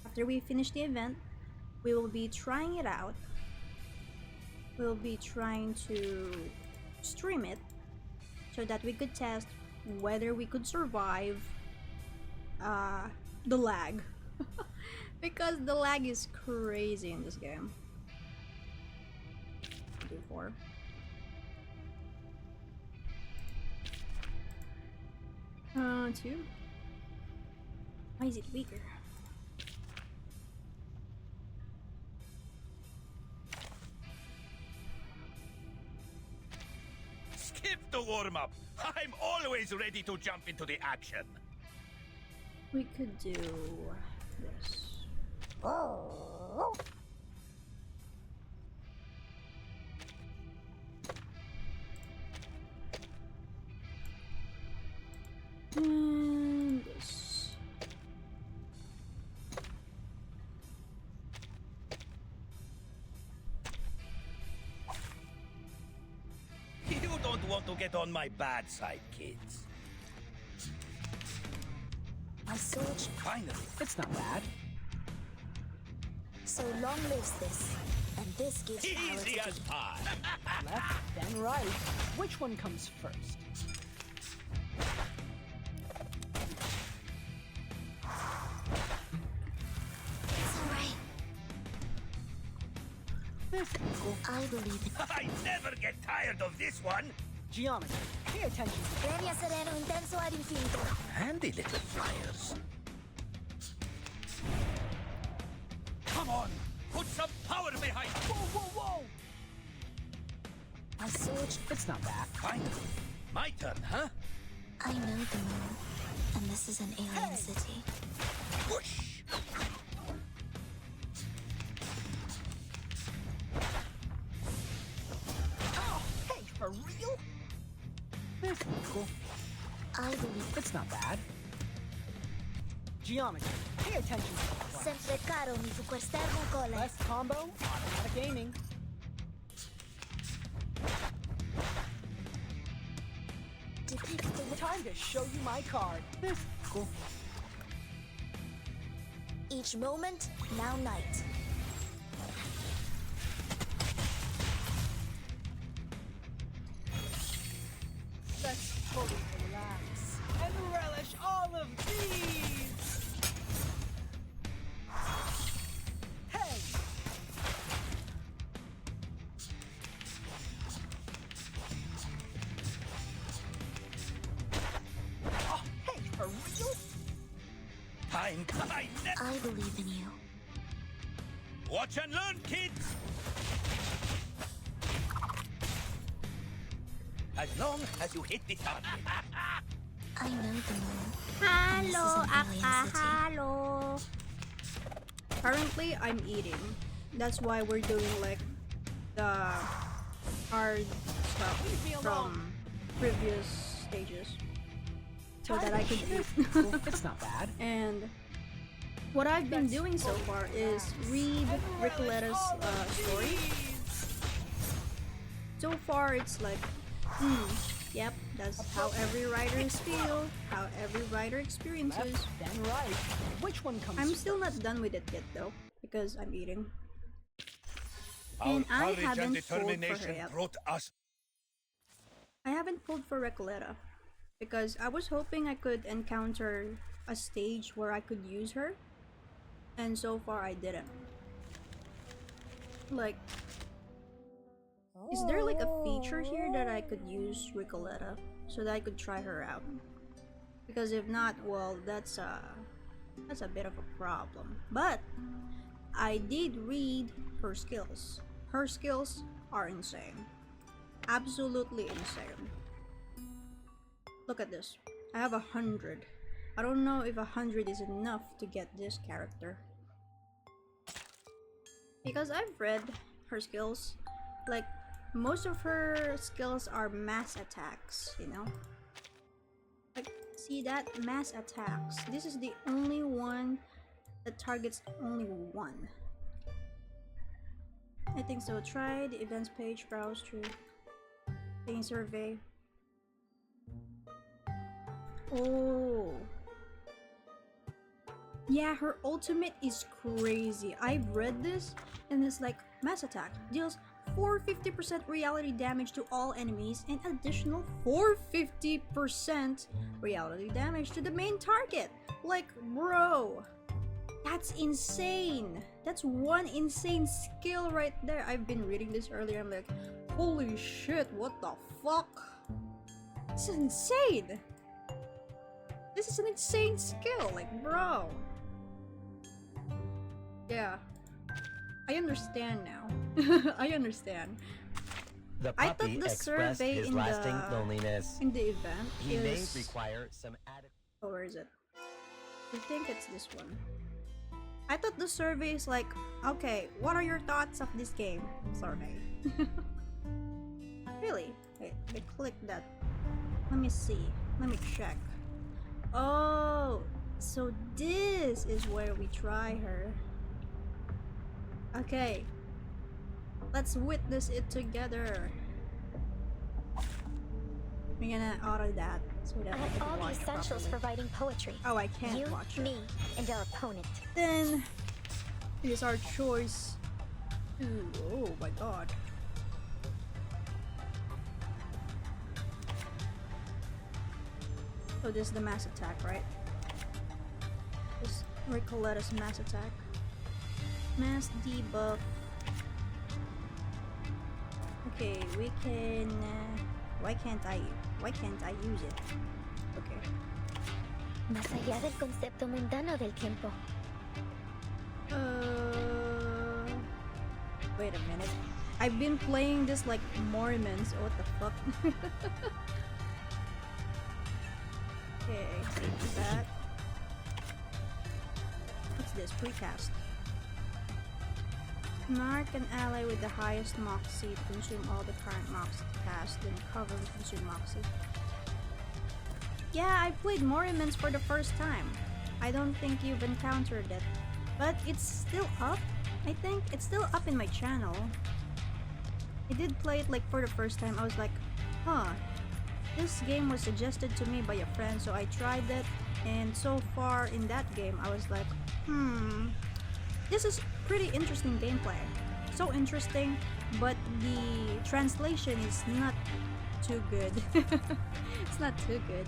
After we finish the event, we will be trying it out. We'll be trying to stream it so that we could test whether we could survive the lag. Because the lag is crazy in this game. 4. Two. Why is it weaker? Skip the warm-up. I'm always ready to jump into the action. We could do this. And this. You don't want to get on my bad side, kids. My sword. Finally. It's not bad. So long lives this, and this gives power Easy to as pie. Left, then right. Which one comes first? It's alright. This is cool. I believe in I never get tired of this one. Geometry. Pay attention. Premia sereno intenso ad infinito. Handy little flyers. Come on, put some power behind. Whoa, whoa, whoa! My sword. It's not bad. Finally, my turn, huh? I know the moon, and this is an alien city. Whoosh! Oh, hey, for real? This is cool. I believe It's not bad. Geometry. Pay attention. sempre caro mi fu quest'ermo cole. Best combo, automatic aiming. Depict the Time to show you my card. This is cool. each moment, now night. Let's fully relax and relish all of these. Hey! Oh, hey, for real? I never. I believe in you. Watch and learn, kids. as long as you hit the target. I know the moon. Hello, And this is an alien city. hello. Currently, I'm eating. That's why we're doing like the hard stuff from previous stages, so that I could eat. It's not bad. And what I've been doing so far is read Recoletta's story. So far, it's like, yep, that's how every writer feel, how every writer experiences. Left, then right. Which one comes I'm still not first? done with it yet though, because I'm eating. Our And I courage and haven't pulled for her determination yet. brought us. I haven't pulled for Recoleta because I was hoping I could encounter a stage where I could use her, and so far I didn't. Like, is there like a feature here that I could use Recoleta so that I could try her out? Because if not, well, that's a bit of a problem. But I did read her skills. Her skills are insane. Absolutely insane. Look at this. I have 100. I don't know if 100 is enough to get this character. Because I've read her skills. Like, most of her skills are mass attacks, you know? Like, see that? Mass attacks. This is the only one that targets only one. I think so. Try the events page, browse through. Thing survey. Oh. Yeah, her ultimate is crazy. I've read this and it's like mass attack. Deals 450% reality damage to all enemies and additional 450% reality damage to the main target. Like, bro. That's insane. That's one insane skill right there. I've been reading this earlier. I'm like, holy shit, what the fuck? This is insane. This is an insane skill, like, bro. Yeah. I understand now. I understand. The I thought puppy the expressed survey his in lasting the loneliness. in the event He may is... require some added. Oh, where is it? I think it's this one. I thought the survey is like, okay, what are your thoughts of this game? Survey. Really? Wait, I clicked that. Let me see. Let me check. Oh, so this is where we try her. Okay. Let's witness it together. We're gonna auto that so that I I can have all watch the essentials properly. for writing poetry. Oh, I can't You, watch it. me, and our opponent. Then it is our choice to... Oh my god. So this is the mass attack, right? This Recoletta's mass attack. Mass debuff. Okay, we can... why can't I use it? Okay. Más allá del concepto mundano del tiempo. Wait a minute. I've been playing this like Mormons. What the fuck? Okay, take that. What's this? Precast. Mark an ally with the highest Moxie to consume all the current Moxie cast, then cover and consume Moxie. Yeah, I played Mormons for the first time. I don't think you've encountered it. But it's still up? I think it's still up in my channel. I did play it like for the first time. I was like, huh. This game was suggested to me by a friend, so I tried it. And so far in that game, I was like, this is pretty interesting gameplay. So interesting, but the translation is not too good. It's not too good.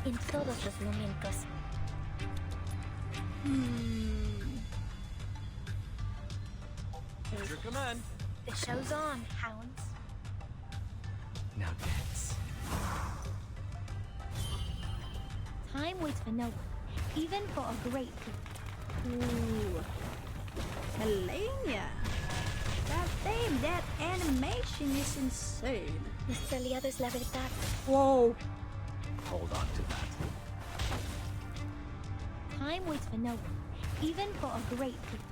En todos los momentos. Your command. The show's on, hounds. Now dance. Time waits for no one, even for a great feat. Ooh. Melania. God damn, that animation is insane. Mr. Liado's la verdad. Whoa. Hold on to that. Time waits for no one, even for a great people.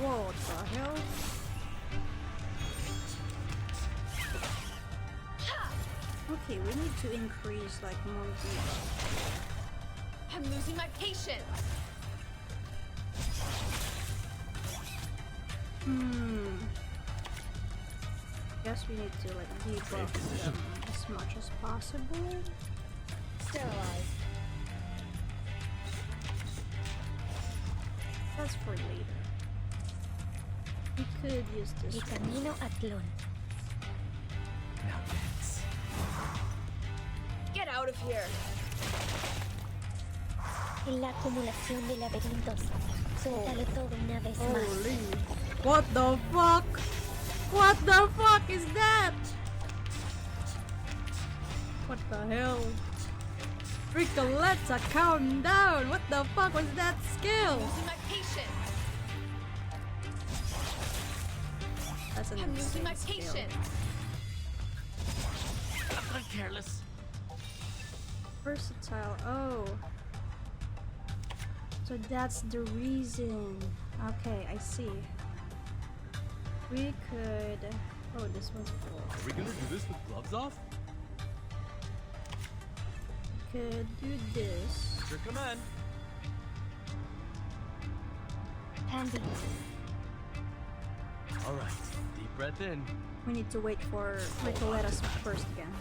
What the hell? Okay, we need to increase like more beats. I'm losing my patience. Guess we need to like debuff them as much as possible. Sterilize. That's for later. We could use this. Y camino a Tlon. Now dance. Get out of here. En la acumulación de laberintos. Suéltalo todo una vez más. Holy. What the fuck? What the fuck is that? What the hell? Recoleta counting down. What the fuck was that skill? Losing my patience. That's an I'm losing my insane skill. patience. I'm not careless. Versatile. Oh. So that's the reason. Okay, I see. We could... Oh, this one's cool. Are we gonna do this with gloves off? We could do this. Your command. Handy. Alright, deep breath in. We need to wait for Recoleta's first again.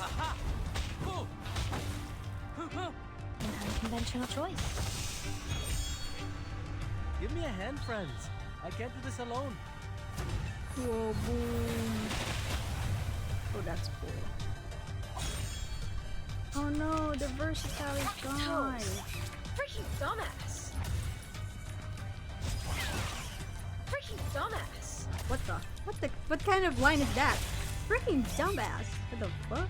Aha! Boom! An unconventional choice. Give me a hand, friends. I can't do this alone. Whoa, boom. Oh, that's cool. Oh no, the versatile is gone. Freaking dumbass. Freaking dumbass. What kind of line is that? Freaking dumbass. What the fuck?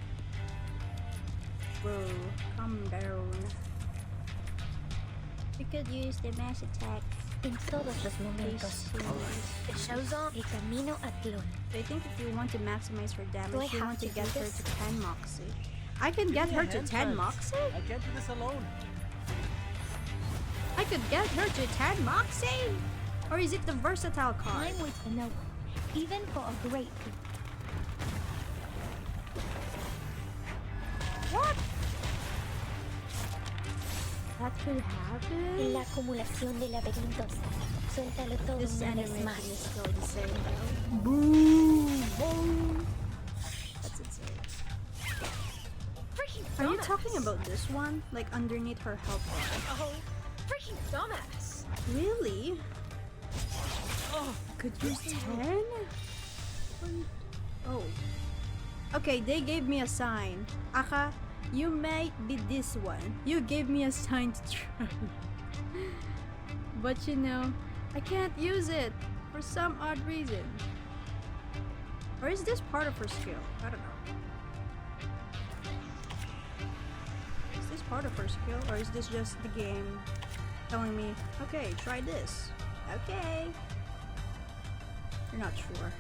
Whoa, calm down. You could use the mass attack. En todos los momentos. It shows off el camino a Tlon. I think if you want to maximize her Do I damage, you have want to to get do her this? to 10 Moxie. I can get me a her to hand, 10 friends. Moxie? I can't do this alone. I could get her to 10 Moxie? Or is it the versatile card? Time waits for no one, even for a great people. What? That could En happen? la acumulación de laberintos. Suéltalo todo This una vez animation más. is still the same though. Boom! Boom! That's insane. Freaking dumbass. Are you talking about this one? Like underneath her health bar? Oh, freaking dumbass. Really? Oh, could use 10? Oh. Okay, they gave me a sign. Aka, you might be this one. You gave me a sign to try. But you know, I can't use it for some odd reason. Or is this part of her skill? I don't know. Is this part of her skill? Or is this just the game telling me, okay, try this. Okay. You're not sure.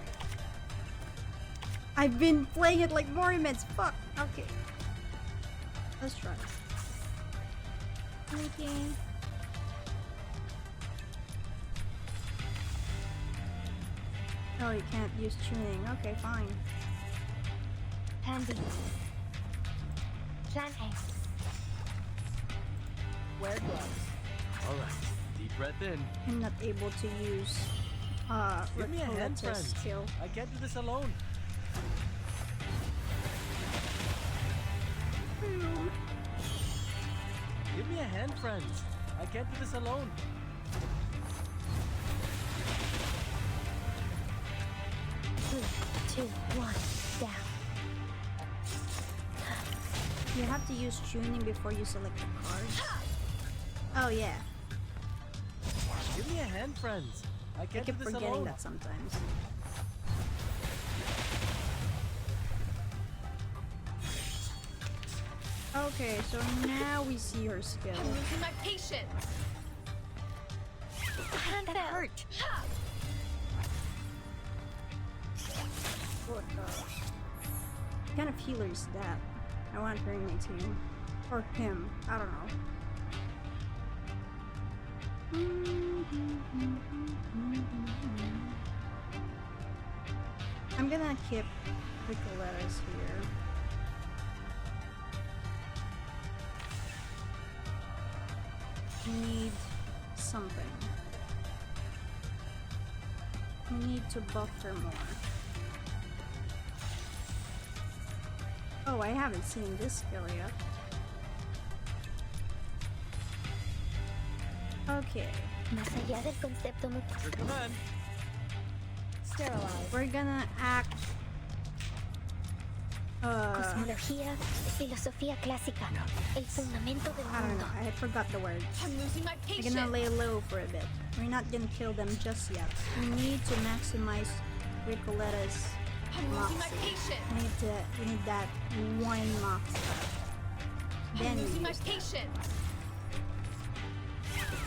I've been playing it like Mormons. Fuck. Okay. Let's try. Okay. Oh, you can't use tuning. Okay, fine. Handy. Plan A. Wear gloves. Alright, deep breath in. I'm not able to use Give me a hand, Recoleta's friends. skill. I can't do this alone. Give me a hand, friends. I can't do this alone. 3, 2, 1, down. You have to use tuning before you select the cards. Oh yeah, Give me a hand, friends. I I can't do keep this forgetting alone. that sometimes. Okay, so now we see her skill. I'm losing my patience. That hurt. What kind of healer is that? I want her in my team. Or him. I don't know. I'm gonna keep Recoletas here. We need something. We need to buff her more. Oh, I haven't seen this skill yet. Okay. Más allá del concepto We're gonna act. Cosmología, filosofía clásica, el fundamento del I don't mundo. know. I forgot the word. I'm losing my We're patience. gonna lay low for a bit. We're not gonna kill them just yet. We need to maximize Recoletas' I'm losing my moxie. patience. We need that one moxie. Then I'm we losing my use that. patience.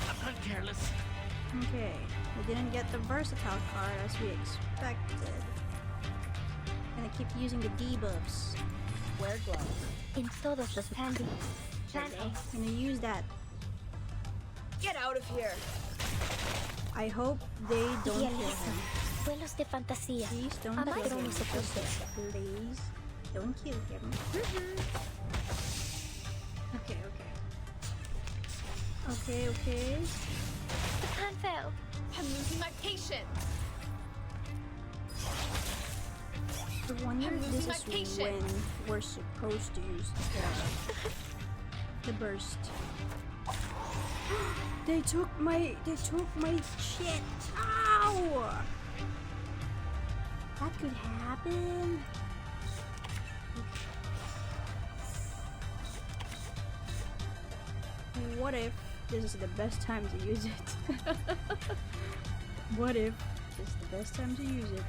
I'm not careless. Okay, we didn't get the versatile card as we expected. Gonna keep using the debuffs. Wear gloves. En todos los Handy. Plan A. Gonna use that. Get out of here. I hope they don't kill Idealiza. him. Vuelos de fantasía. Please don't kill him. Patrones ocultos. Please don't kill him. Okay, okay. Okay, okay. The plan failed. I'm losing my patience. I wonder I'm if losing this my is when patience. we're supposed to use the burst. They took my shit. Ow! That could happen. What if this is the best time to use it? What if this is the best time to use it?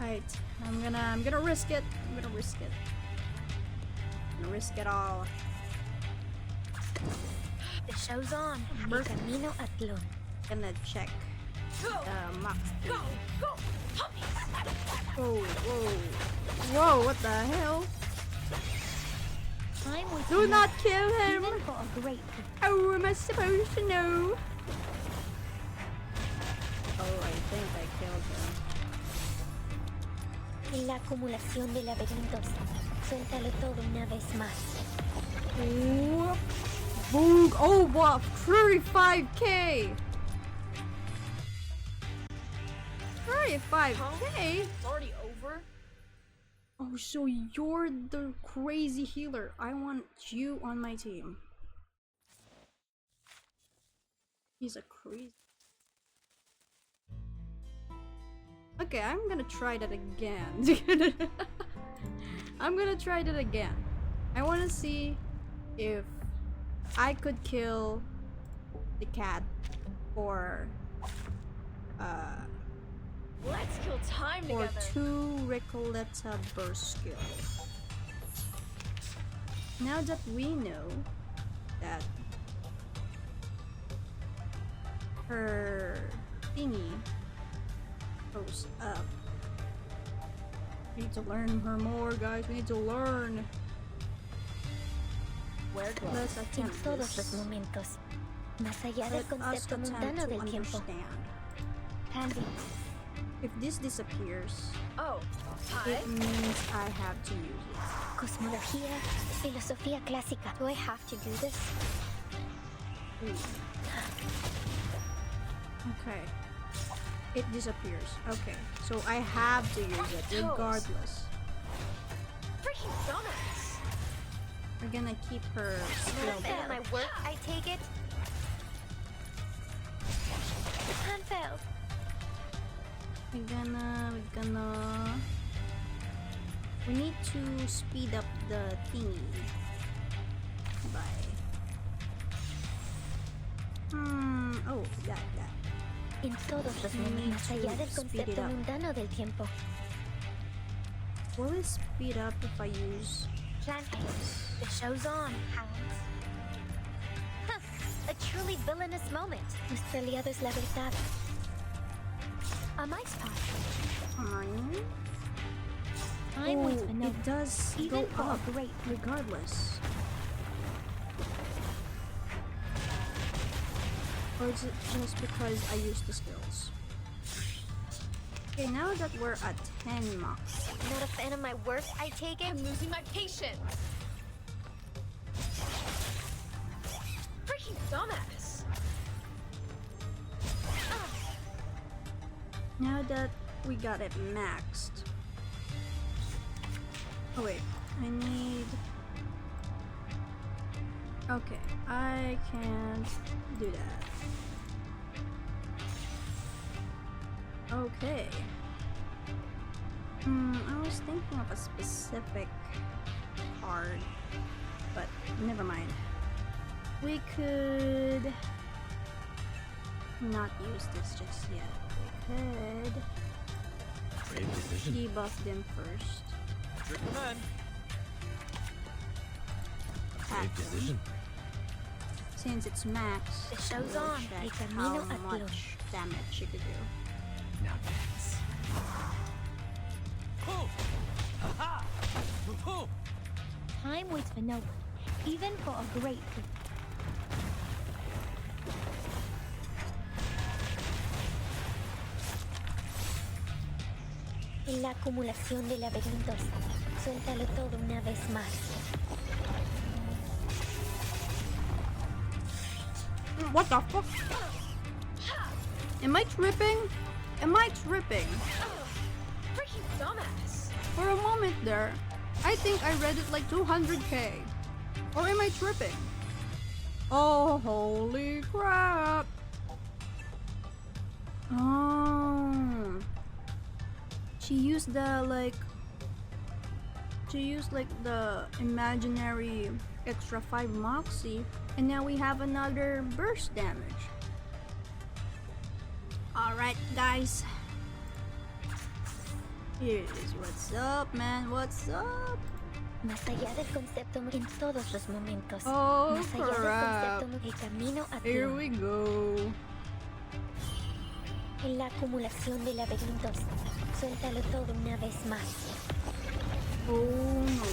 Alright, I'm gonna risk it. I'm gonna risk it. I'm gonna risk it all. The show's on. Burst. Camino a Tlon. Gonna check Go. Max. Go. Go. Puppies. Whoa, whoa. Whoa, what the hell? I'm with Do you. not kill him! Even for a great good. How am I supposed to know? Oh, I think I killed him. La acumulación de laberintos. Suéltalo todo una vez más. Whoop. Boog. Oh, wow, 35k! 35k? It's already over. Oh, so you're the crazy healer. I want you on my team. He's a crazy... Okay, I'm gonna try that again. I'm gonna try that again. I wanna see if I could kill the cat or Let's kill time or together. 2 Recoleta burst skills. Now that we know that her thingy goes up, we need to learn her more, guys. We need to learn. Wear gloves. Let's En attempt todos los this. momentos. Más allá del Let us concepto attempt mundano to del tiempo. understand. Handy. If this disappears, Oh, hi. it means I have to use it. Cosmología, filosofía clásica. Do I have to do this? Okay. It disappears. Okay. So I have to use it regardless. Freaking dumbass. We're gonna keep her skill And there. my work, I take it. The plan failed. We need to speed up the thingy by oh, that. En todos los We need momentos. Más allá to del speed it concepto up. mundano del tiempo. Will it speed up if I use... Plan A. The show's on, hounds. Huh. A truly villainous moment. Nuestra aliados la verdad. A mice pass. Time? Time waits for no it does even go for up a great regardless. Or is it just because I use the skills? Okay, now that we're at 10 max. Not a fan of my work, I take it. I'm losing my patience. Freaking dumbass. Now that we got it maxed. Oh wait, I need... Okay, I can't do that. Okay. I was thinking of a specific card, but never mind. We could not use this just yet. We could Brave decision. debuff them first. Recommend. Attack Brave them. decision. Since it's max, The show's we'll on. check El how camino a Dios. much damage she could do. Now dance. Boom! Aha! Boom! time waits for no one, even for a great good. En la acumulación de laberintos, suéltalo todo una vez más. What the fuck? Am I tripping? Am I tripping? Freaking dumbass. For a moment there, I think I read it like 200k. Or am I tripping? Oh, holy crap. Oh. She used the the imaginary extra 5 moxie, and now we have another burst damage. Alright guys, here it is. What's up, man? What's up? Más allá del concepto en todos los momentos. Oh Más allá crap. del concepto el camino a Here Dios. we go. En la acumulación de laberintos, suéltalo todo una vez más. Oh no.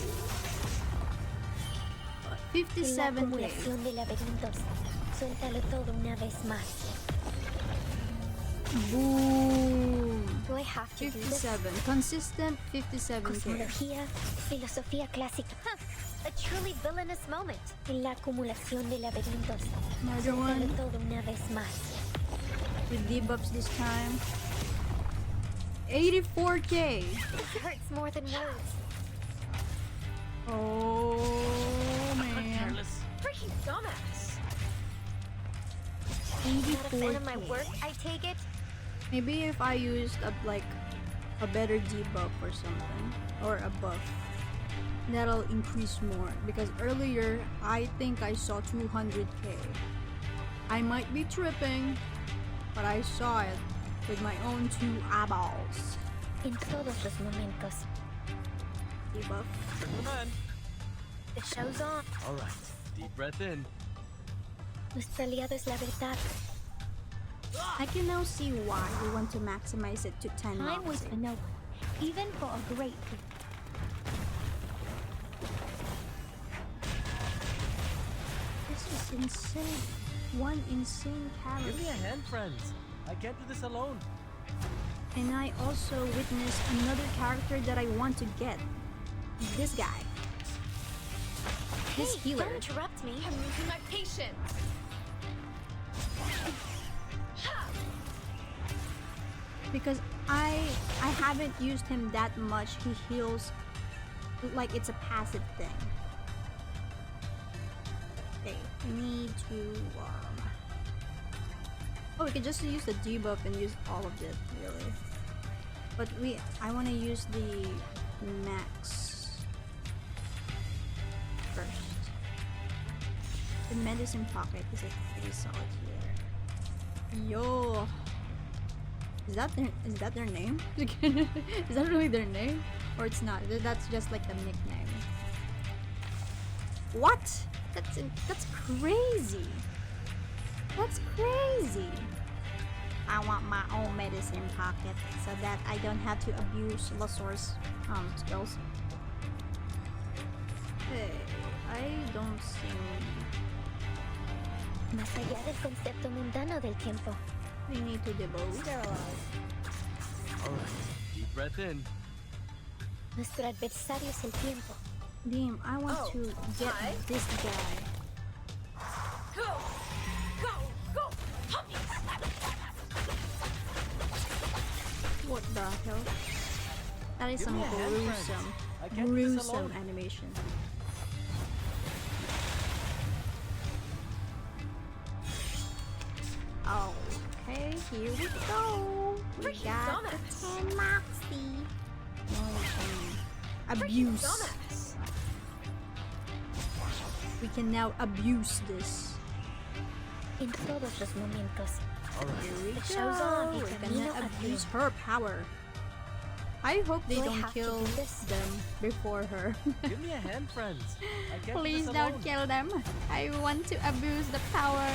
En la 57k. acumulación de laberintos, suéltalo todo una vez más. Boom. Do I have to do this? 57. Consistent 57k. Cosmología, filosofía clásica. Huh, a truly villainous moment. En la acumulación de laberintos, Another suéltalo one. todo una vez más. With debuffs this time. 84k. This hurts more than words. Oh man. Freaking dumbass. Not a fan of my 84k. work, I take it. Maybe if I used a better debuff or something, or a buff, that'll increase more. Because earlier, I think I saw 200k. I might be tripping, but I saw it with my own 2 eyeballs. En todos los momentos. Debuff. Recommend. The show's on. All right. Deep breath in. Nuestro aliado es la verdad. I can now see why we want to maximize it to 10 Time waits moxie. for no one, even for a great good. This is insane. One insane calorie. Give me a hand, friends. I can't do this alone. And I also witnessed another character that I want to get. This guy. This Hey, healer. don't interrupt me. I'm losing my patience. Because I haven't used him that much. He heals like it's a passive thing. Okay, we need to oh, we could just use the debuff and use all of it, really. But I want to use the max first. The medicine pocket is a pretty solid here. Yo, is that their name? Is that really their name? Or it's not. That's just like a nickname. What? That's crazy. That's crazy. I want my own medicine pocket so that I don't have to abuse Lasor's skills. Hey, I don't see. Más allá del concepto mundano del tiempo. We need to devote. Alright, deep breath in. Nuestro adversario es el tiempo. Damn, I want to get this guy. Go! Go! Go! Puppies! What the hell? That is Give some me a hand, friends. I can't do this gruesome alone. animation. Okay, here we go. We got the 10 Moxie. Abuse. We can now abuse this. En todos los momentos. Here we The show's on. go. Y We're camino gonna a abuse ti. her power. I hope they Do I don't have to kill do this? them before her. Give me a hand, friends. I can't Please do this don't alone. kill them. I want to abuse the power.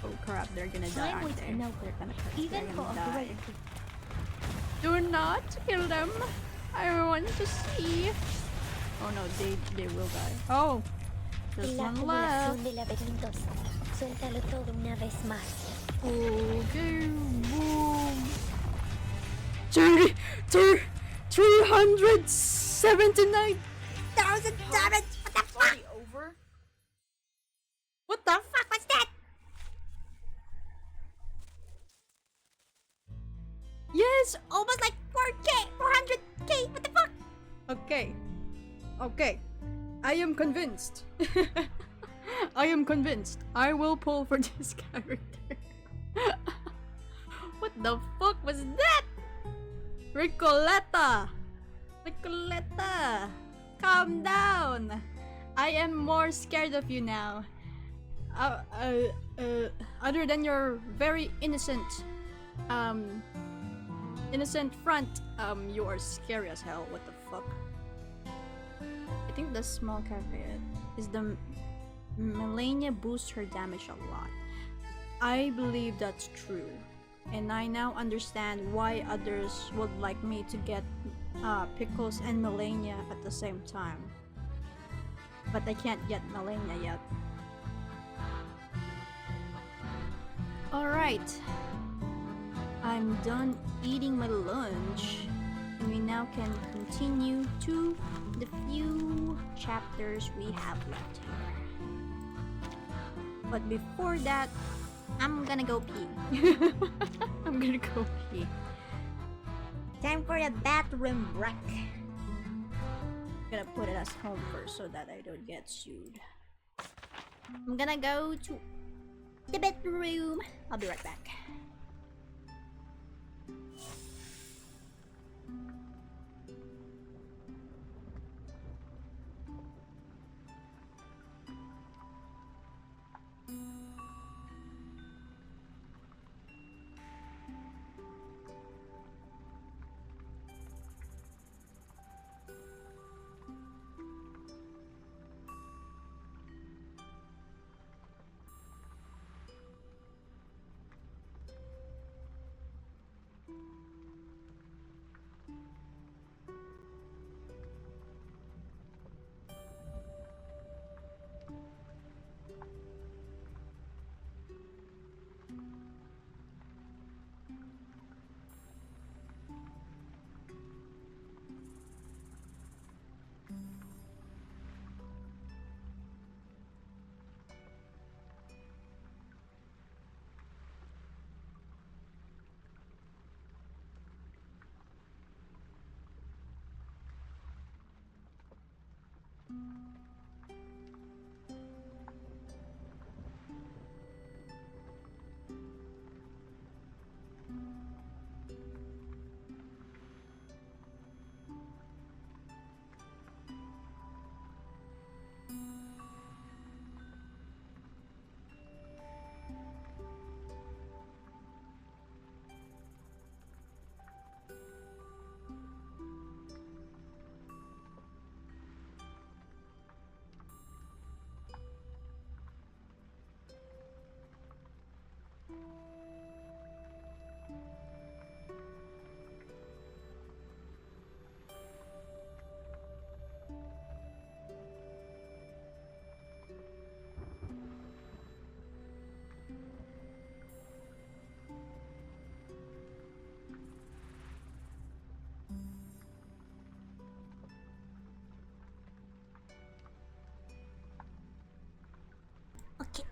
Oh crap, they're gonna die, Time aren't waits they? for no They're gonna, Even they're for gonna a die. great. Do not kill them. I want to see. Oh no, they will die. Oh, there's La one left. acumulación de laberintos. Suéltalo todo una vez más. Okay, boom. 379,000 damage. What the fuck? Over? What the fuck was that? Yes, almost like 4K, 400K. What the fuck? Okay, okay. I am convinced. I am convinced. I will pull for this character. What the fuck was that? Recoleta! Recoleta! Calm down! I am more scared of you now. Other than your very innocent front, you are scary as hell. What the fuck? I think the small cafe is the millennium boosts her damage a lot. I believe that's true, and I now understand why others would like me to get Pickles and Millennia at the same time. But I can't get Millennia yet. Alright. I'm done eating my lunch, and we now can continue to the few chapters we have left here. But before that, I'm gonna go pee. I'm gonna go pee. Time for a bathroom break. I'm gonna put it as home first so that I don't get sued. I'm gonna go to the bedroom. I'll be right back.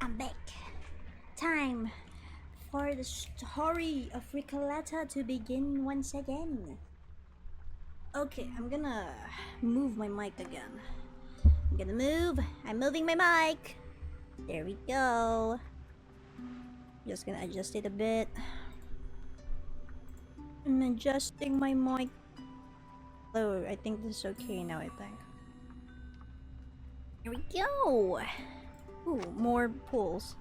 I'm back. Time for the story of Recoleta to begin once again. Okay, I'm gonna move my mic again. I'm moving my mic. There we go. Just gonna adjust it a bit. I'm adjusting my mic. Oh, I think this is okay now, I think. Here we go. Ooh, more pulls.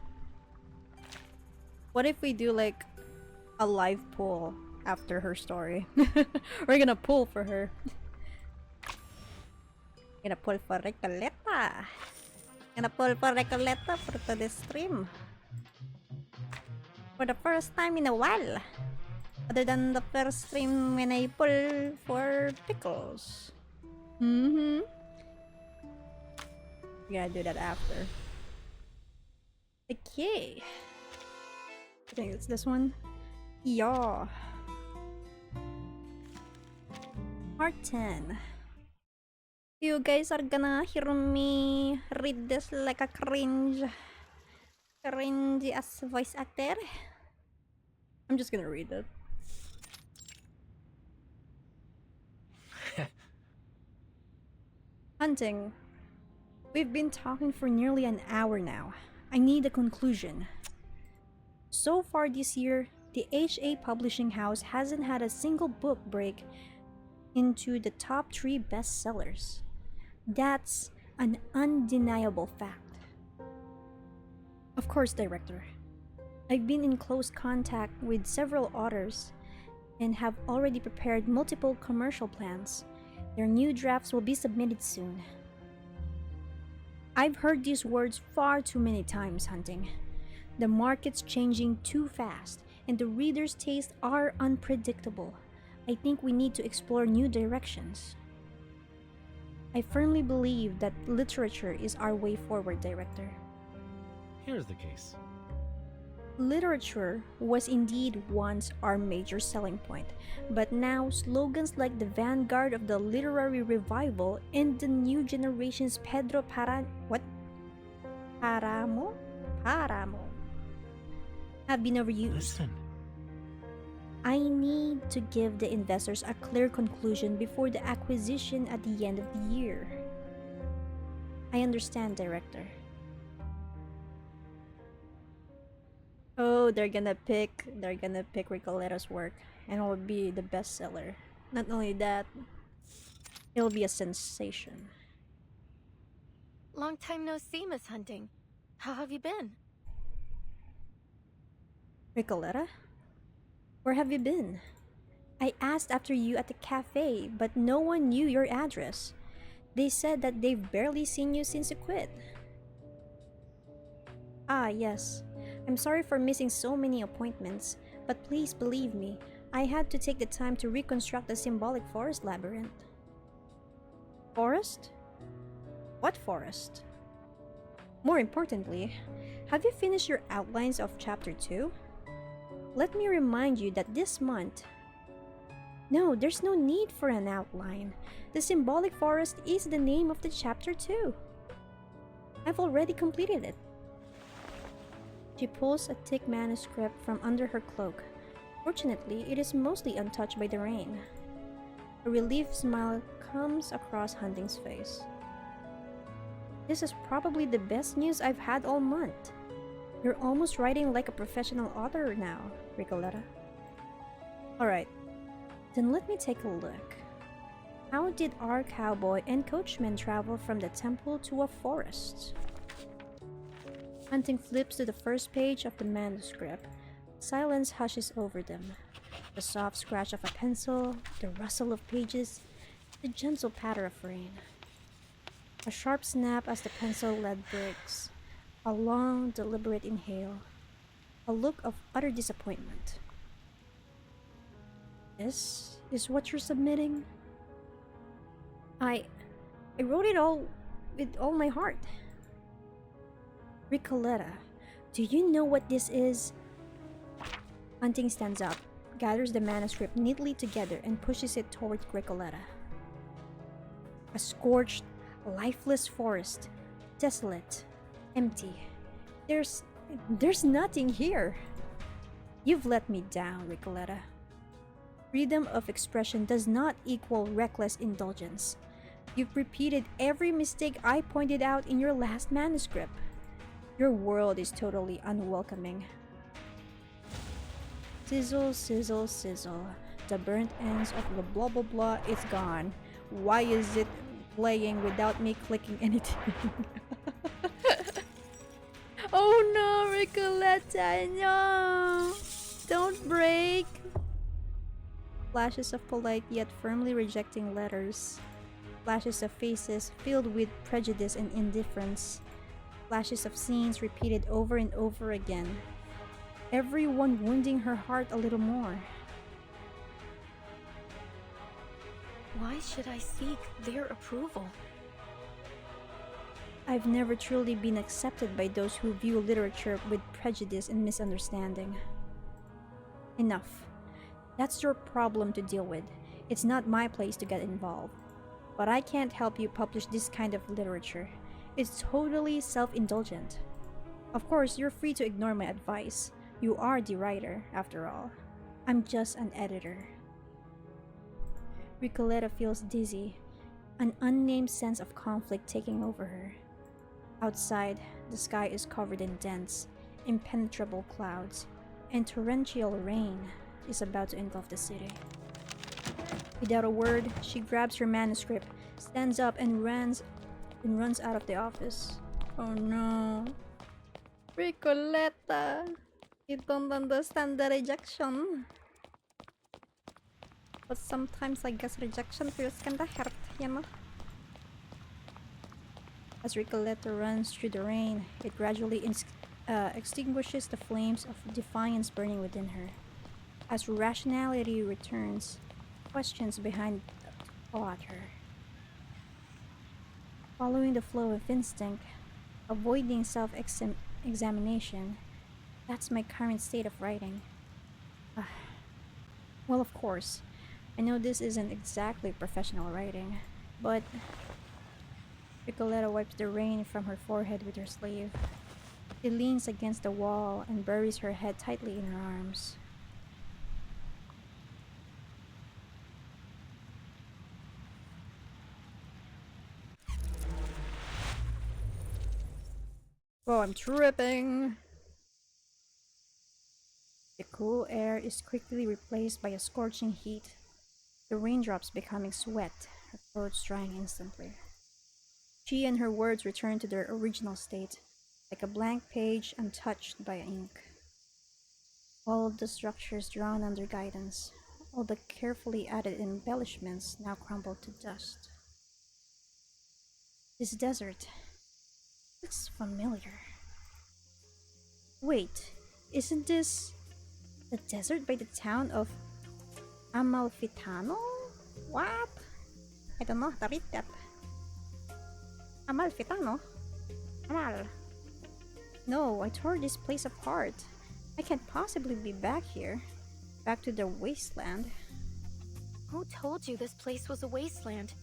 What if we do like a live pull after her story? We're gonna pull for her. Gonna pull for Recoleta. Gonna pull for Recoleta for today's stream. For the first time in a while. Other than the first stream when I pull for pickles. We gotta do that after. Okay. I think it's this one. Yeah. Part 10. You guys are gonna hear me read this like a cringe as voice actor. I'm just gonna read it. Hunting. We've been talking for nearly an hour now. I need a conclusion. So far this year, the MhhYe publishing house hasn't had a single book break into the top 3 bestsellers. That's an undeniable fact. Of course, director. I've been in close contact with several authors and have already prepared multiple commercial plans. Their new drafts will be submitted soon. I've heard these words far too many times, Hunting. The market's changing too fast, and the reader's tastes are unpredictable. I think we need to explore new directions. I firmly believe that literature is our way forward, director. Here's the case. Literature was indeed once our major selling point, but now slogans like the vanguard of the literary revival and the new generation's Pedro Paramo have been overused. Listen. I need to give the investors a clear conclusion before the acquisition at the end of the year. I understand, director. Oh, they're gonna pick Recoleta's work, and it will be the bestseller. Not only that, it'll be a sensation. Long time no see, Miss Hunting. How have you been? Recoleta? Where have you been? I asked after you at the cafe, but no one knew your address. They said that they've barely seen you since you quit. Ah, yes. I'm sorry for missing so many appointments, but please believe me, I had to take the time to reconstruct the symbolic forest labyrinth. Forest? What forest? More importantly, have you finished your outlines of Chapter 2? Let me remind you that this month... No, there's no need for an outline. The symbolic forest is the name of the Chapter 2. I've already completed it. She pulls a thick manuscript from under her cloak. Fortunately, it is mostly untouched by the rain. A relieved smile comes across Hunting's face. This is probably the best news I've had all month. You're almost writing like a professional author now, Recoleta. Alright, then let me take a look. How did our cowboy and coachman travel from the temple to a forest? Hunting flips to the first page of the manuscript. Silence hushes over them. The soft scratch of a pencil, the rustle of pages, the gentle patter of rain. A sharp snap as the pencil lead breaks. A long, deliberate inhale. A look of utter disappointment. This is what you're submitting? I wrote it all with all my heart. Recoleta, do you know what this is? Hunting stands up, gathers the manuscript neatly together and pushes it toward Recoleta. A scorched, lifeless forest, desolate, empty. There's... there's nothing here. You've let me down, Recoleta. Freedom of expression does not equal reckless indulgence. You've repeated every mistake I pointed out in your last manuscript. Your world is totally unwelcoming. Sizzle, sizzle, sizzle. The burnt ends of the blah blah blah is gone. Why is it playing without me clicking anything? Oh no, Recoleta, no! Don't break! Flashes of polite yet firmly rejecting letters. Flashes of faces filled with prejudice and indifference. Flashes of scenes repeated over and over again. Everyone wounding her heart a little more. Why should I seek their approval? I've never truly been accepted by those who view literature with prejudice and misunderstanding. Enough. That's your problem to deal with. It's not my place to get involved. But I can't help you publish this kind of literature. It's totally self-indulgent. Of course, you're free to ignore my advice. You are the writer, after all. I'm just an editor. Recoleta feels dizzy, an unnamed sense of conflict taking over her. Outside, the sky is covered in dense, impenetrable clouds, and torrential rain is about to engulf the city. Without a word, she grabs her manuscript, stands up, and runs out of the office. Oh no. Recoleta! You don't understand the rejection. But sometimes I guess rejection feels kinda hurt, you know? As Recoleta runs through the rain, it gradually extinguishes the flames of defiance burning within her. As rationality returns, questions behind thought her. Following the flow of instinct, avoiding self-examination, that's my current state of writing. Well, of course, I know this isn't exactly professional writing, but... Recoleta wipes the rain from her forehead with her sleeve. She leans against the wall and buries her head tightly in her arms. Oh, I'm tripping! The cool air is quickly replaced by a scorching heat, the raindrops becoming sweat, her clothes drying instantly. She and her words return to their original state, like a blank page untouched by ink. All of the structures drawn under guidance, all the carefully added embellishments now crumble to dust. This desert looks familiar. Wait, isn't this the desert by the town of Amalfitano? What? I don't know how to read that. Amalfitano? Amal. No, I tore this place apart. I can't possibly be back here. Back to the wasteland. Who told you this place was a wasteland?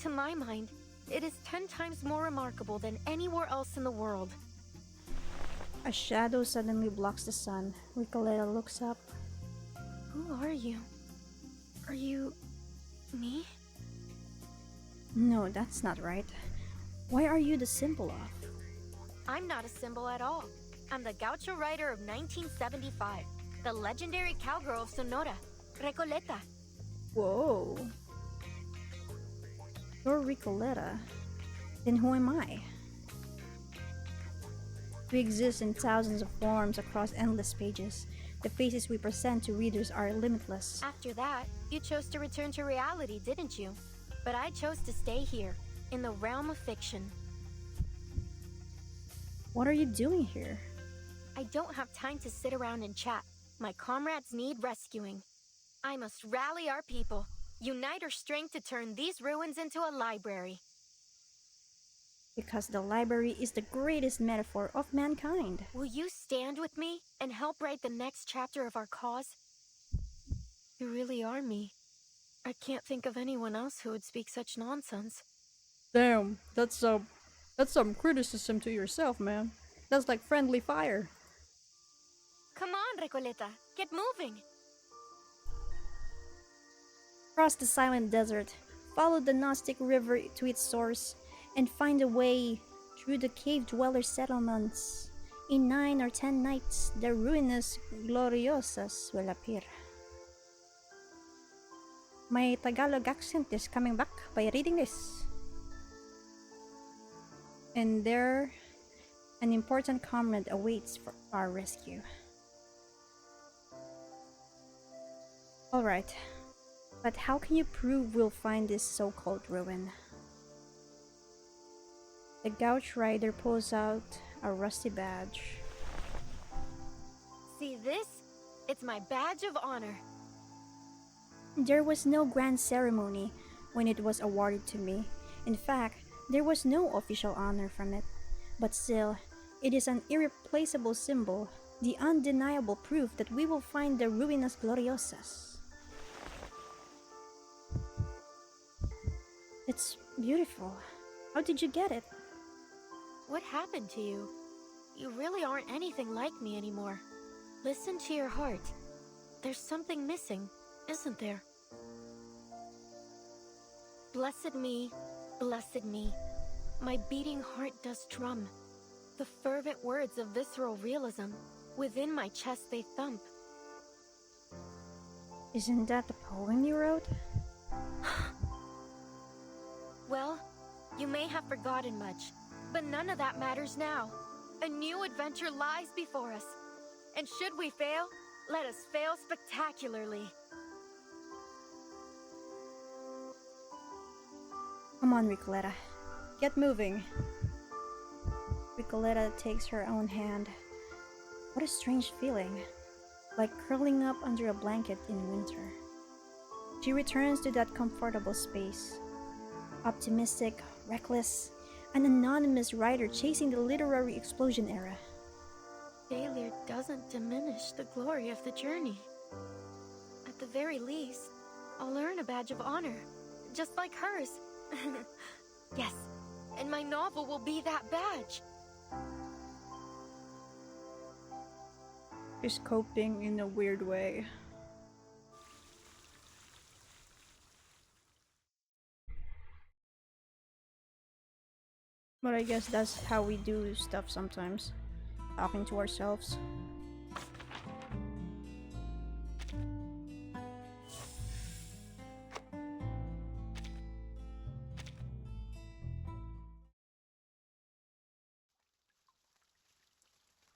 To my mind, it is 10 times more remarkable than anywhere else in the world. A shadow suddenly blocks the sun. Recoleta looks up. Who are you? Are you... me? No, that's not right. Why are you the symbol of? I'm not a symbol at all. I'm the gaucho writer of 1975, the legendary cowgirl of Sonora, Recoleta. Whoa. You're Recoleta. Then who am I? We exist in thousands of forms across endless pages. The faces we present to readers are limitless. After that, you chose to return to reality, didn't you? But I chose to stay here, in the realm of fiction. What are you doing here? I don't have time to sit around and chat. My comrades need rescuing. I must rally our people, unite our strength to turn these ruins into a library. Because the library is the greatest metaphor of mankind. Will you stand with me and help write the next chapter of our cause? You really are me. I can't think of anyone else who would speak such nonsense. Damn, that's some criticism to yourself, man. That's like friendly fire. Come on, Recoleta, get moving. Cross the silent desert, follow the Gnostic river to its source, and find a way through the cave dweller settlements. In 9 or 10 nights, the ruinous gloriosas will appear. My Tagalog accent is coming back by reading this. And there, an important comrade awaits for our rescue. Alright, but how can you prove we'll find this so-called ruin? The gouch rider pulls out a rusty badge. See this? It's my badge of honor. There was no grand ceremony when it was awarded to me. In fact, there was no official honor from it. But still, it is an irreplaceable symbol, the undeniable proof that we will find the ruinous gloriosas. It's beautiful. How did you get it? What happened to you? You really aren't anything like me anymore. Listen to your heart. There's something missing, isn't there? Blessed me, my beating heart does drum. The fervent words of visceral realism, within my chest they thump. Isn't that the poem you wrote? Well, you may have forgotten much, but none of that matters now. A new adventure lies before us. And should we fail, let us fail spectacularly. Come on, Recoleta. Get moving. Recoleta takes her own hand. What a strange feeling. Like curling up under a blanket in winter. She returns to that comfortable space. Optimistic, reckless, an anonymous writer chasing the literary explosion era. Failure doesn't diminish the glory of the journey. At the very least, I'll earn a badge of honor, just like hers. Yes, and my novel will be that badge. She's coping in a weird way. But I guess that's how we do stuff sometimes. Talking to ourselves.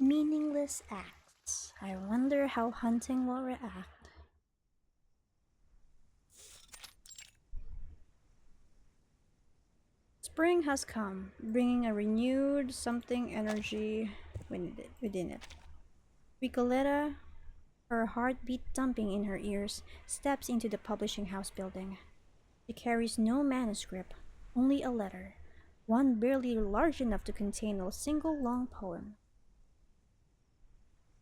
Meaningless acts. I wonder how Hunting will react. Spring has come, bringing a renewed something energy within it. Recoleta, her heartbeat thumping in her ears, steps into the publishing house building. She carries no manuscript, only a letter, one barely large enough to contain a single long poem.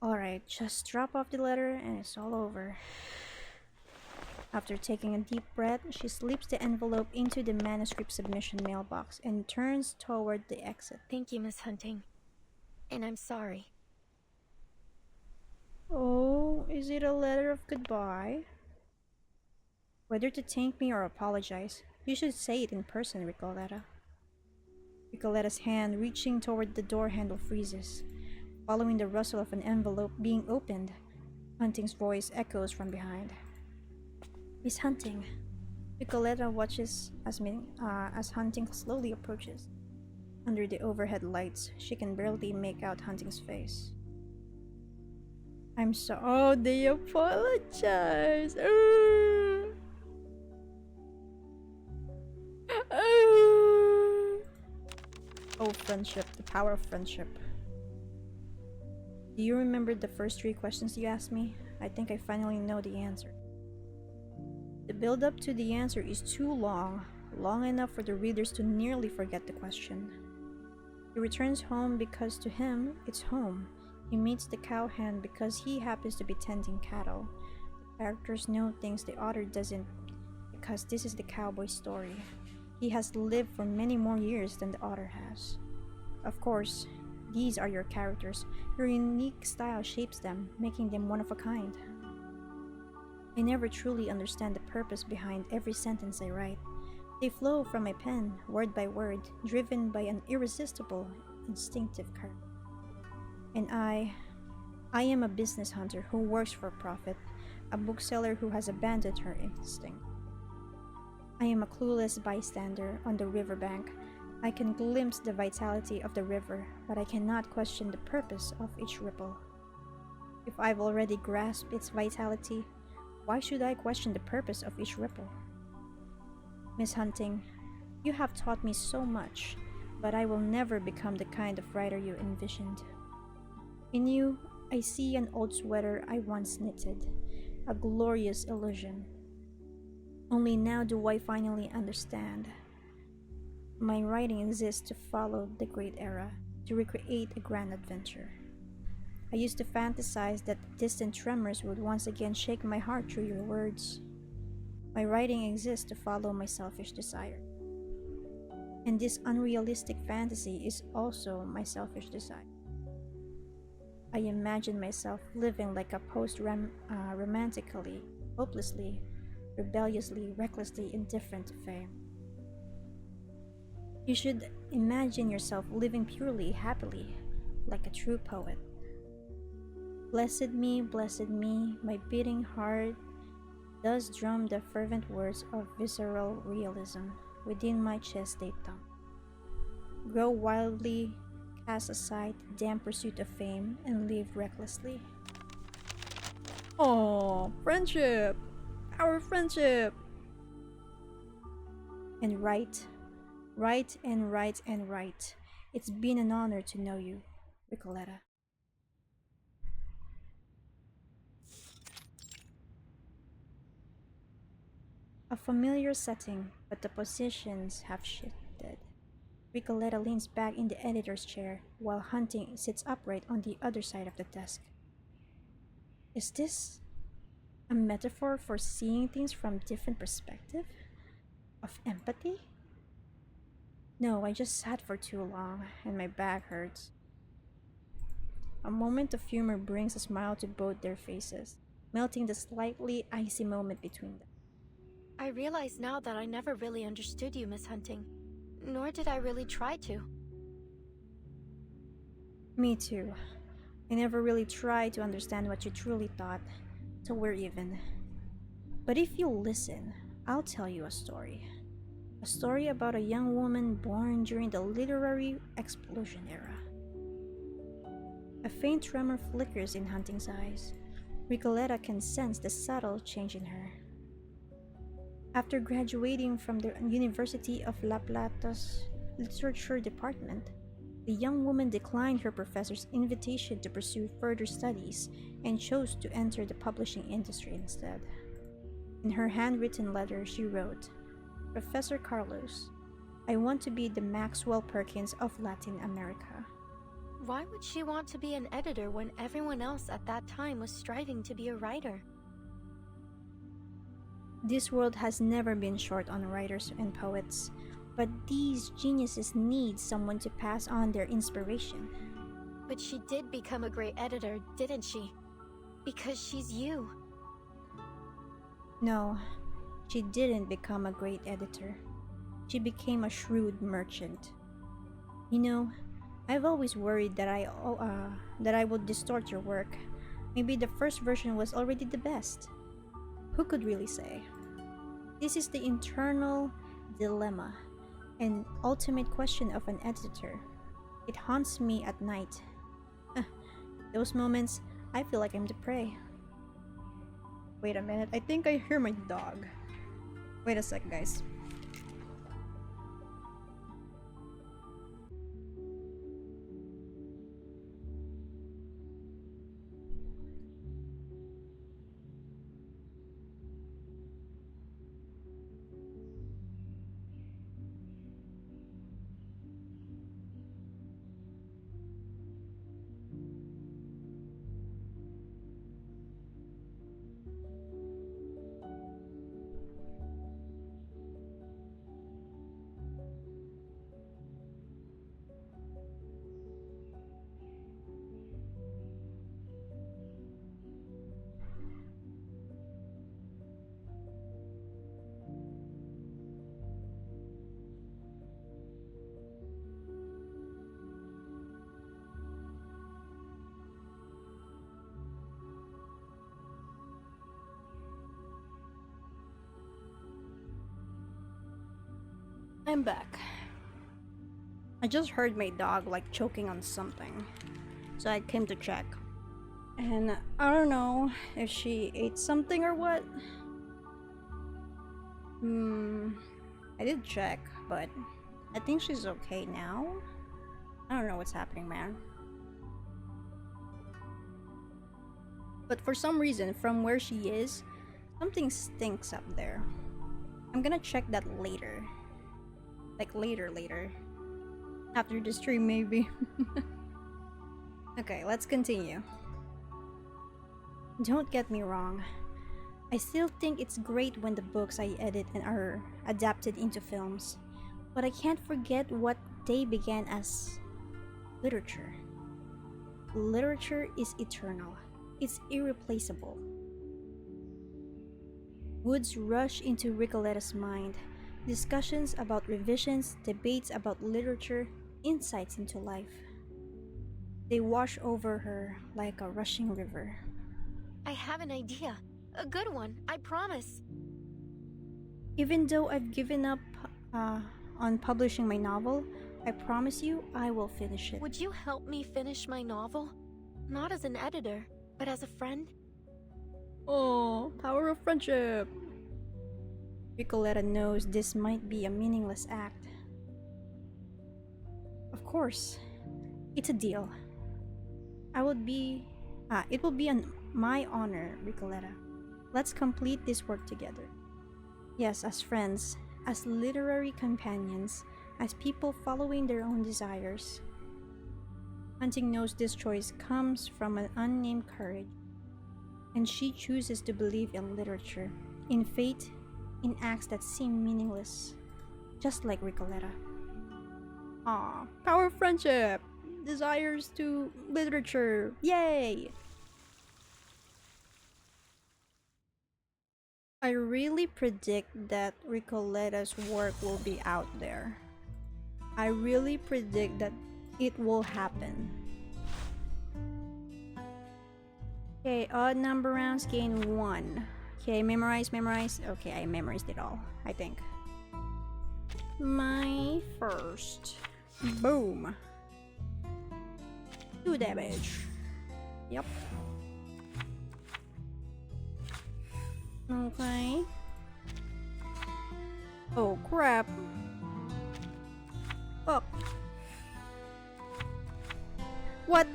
Alright, just drop off the letter and it's all over. After taking a deep breath, she slips the envelope into the manuscript submission mailbox and turns toward the exit. Thank you, Miss Hunting. And I'm sorry. Oh, is it a letter of goodbye? Whether to thank me or apologize, you should say it in person, Recoleta. Recoleta's hand reaching toward the door handle freezes. Following the rustle of an envelope being opened, Hunting's voice echoes from behind. Miss Hunting. Recoleta watches as Hunting slowly approaches. Under the overhead lights, she can barely make out Hunting's face. I'm so— oh, they apologize! Oh, friendship, the power of friendship. Do you remember the first 3 questions you asked me? I think I finally know the answer. The build-up to the answer is too long, long enough for the readers to nearly forget the question. He returns home because to him, it's home. He meets the cowhand because he happens to be tending cattle. The characters know things the author doesn't because this is the cowboy's story. He has lived for many more years than the author has. Of course, These are your characters. Your unique style shapes them, making them one of a kind. I never truly understand the purpose behind every sentence I write. They flow from my pen, word by word, driven by an irresistible, instinctive current. And I am a business hunter who works for profit, a bookseller who has abandoned her instinct. I am a clueless bystander on the riverbank. I can glimpse the vitality of the river, but I cannot question the purpose of each ripple. If I've already grasped its vitality, why should I question the purpose of each ripple? Miss Hunting, you have taught me so much, but I will never become the kind of writer you envisioned. In you, I see an old sweater I once knitted, a glorious illusion. Only now do I finally understand. My writing exists to follow the great era, to recreate a grand adventure. I used to fantasize that distant tremors would once again shake my heart through your words. My writing exists to follow my selfish desire. And this unrealistic fantasy is also my selfish desire. I imagine myself living like a romantically, hopelessly, rebelliously, recklessly indifferent to fame. You should imagine yourself living purely, happily, like a true poet. Blessed me, my beating heart does drum the fervent words of visceral realism within my chest they thump. Grow wildly, cast aside the damn pursuit of fame, and live recklessly. Oh, friendship! Our friendship! And write, and write and write. It's been an honor to know you, Recoleta. A familiar setting, but the positions have shifted. Recoleta leans back in the editor's chair, while Hunting sits upright on the other side of the desk. Is this a metaphor for seeing things from different perspective? Of empathy? No, I just sat for too long, and my back hurts. A moment of humor brings a smile to both their faces, melting the slightly icy moment between them. I realize now that I never really understood you, Miss Hunting. Nor did I really try to. Me too. I never really tried to understand what you truly thought, till we're even. But if you'll listen, I'll tell you a story. A story about a young woman born during the literary explosion era. A faint tremor flickers in Hunting's eyes. Recoleta can sense the subtle change in her. After graduating from the University of La Plata's Literature Department, the young woman declined her professor's invitation to pursue further studies and chose to enter the publishing industry instead. In her handwritten letter, she wrote, "Professor Carlos, I want to be the Maxwell Perkins of Latin America." Why would she want to be an editor when everyone else at that time was striving to be a writer? This world has never been short on writers and poets, but these geniuses need someone to pass on their inspiration. But she did become a great editor, didn't she? Because she's you. No, she didn't become a great editor. She became a shrewd merchant. You know, I've always worried that I would distort your work. Maybe the first version was already the best. Who could really say? This is the internal dilemma, an ultimate question of an editor. It haunts me at night. Those moments, I feel like I'm the prey. Wait a minute, I think I hear my dog. Wait a sec, guys. I'm back. I just heard my dog like choking on something, so I came to check. And I don't know if she ate something or what. I did check, but I think she's okay now. I don't know what's happening, man. But for some reason, from where she is, something stinks up there. I'm gonna check that later. Like later. After the stream, maybe. Okay, let's continue. Don't get me wrong. I still think it's great when the books I edit and are adapted into films. But I can't forget what they began as literature. Literature is eternal. It's irreplaceable. Woods rush into Recoleta's mind. Discussions about revisions, debates about literature, insights into life. They wash over her like a rushing river. I have an idea. A good one, I promise. Even though I've given up on publishing my novel, I promise you I will finish it. Would you help me finish my novel? Not as an editor, but as a friend? Oh, power of friendship! Recoleta knows this might be a meaningless act. Of course, it's a deal. It will be my honor, Recoleta. Let's complete this work together. Yes, as friends, as literary companions, as people following their own desires. Hunting knows this choice comes from an unnamed courage, and she chooses to believe in literature, in fate, in acts that seem meaningless, just like Recoleta. Aw, power of friendship! Desires to literature! Yay! I really predict that Recoleta's work will be out there. I really predict that it will happen. Okay, odd number rounds gain 1. Okay, memorize. Okay, I memorized it all, I think. My first. Boom. 2 damage. Yep. Okay. Oh crap. Oh. What?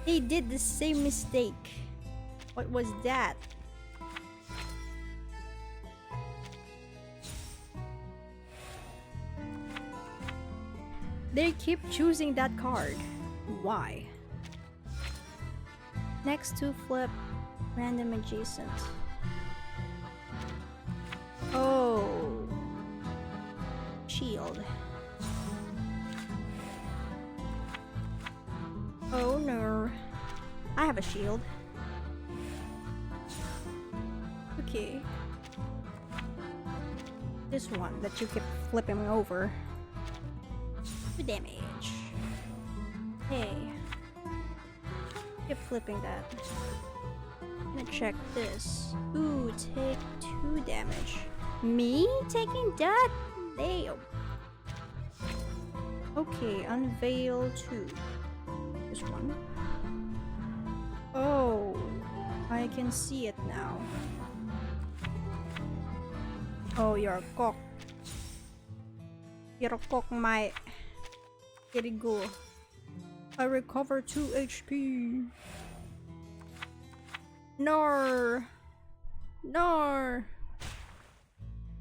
They did the same mistake. What was that? They keep choosing that card. Why? Next to flip, random adjacent. Oh. Shield. Oh no. I have a shield. Okay. This one that you keep flipping over. 2 damage. Hey. Keep flipping that. I'm gonna check this. Ooh, take 2 damage. Me taking that? Damn. Okay, unveil 2. This one. Oh, I can see it now. Oh, you're a cock. You're a cock, mate. Here you go. I recover 2 HP. No.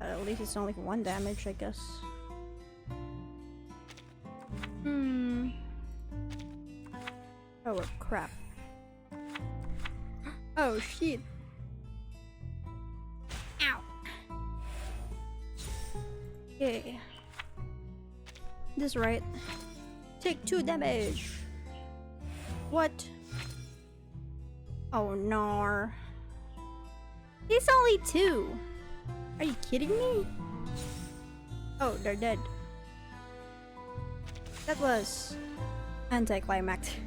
At least it's only 1 damage, I guess. Oh crap. Oh shit. Ow. Okay. This right. Take 2 damage. What? Oh no. It's only 2. Are you kidding me? Oh, they're dead. That was anticlimactic.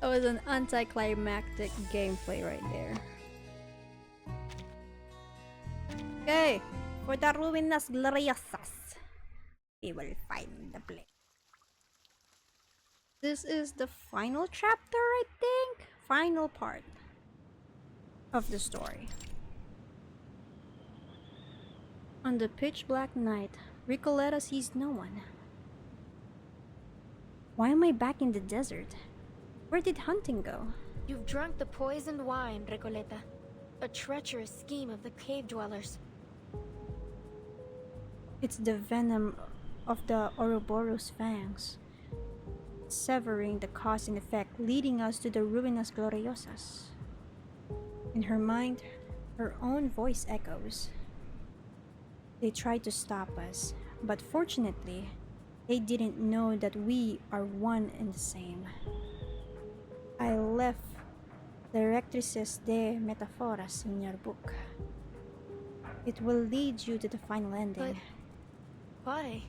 That was an anticlimactic gameplay right there. Okay, For the ruinas gloriosas, we will find the place. This is the final chapter, I think? Final part of the story. On the pitch black night, Recoleta sees no one. Why am I back in the desert? Where did hunting go? You've drunk the poisoned wine, Recoleta. A treacherous scheme of the cave dwellers. It's the venom of the Ouroboros fangs, severing the cause and effect, leading us to the ruinas gloriosas. In her mind, her own voice echoes. They tried to stop us, but fortunately, they didn't know that we are one and the same. I left Directrices de Metaforas in your book. It will lead you to the final ending. But why?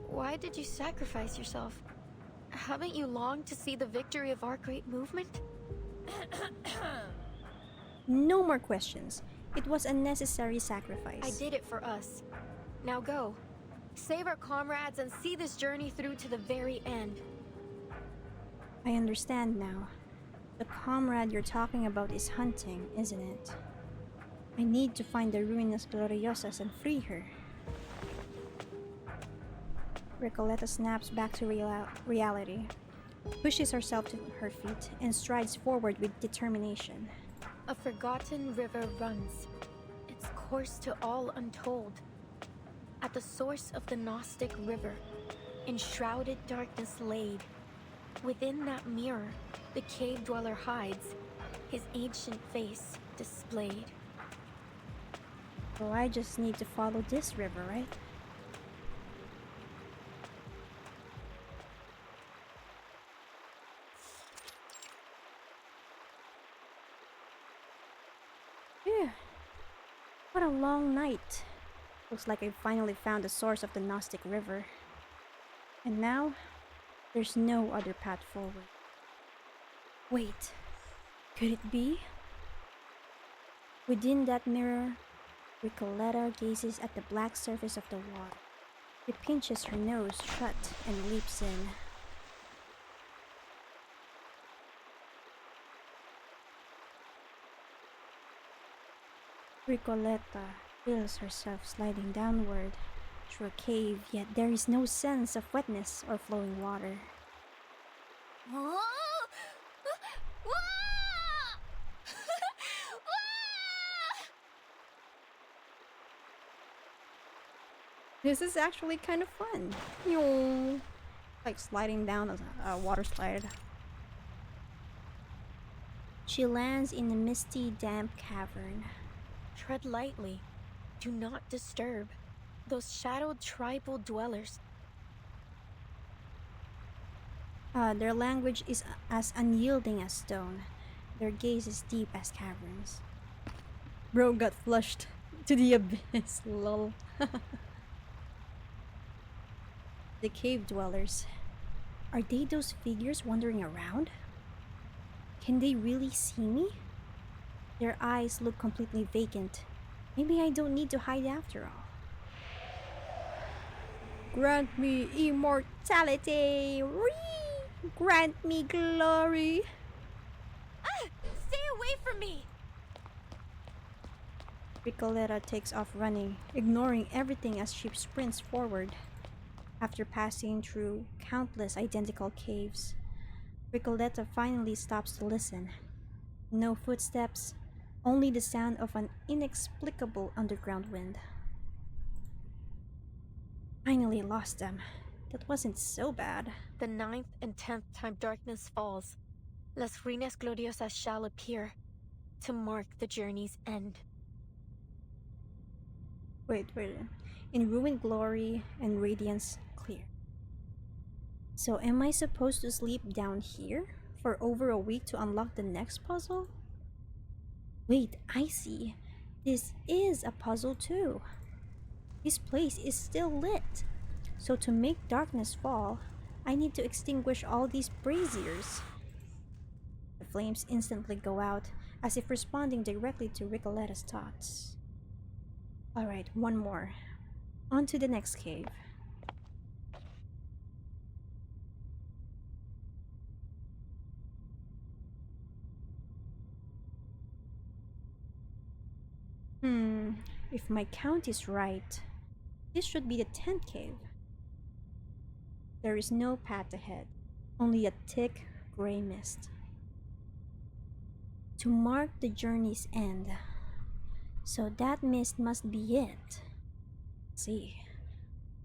Why did you sacrifice yourself? Haven't you longed to see the victory of our great movement? No more questions. It was a necessary sacrifice. I did it for us. Now go. Save our comrades and see this journey through to the very end. I understand now. The comrade you're talking about is hunting, isn't it? I need to find the ruinas gloriosas and free her. Recoleta snaps back to reality, pushes herself to her feet, and strides forward with determination. A forgotten river runs, its course to all untold. At the source of the Gnostic river, in shrouded darkness laid, within that mirror, the cave dweller hides, his ancient face displayed. So I just need to follow this river, right? Phew. What a long night. Looks like I finally found the source of the Gnostic river. And now, there's no other path forward. Wait, could it be? Within that mirror, Recoleta gazes at the black surface of the water. She pinches her nose shut and leaps in. Recoleta feels herself sliding downward through a cave, yet there is no sense of wetness or flowing water. This is actually kind of fun. Like sliding down a water slide. She lands in a misty, damp cavern. Tread lightly. Do not disturb those shadowed tribal dwellers. Their language is as unyielding as stone. Their gaze is deep as caverns. Bro got flushed to the abyss, lol. The cave dwellers. Are they those figures wandering around? Can they really see me? Their eyes look completely vacant. Maybe I don't need to hide after all. Grant me immortality! Whee! Grant me glory! Stay away from me! Recoleta takes off running, ignoring everything as she sprints forward. After passing through countless identical caves, Recoleta finally stops to listen. No footsteps, only the sound of an inexplicable underground wind. Finally lost them. That wasn't so bad. The 9th and 10th time darkness falls, Las Ruinas Gloriosas shall appear to mark the journey's end. Wait. In ruined glory and radiance clear. So am I supposed to sleep down here for over a week to unlock the next puzzle? Wait, I see. This is a puzzle too. This place is still lit. So to make darkness fall, I need to extinguish all these braziers. The flames instantly go out, as if responding directly to Recoleta's thoughts. Alright, one more. On to the next cave. If my count is right, this should be the 10th cave. There is no path ahead, only a thick gray mist. To mark the journey's end. So that mist must be it. Let's see.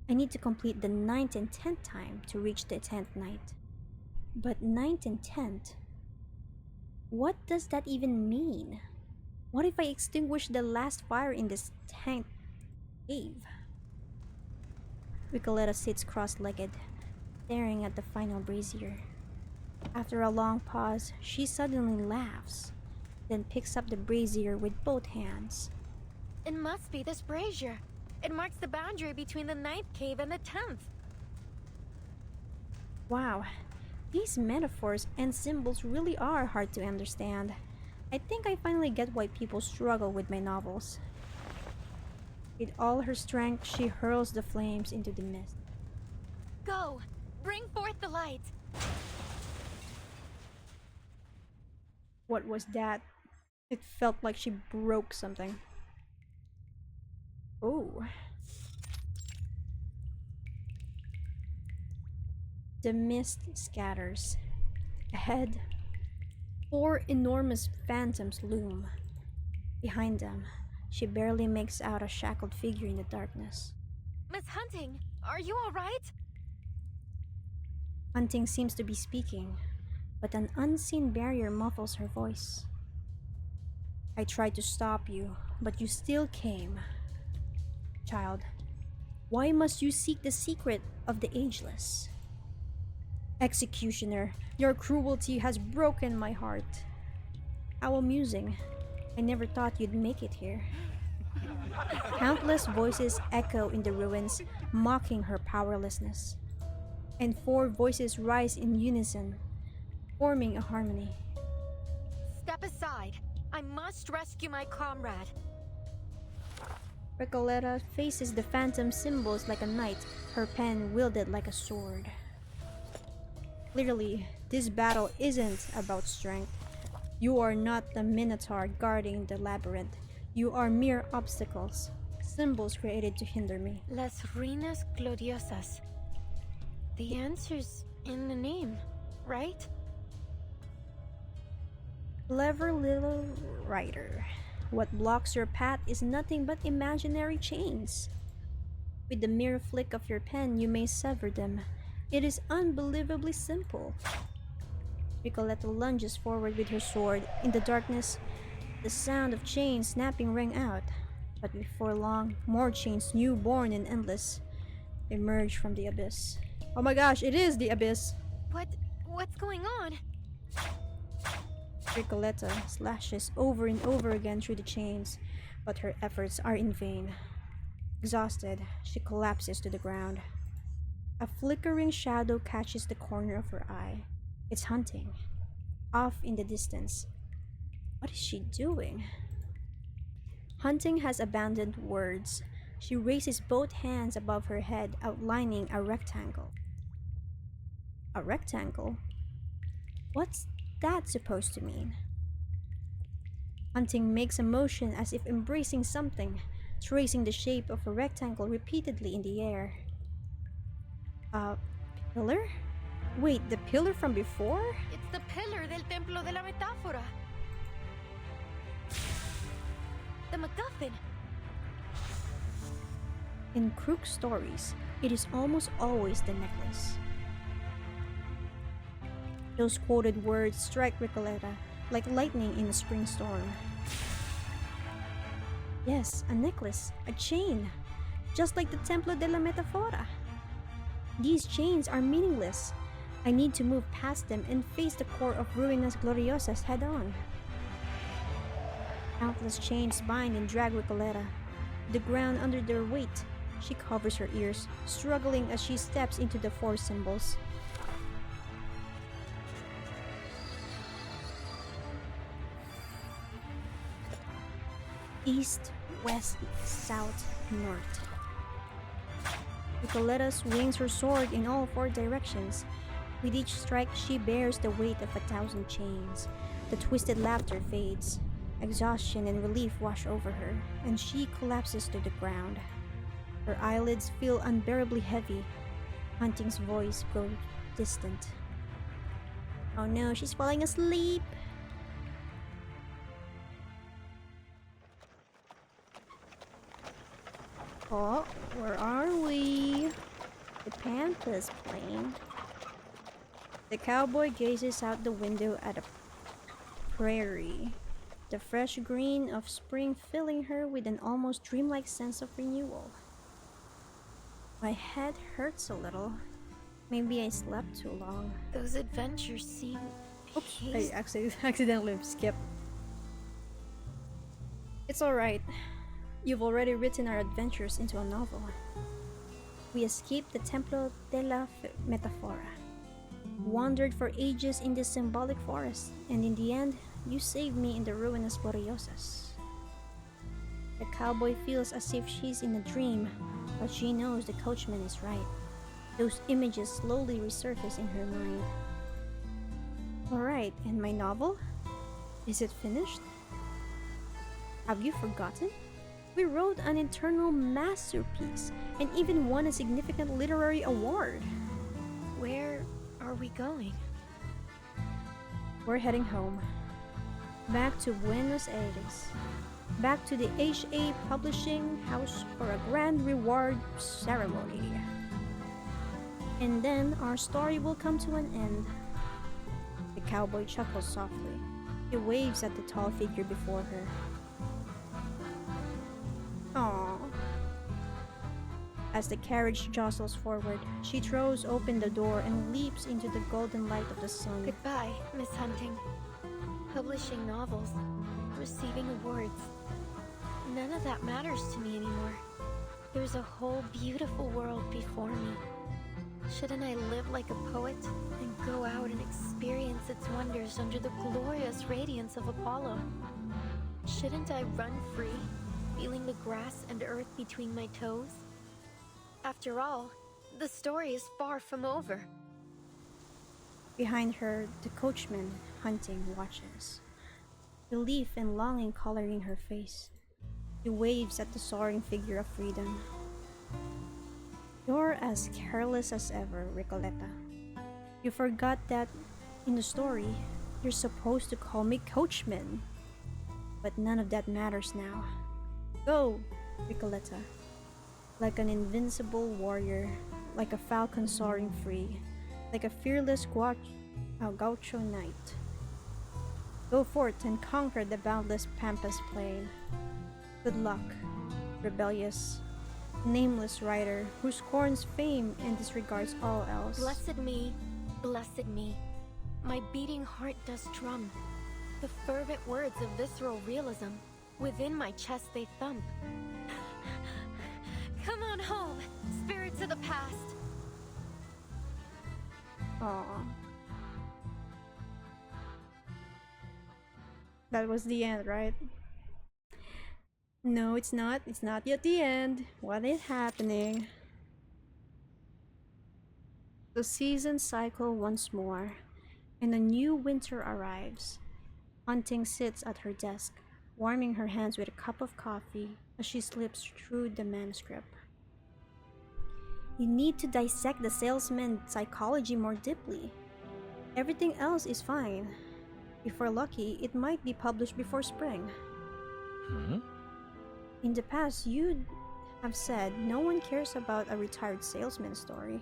I need to complete the 9th and 10th time to reach the 10th night. But 9th and 10th? What does that even mean? What if I extinguish the last fire in this 10th cave? Recoleta sits cross-legged, staring at the final brazier. After a long pause, she suddenly laughs, then picks up the brazier with both hands. It must be this brazier. It marks the boundary between the 9th cave and the 10th. Wow, these metaphors and symbols really are hard to understand. I think I finally get why people struggle with my novels. With all her strength, she hurls the flames into the mist. Go! Bring forth the light! What was that? It felt like she broke something. Oh. The mist scatters. Ahead, 4 enormous phantoms loom. Behind them, she barely makes out a shackled figure in the darkness. Miss Hunting, are you alright? Hunting seems to be speaking, but an unseen barrier muffles her voice. I tried to stop you, but you still came. Child, why must you seek the secret of the ageless? Executioner, your cruelty has broken my heart. How amusing. I never thought you'd make it here. Countless voices echo in the ruins, mocking her powerlessness. And 4 voices rise in unison, forming a harmony. Step aside. I must rescue my comrade. Recoleta faces the phantom symbols like a knight, her pen wielded like a sword. Clearly, this battle isn't about strength. You are not the Minotaur guarding the labyrinth. You are mere obstacles, symbols created to hinder me. Las Ruinas Gloriosas. The answer's in the name, right? Clever little writer. What blocks your path is nothing but imaginary chains. With the mere flick of your pen, you may sever them. It is unbelievably simple. Recoleta lunges forward with her sword. In the darkness, the sound of chains snapping rang out. But before long, more chains, newborn and endless, emerge from the abyss. Oh my gosh, it is the abyss! What's going on? Recoleta slashes over and over again through the chains, but her efforts are in vain. Exhausted, she collapses to the ground. A flickering shadow catches the corner of her eye. It's Hunting. Off in the distance. What is she doing? Hunting has abandoned words. She raises both hands above her head, outlining a rectangle. A rectangle? What's that supposed to mean? Hunting makes a motion as if embracing something, tracing the shape of a rectangle repeatedly in the air. A pillar? Wait, the pillar from before? It's the pillar del Templo de la Metáfora. The MacGuffin. In Crook stories, it is almost always the necklace. Those quoted words strike Recoleta like lightning in a spring storm. Yes, a necklace, a chain, just like the Templo de la Metafora. These chains are meaningless. I need to move past them and face the core of Ruinas Gloriosas head on. Countless chains bind and drag Recoleta. The ground under their weight. She covers her ears, struggling as she steps into the 4 symbols. East, west, south, north. Recoleta swings her sword in all 4 directions. With each strike, she bears the weight of 1,000 chains. The twisted laughter fades. Exhaustion and relief wash over her, and she collapses to the ground. Her eyelids feel unbearably heavy. Hunting's voice grows distant. Oh no, she's falling asleep! Oh, where are we? The pampas plane. The cowboy gazes out the window at a prairie, the fresh green of spring filling her with an almost dreamlike sense of renewal. My head hurts a little. Maybe I slept too long. Those adventures seem... Oops, I accidentally skipped. It's alright. You've already written our adventures into a novel. We escaped the Templo de la Metafora, wandered for ages in this symbolic forest, and in the end, you saved me in the ruinous Borriosas. The cowboy feels as if she's in a dream, but she knows the coachman is right. Those images slowly resurface in her mind. Alright, and my novel? Is it finished? Have you forgotten? We wrote an internal masterpiece and even won a significant literary award. Where are we going? We're heading home. Back to Buenos Aires. Back to the HA Publishing House for a grand reward ceremony. And then our story will come to an end. The cowboy chuckles softly. He waves at the tall figure before her. Aww. As the carriage jostles forward, she throws open the door and leaps into the golden light of the sun. Goodbye, Miss Hunting. Publishing novels, receiving awards. None of that matters to me anymore. There's a whole beautiful world before me. Shouldn't I live like a poet and go out and experience its wonders under the glorious radiance of Apollo? Shouldn't I run free, feeling the grass and earth between my toes? After all, the story is far from over. Behind her, the coachman, Hunting, watches. Relief and longing coloring her face. He waves at the soaring figure of freedom. You're as careless as ever, Recoleta. You forgot that, in the story, you're supposed to call me coachman. But none of that matters now. Go, Recoleta. Like an invincible warrior, like a falcon soaring free, like a fearless gaucho knight. Go forth and conquer the boundless Pampas plain. Good luck, rebellious, nameless rider who scorns fame and disregards all else. Blessed me, blessed me. My beating heart does drum. The fervent words of visceral realism, within my chest they thump. Come on home, spirits of the past. Aww. That was the end, right? No, it's not. It's not yet the end. What is happening? The seasons cycle once more, and a new winter arrives. Hunting sits at her desk, warming her hands with a cup of coffee as she slips through the manuscript. You need to dissect the salesman's psychology more deeply. Everything else is fine. If we're lucky, it might be published before spring. In the past, you'd have said no one cares about a retired salesman story.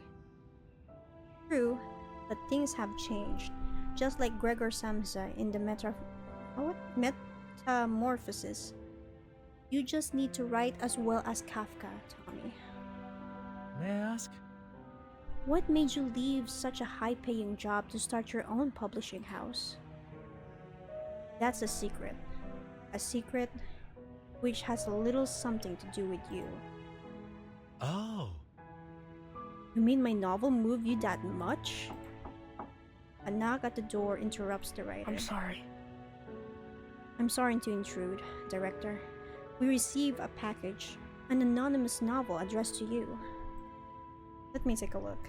True, but things have changed. Just like Gregor Samsa in the Metamorphosis. You just need to write as well as Kafka, Tommy. May I ask? What made you leave such a high-paying job to start your own publishing house? That's a secret. A secret which has a little something to do with you. Oh. You mean my novel moved you that much? A knock at the door interrupts the writer. I'm sorry. I'm sorry to intrude, director. We receive a package, an anonymous novel addressed to you. Let me take a look.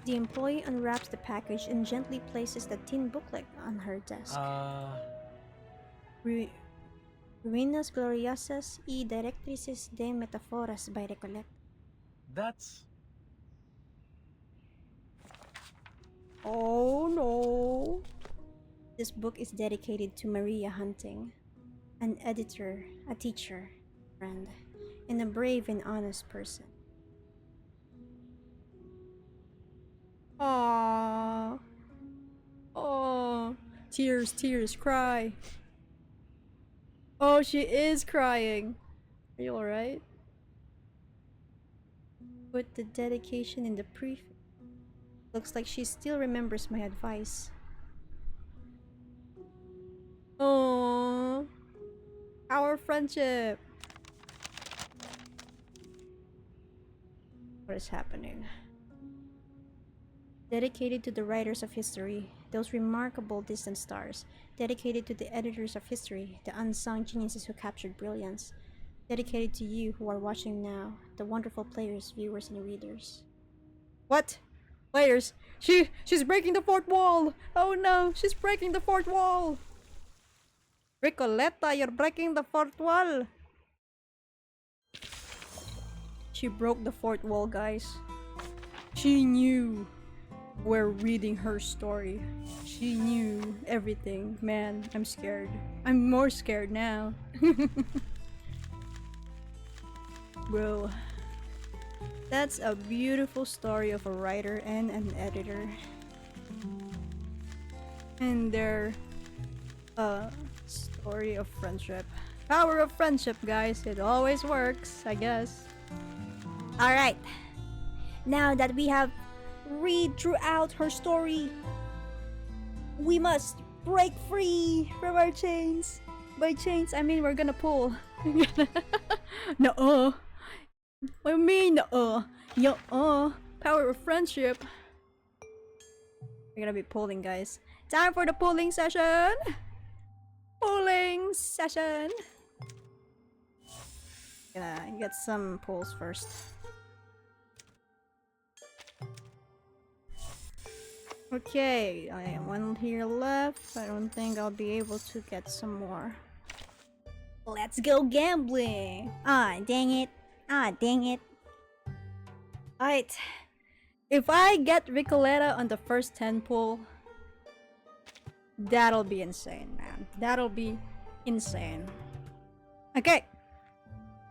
The employee unwraps the package and gently places the tin booklet on her desk. Ruinas gloriosas y directrices de metáforas by Recoleta. That's... Oh no! This book is dedicated to Maria Hunting, an editor, a teacher, friend, and a brave and honest person. Aww. Oh, tears, tears, cry. Oh, she is crying. Are you alright? Put the dedication in the prefix. Looks like she still remembers my advice. Oh, our friendship. What is happening? Dedicated to the writers of history, those remarkable distant stars. Dedicated to the editors of history, the unsung geniuses who captured brilliance. Dedicated to you who are watching now, the wonderful players, viewers, and readers. What? Players? She's breaking the fourth wall! Oh no, she's breaking the fourth wall! Recoleta, you're breaking the fourth wall! She broke the fourth wall, guys. She knew we're reading her story. She knew everything. Man, I'm scared. I'm more scared now. Bro, that's a beautiful story of a writer and an editor. And their story of friendship. Power of friendship, guys. It always works, I guess. Alright. Now that we have read throughout her story, we must break free from our chains. By chains, I mean we're gonna pull. No. What do you mean, no? Power of friendship. We're gonna be pulling, guys. Time for the pulling session. Pulling session. Gonna get some pulls first. Okay, I have one here left. I don't think I'll be able to get some more. Let's go gambling! Ah, dang it. Alright. If I get Recoleta on the first 10 pull, that'll be insane, man. That'll be insane. Okay.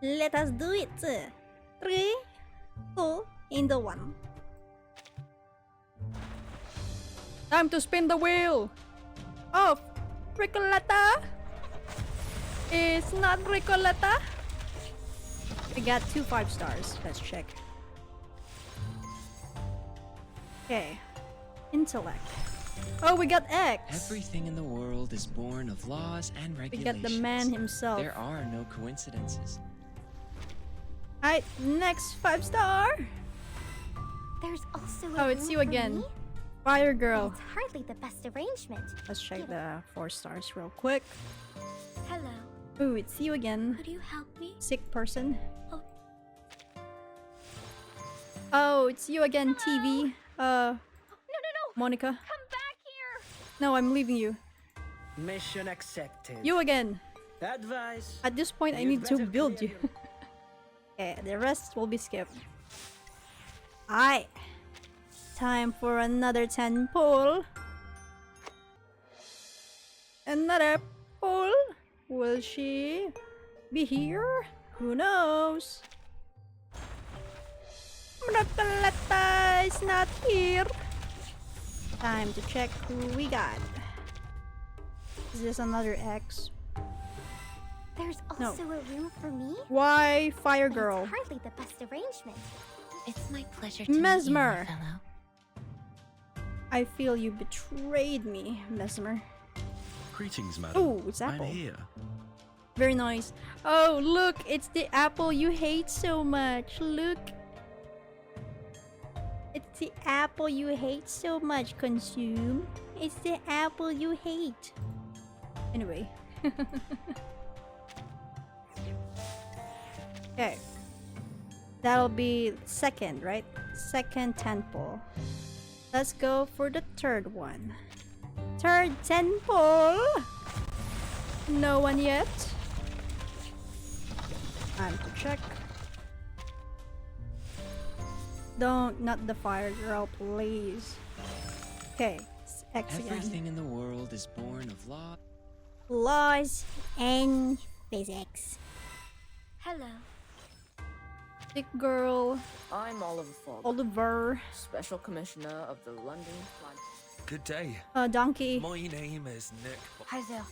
Let us do it. 3, 2, and 1. Time to spin the wheel! Oh! Recoleta! It's not Recoleta! We got 2 5 stars. Let's check. Okay. Intellect. Oh, we got X! Everything in the world is born of laws and We regulations. got the man himself. There are no coincidences. Alright, next 5 star! There's also Oh, it's you again. Me? Fire girl. It's hardly the best arrangement. Let's check the 4 stars real quick. Hello. Ooh, it's you again. Could you help me? Sick person. Oh. Oh, it's you again, TV. No. Monica. Come back here. No, I'm leaving you. Mission accepted. You again. Advice. At this point, I You'd need to better build clear you. Okay, the rest will be skipped. Alright. Time for another 10 pull. Another pull. Will she be here? Who knows? Recoleta is not here. Time to check who we got. Is this another X? There's also a room for me? Why Fire Girl? It's hardly the best arrangement. It's my pleasure to Mesmer. meet you, my fellow. I feel you betrayed me, Mesmer. Greetings, madam. Oh, it's Apple. I'm here. Very nice. Oh, look, it's the apple you hate so much. Look. It's the apple you hate so much, Consume. It's the apple you hate. Anyway. Okay. That'll be second, right? Second temple. Let's go for the third one. Third temple. No one yet. Time to check. Not the fire girl, please. Okay, X again. Everything in the world is born of Laws and physics. Hello. Big girl. I'm Oliver Fogg. Oliver. Special Commissioner of the London Flood. Good day. Donkey. My name is Nick. Hi there.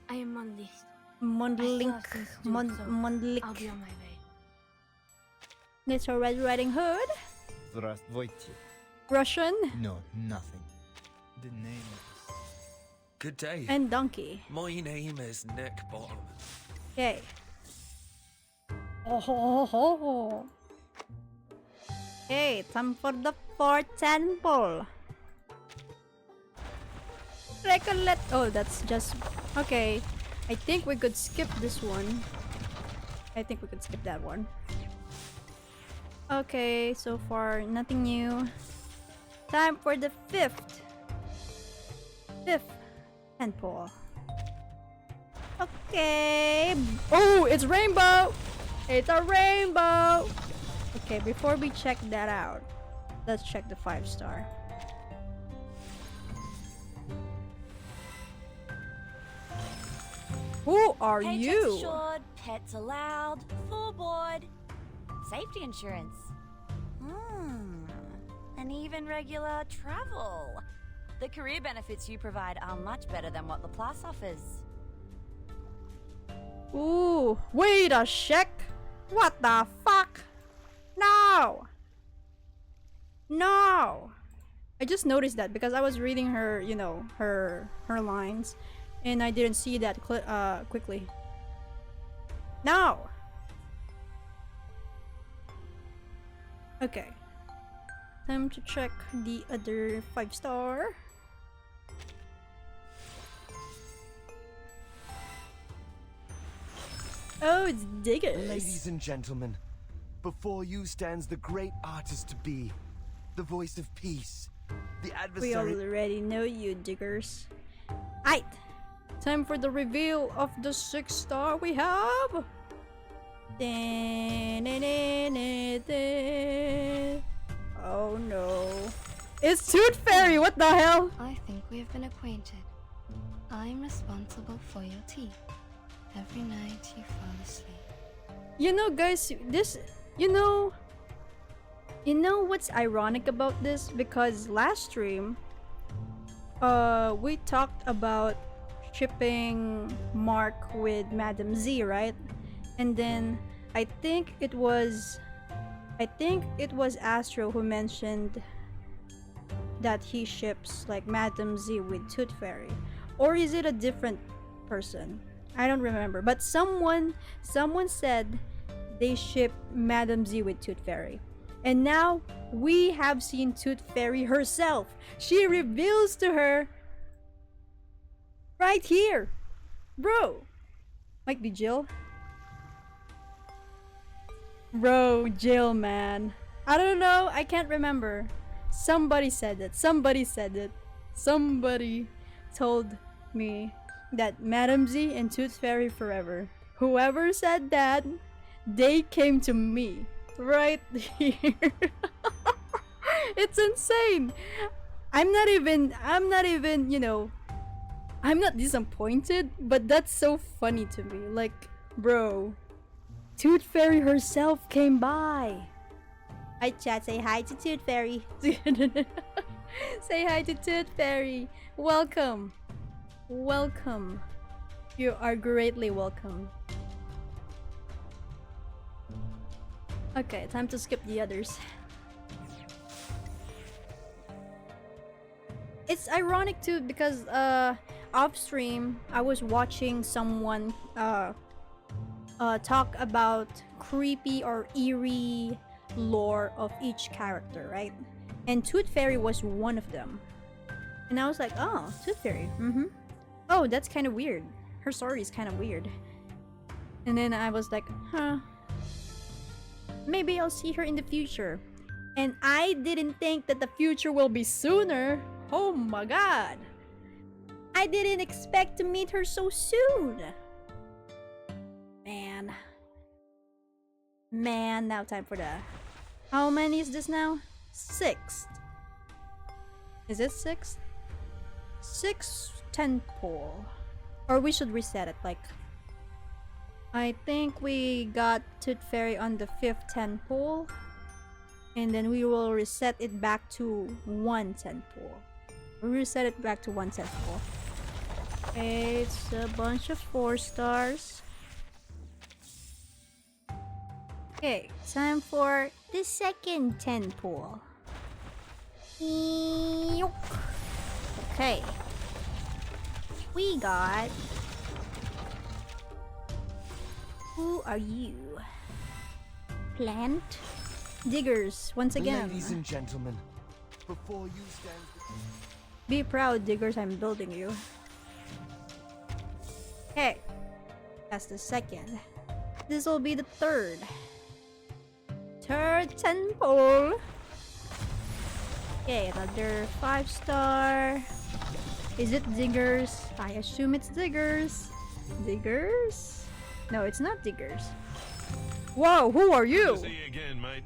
I am Monlist. Mondlink. Mondlik. I'll be on my way. Little Red Riding Hood. Здравствуйте. Russian. No, nothing. The name is... Good day. And Donkey. My name is Nick Bottom. Okay. Oh. Okay, time for the fourth temple. Recoleta. Oh, that's just okay. I think we could skip this one. I think we could skip that one. Okay, so far nothing new. Time for the fifth temple. Okay. Oh, it's rainbow. It's a rainbow. Okay, before we check that out, let's check the 5-star. Who are you? Assured, pets allowed, full board, safety insurance. And even regular travel. The career benefits you provide are much better than what Laplace offers. Ooh, wait a sec. What the fuck? No! No! I just noticed that because I was reading her, you know, her lines, and I didn't see that quickly. No! Okay. Time to check the other 5-star. Oh, it's Diggers. Ladies and gentlemen, before you stands the great artist to be, the voice of peace, the adversary. We already know you, Diggers. Aight, time for the reveal of the 6-star we have. Oh no. It's Tooth Fairy, what the hell? I think we have been acquainted. I'm responsible for your teeth. Every night you fall asleep. You know, guys, this, you know what's ironic about this? Because last stream, we talked about shipping Mark with Madam Z, right? And then I think it was Astro who mentioned that he ships like Madam Z with Tooth Fairy, or is it a different person? I don't remember, but someone said they ship Madam Z with Tooth Fairy. And now we have seen Tooth Fairy herself. She reveals to her right here. Bro. Might be Jill. Bro, Jill, man. I don't know. I can't remember. Somebody said it. Somebody said it. Somebody told me that Madam Z and Tooth Fairy forever. Whoever said that, they came to me right here. It's insane. I'm not even, you know, I'm not disappointed, but that's so funny to me. Like, bro, Tooth Fairy herself came by. Hi chat, say hi to Tooth Fairy. Say hi to Tooth Fairy. Welcome. Welcome. You are greatly welcome. Okay, time to skip the others. It's ironic too because off stream I was watching someone talk about creepy or eerie lore of each character, right? And Tooth Fairy was one of them. And I was like, oh, Tooth Fairy. Oh, that's kind of weird. Her story is kind of weird. And then I was like, huh. Maybe I'll see her in the future. And I didn't think that the future will be sooner. Oh my god. I didn't expect to meet her so soon. Man. Man, now time for the... How many is this now? 6th. Is it 6th? 6th 10 pole. Or we should reset it, like... I think we got Tooth Fairy on the 5th 10 pole. And then we will reset it back to 1 10 pole. We'll reset it back to 1 10 pole. Okay, it's a bunch of 4 stars. Okay, time for the 2nd 10 pole. Okay. We got... Who are you? Plant? Diggers, once again. Ladies and gentlemen, before you stand... Be proud, Diggers, I'm building you. Okay. That's the 2nd. This will be the 3rd. 3rd 10 pole. Okay, another 5 star. Is it Diggers? I assume it's Diggers. Diggers? No, it's not Diggers. Whoa, who are you? Good to see you again, mate.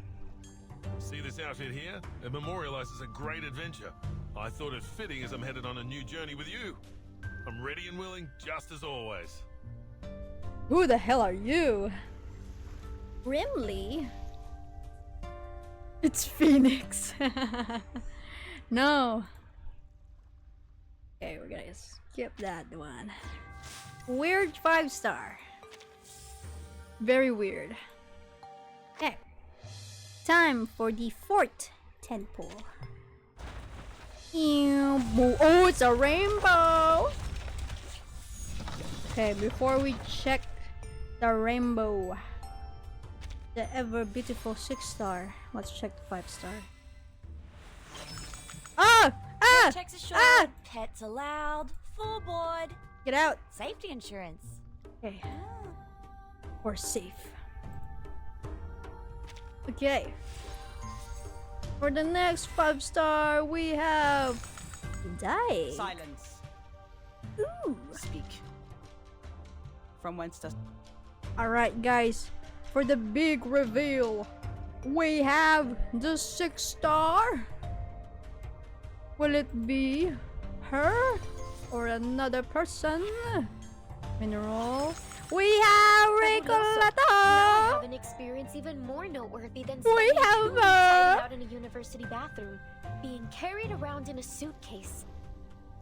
See this outfit here? It memorializes a great adventure. I thought it fitting as I'm headed on a new journey with you. I'm ready and willing, just as always. Who the hell are you? Brimley? It's Phoenix. No. Okay, we're gonna skip that one. Weird 5 star. Very weird. Okay. Time for the 4th 10 pole. Oh, it's a rainbow! Okay, before we check the rainbow, the ever beautiful 6 star, let's check the 5 star. Ah! Ah! Checks assured, Ah! pets allowed, full board. Get out! Safety insurance. Okay. We're safe. Okay. For the next 5 star, we have... Die. Silence. Ooh. Speak. From whence does... Alright guys, for the big reveal, we have the 6 star. Will it be her or another person? Mineral. We have Now I have Recoleta. an experience even more noteworthy than We studying have humans hiding her. out in a university bathroom, being carried around in a suitcase.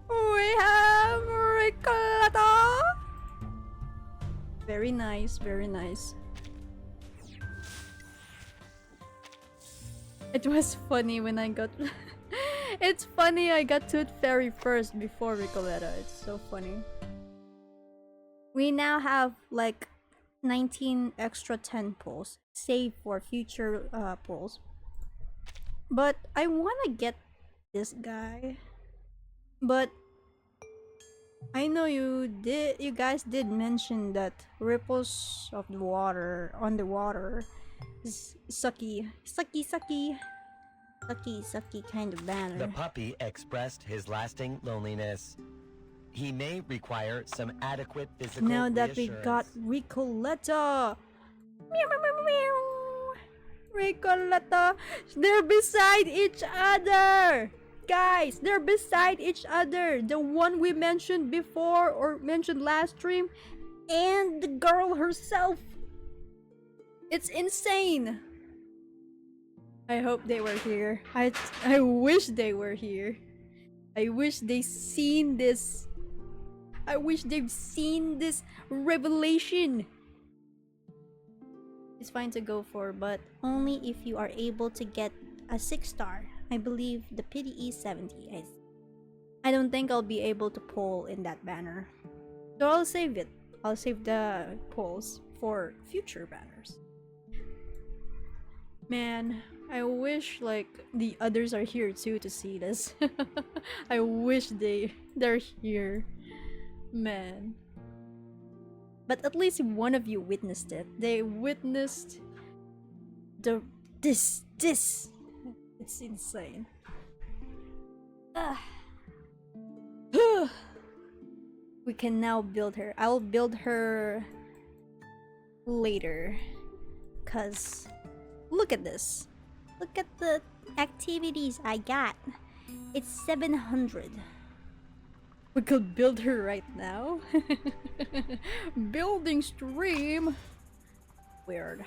We have Recoleta. Very nice, very nice. It was funny when I got... It's funny I got Tooth Fairy first before Recoleta. It's so funny. We now have like 19 extra 10 pulls, save for future pulls. But I want to get this guy. But I know you guys did mention that ripples of the water on the water is sucky kind of banner. The puppy expressed his lasting loneliness. He may require some adequate physical Now that we reassurance. got Recoleta. Meow, meow, meow, meow. Recoleta, they're beside each other. Guys, they're beside each other. The one we mentioned before or mentioned last stream and the girl herself. It's insane. I hope they were here. I wish they were here. I wish they seen this. I wish they've seen this revelation. It's fine to go for, but only if you are able to get a 6 star. I believe the PDE 70. I don't think I'll be able to pull in that banner. So I'll save it. I'll save the pulls for future banners. Man, I wish like the others are here too to see this. I wish they're here. Man. But at least one of you witnessed it. They witnessed this. It's insane. We can now build her. I'll build her later. Cause look at this. Look at the activities I got. It's 700. We could build her right now. Building stream. Weird.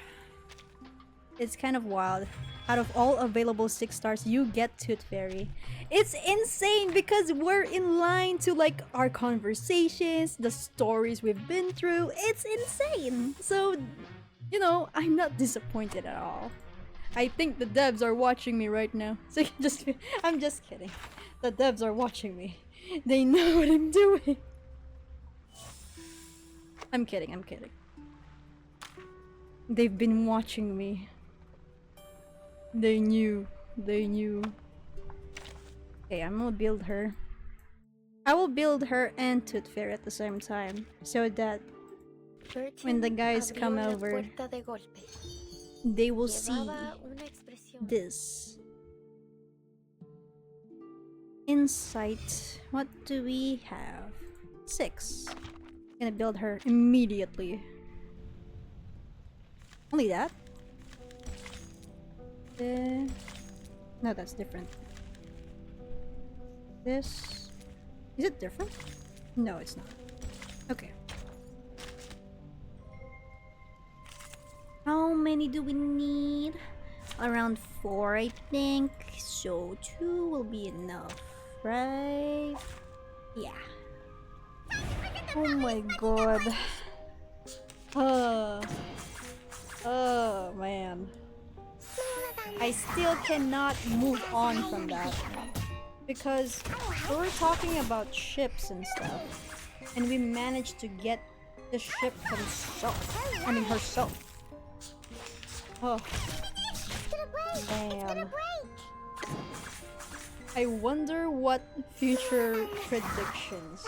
It's kind of wild. Out of all available 6 stars, you get Tooth Fairy. It's insane because we're in line to like our conversations, the stories we've been through. It's insane. So, you know, I'm not disappointed at all. I think the devs are watching me right now. So I'm just kidding. The devs are watching me. They know what I'm doing. I'm kidding. They've been watching me. They knew. Okay, I'm gonna build her. I will build her and Tooth Fairy at the same time, so that when the guys come over, they will see this. Insight. What do we have? 6. Gonna build her immediately. Only that? No, that's different. This... Is it different? No, it's not. Okay. How many do we need? Around 4, I think. So 2 will be enough, right? Yeah. Oh my god. Oh man. I still cannot move on from that. Because we're talking about ships and stuff. And we managed to get the ship himself. I mean herself. Oh. Man. I wonder what future predictions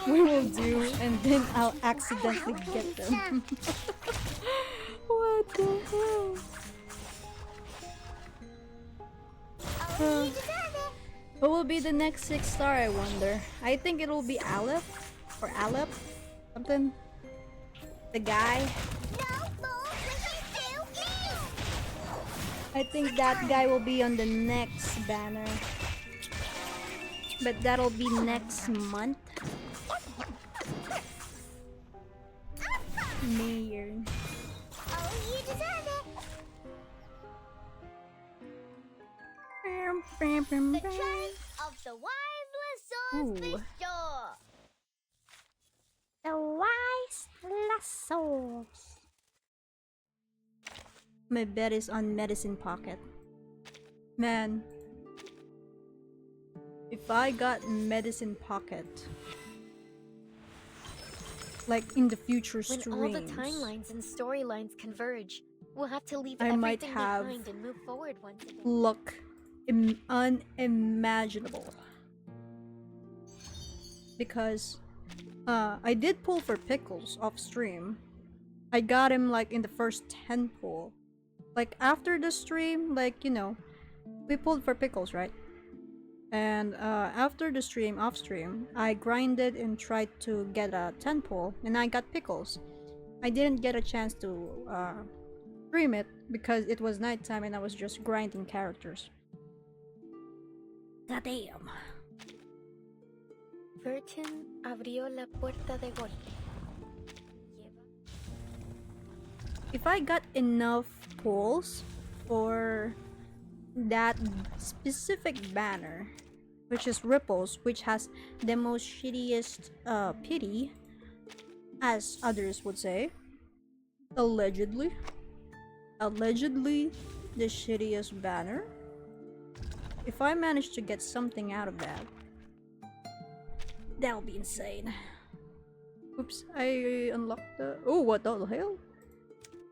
we will do and then I'll accidentally get them. What the hell? What will be the next 6 star, I wonder? I think it will be Aleph or Alep, something. The guy. I think that guy will be on the next banner. But that'll be next month. Mayor. The tribe of the wise Lassos Store. The wise Lassos. My bet is on Medicine Pocket. Man. If I got Medicine Pocket, like in the future streams, when all the timelines and storylines converge, we'll have to leave I might everything have behind and move forward once again. luck unimaginable. Because I did pull for Pickles off stream. I got him like in the first 10 pull. Like after the stream, like, you know, we pulled for Pickles, right? And after the stream, off stream, I grinded and tried to get a 10 pull and I got Pickles. I didn't get a chance to stream it because it was nighttime and I was just grinding characters. Goddamn. Virgin abrió la puerta de golpe. If I got enough pulls for that specific banner, which is Ripples, which has the most shittiest pity, as others would say, allegedly the shittiest banner. If I manage to get something out of that, that'll be insane. Oops, I unlocked the... Oh, what the hell?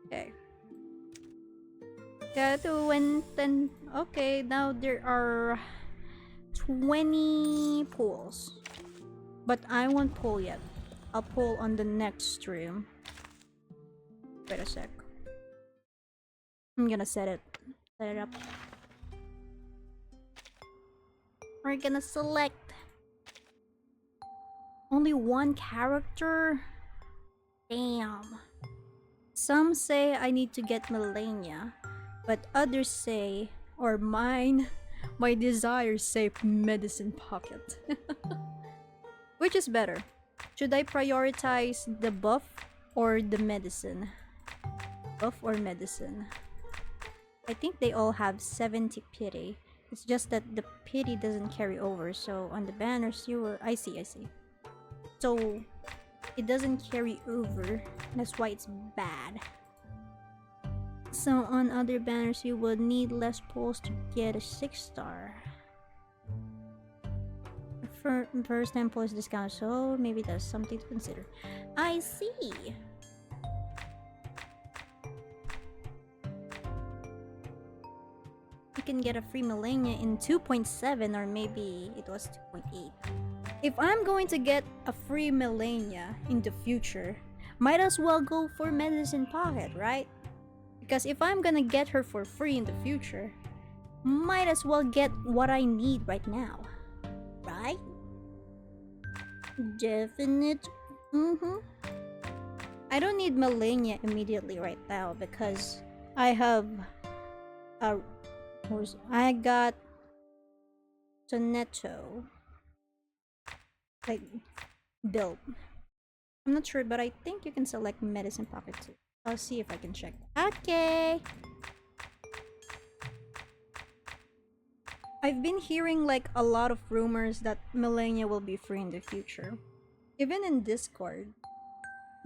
Okay. Okay, now there are 20 pulls. But I won't pull yet. I'll pull on the next stream. Wait a sec. I'm gonna set it up. We're gonna select only one character. Damn. Some say I need to get Millennia, but others say, or my desires say medicine pocket. Which is better? Should I prioritize the buff or the medicine? Buff or medicine? I think they all have 70 pity. It's just that the pity doesn't carry over, so on the banners you will... I see. So it doesn't carry over, that's why it's bad. So on other banners you would need less pulls to get a 6-star. First time pulls discount, so maybe that's something to consider. I see. You can get a free Millennia in 2.7, or maybe it was 2.8. If I'm going to get a free Millennia in the future, might as well go for Medicine Pocket, right? Because if I'm gonna get her for free in the future, might as well get what I need right now, right? Definite. I don't need Millennia immediately right now because I have I got Sonetto like built. I'm not sure, but I think you can select Medicine Pocket too. I'll see if I can check. Okay. I've been hearing like a lot of rumors that Millennia will be free in the future. Even in Discord.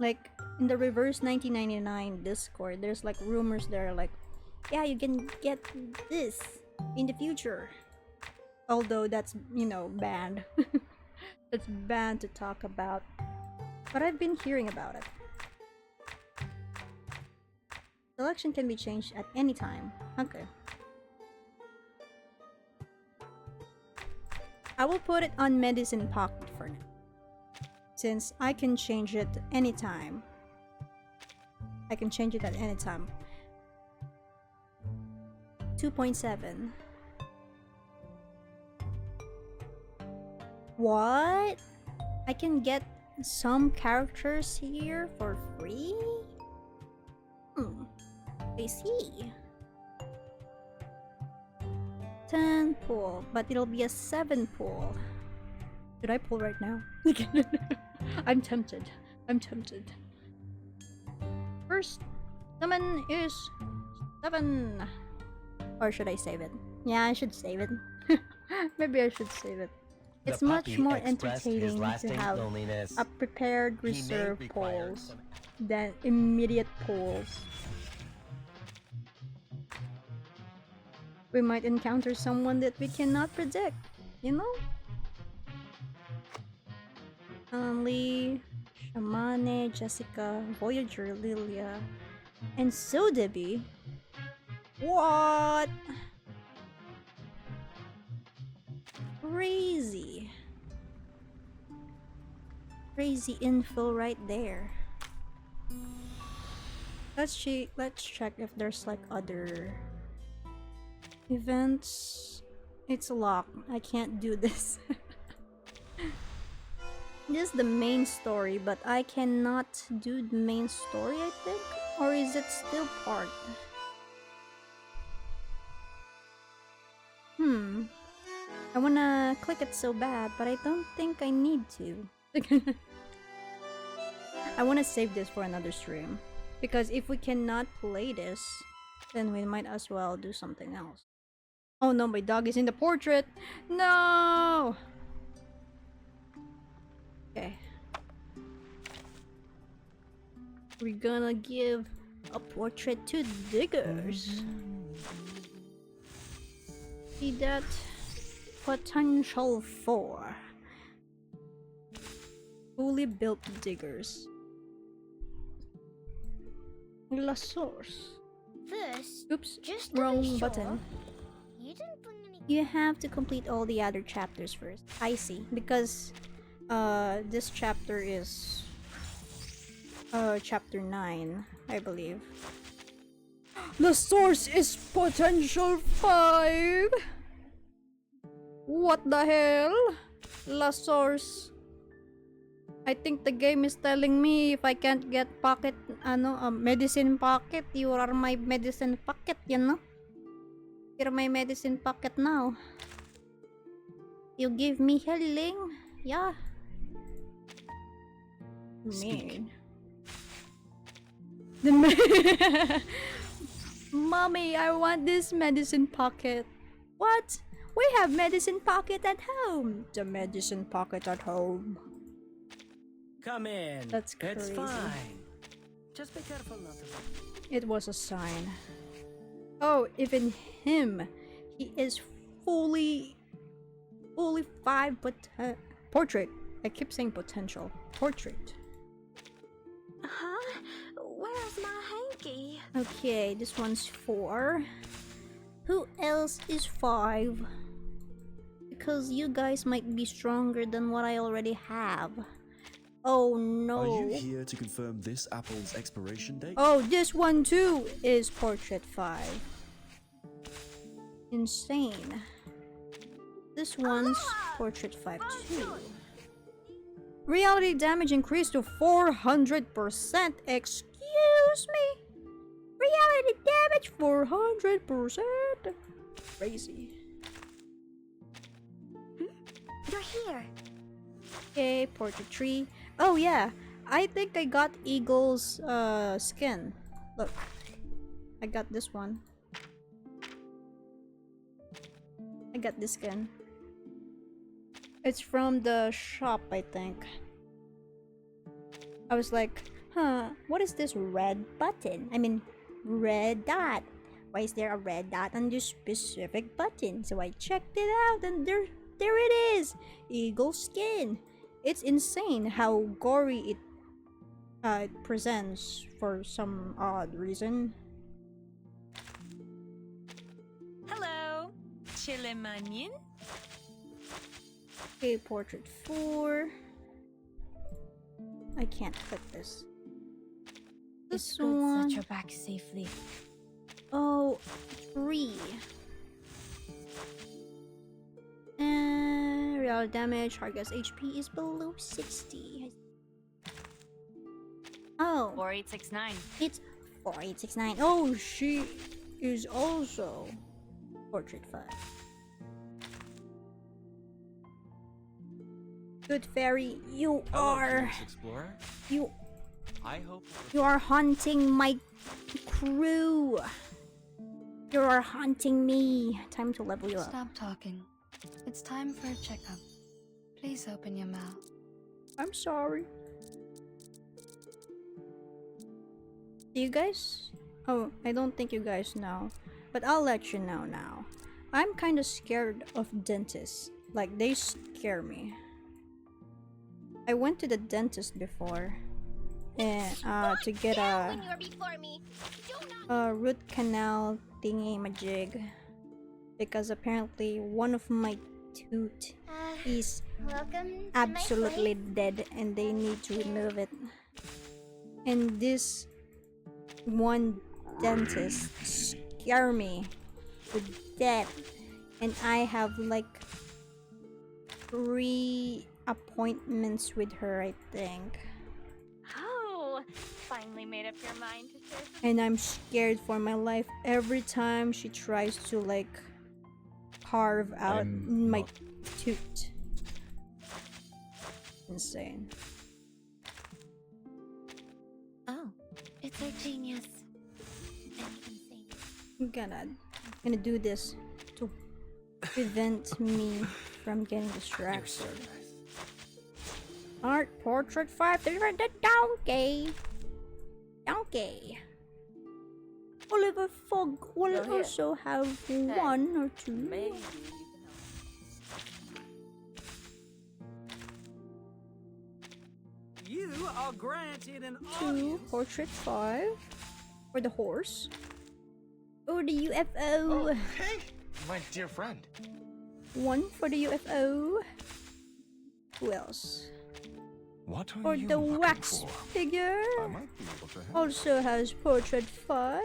Like in the reverse 1999 Discord, there's like rumors there like, yeah, you can get this in the future. Although that's, you know, banned. It's banned to talk about. But I've been hearing about it. Selection can be changed at any time. Okay. I will put it on Medicine Pocket for now. Since I can change it anytime. I can change it at any time. 2.7. What? I can get some characters here for free? I see. 10 pull, but it'll be a 7 pull. Should I pull right now? I'm tempted. First summon is 7. Or should I save it? Yeah, I should save it. Maybe I should save it. It's much more entertaining to have a prepared reserve pulls than immediate pulls. We might encounter someone that we cannot predict, you know? Lee, Shamane, Jessica, Voyager, Lilia, and so Debbie. What? Crazy. Crazy info right there. Let's check if there's like other events. It's locked. I can't do this. This is the main story, but I cannot do the main story, I think? Or is it still part? I wanna click it so bad, but I don't think I need to. I wanna save this for another stream. Because if we cannot play this, then we might as well do something else. Oh no, my dog is in the portrait! No! Okay. We're gonna give a portrait to diggers. See that? Potential 4. Fully built diggers. La source. First, oops, just to wrong be sure, button. You didn't bring any. You have to complete all the other chapters first. I see, because this chapter is chapter 9, I believe. The source is potential 5. What the hell? La source. I think the game is telling me if I can't get pocket, medicine pocket, you are my medicine pocket, you know? You're my medicine pocket now. You give me healing, yeah. Speak. Mommy, I want this medicine pocket. What? We have medicine pocket at home. The medicine pocket at home. Come in. That's crazy. It's fine. Just be careful not to. It was a sign. Oh, even him. He is fully 5 portrait. I keep saying potential. Portrait. Huh? Where's my hanky? Okay, this one's 4. Who else is 5? Because you guys might be stronger than what I already have. Oh no. Are you here to confirm this apple's expiration date? Oh, this one too is portrait 5. Insane. This one's portrait 5 too. Reality damage increased to 400%. Excuse me? Reality damage 400%. Crazy. You're here. Okay, portrait 3. Oh yeah, I think I got Eagle's skin. Look, I got this one. I got this skin. It's from the shop, I think. I was like, huh, what is this red button? I mean, red dot. Why is there a red dot on this specific button? So I checked it out and there it is! Eagle skin. It's insane how gory it presents for some odd reason. Hello, Chilemanien. Okay, portrait 4. I can't click this. It's This good one. that you're back safely. Oh, 3. And real damage, Hargas HP is below 60. Oh. 4869. It's 4869. Oh, she is also portrait 5. Good fairy, you are. Explorer. I hope You are haunting my crew. You are haunting me. Time to level you up. Stop talking. It's time for a checkup. Please open your mouth. I'm sorry. Do you guys? Oh, I don't think you guys know. But I'll let you know now. I'm kind of scared of dentists. Like, they scare me. I went to the dentist before. And, to get a root canal thingy-majig. Because apparently one of my tooth is absolutely dead and they need to remove it. And this one dentist scare me to death. And I have like 3 appointments with her, I think. Oh, finally made up your mind to share some. And I'm scared for my life every time she tries to like carve out my tooth. Insane. Oh, it's our genius. I'm gonna do this to prevent me from getting distracted. Art portrait 5, there's the donkey. Donkey. Oliver Fogg will also have 1 or 2. Maybe. You are granted an 2, portrait 5. For the horse. Or the UFO. Oh, hey, my dear friend. 1 for the UFO. Who else? What are Or you the looking wax for? figure. I might be able to help. Also has portrait 5.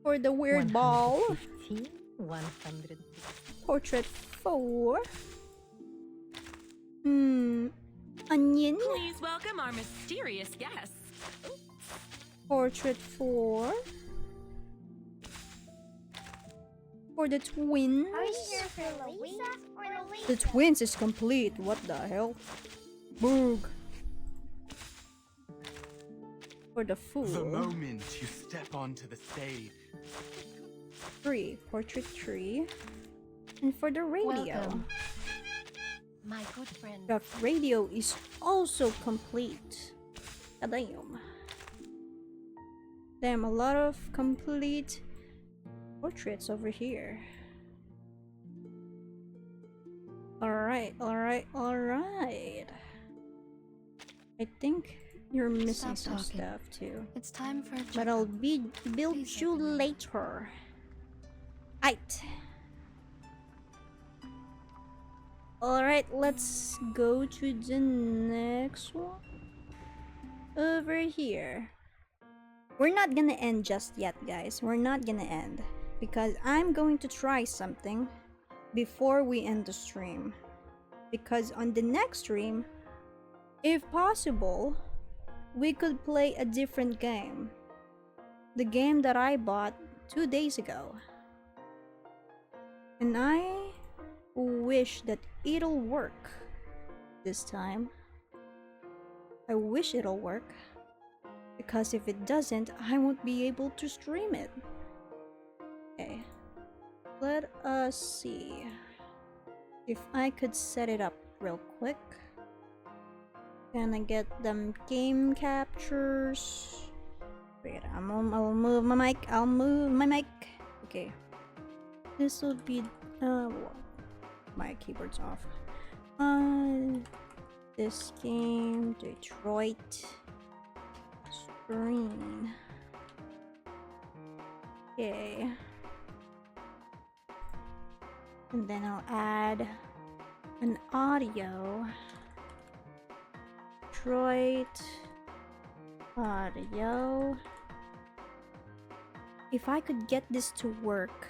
For the weird ball. 115, 100. Portrait 4. Onion. Please welcome our mysterious guests. Portrait 4. For the twins. Are you here for Louisa or Louisa? The twins is complete. What the hell? Boog. For the fool. The moment you step onto the stage. 3. Portrait 3. And for the radio. Welcome. My good friend. The radio is also complete. Damn. Damn, a lot of complete portraits over here. Alright. I think you're missing some stuff too. It's time for a But I'll build you later. Aight. Alright, let's go to the next one. Over here. We're not gonna end just yet, guys. We're not gonna end. Because I'm going to try something before we end the stream. Because on the next stream, if possible, we could play a different game. The game that I bought 2 days ago. And I wish that it'll work this time. I wish it'll work. Because if it doesn't, I won't be able to stream it. Okay. Let us see if I could set it up real quick. Gonna get them game captures. Wait, I'll move my mic. I'll move my mic. Okay. This will be my keyboard's off. This game, Detroit screen. Okay. And then I'll add an audio. Detroit audio. If I could get this to work.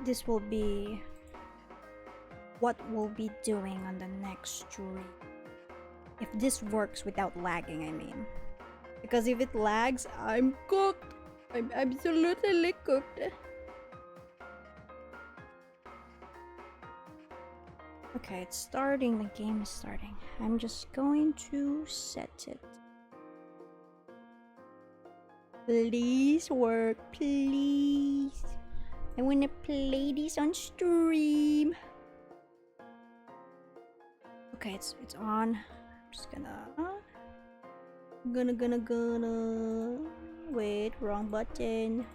This will be what we'll be doing on the next stream. If this works without lagging, I mean. Because if it lags, I'm cooked. I'm absolutely cooked. Okay, it's starting. The game is starting. I'm just going to set it. Please work, please. I wanna play this on stream. Okay, it's on. I'm just gonna wait, wrong button.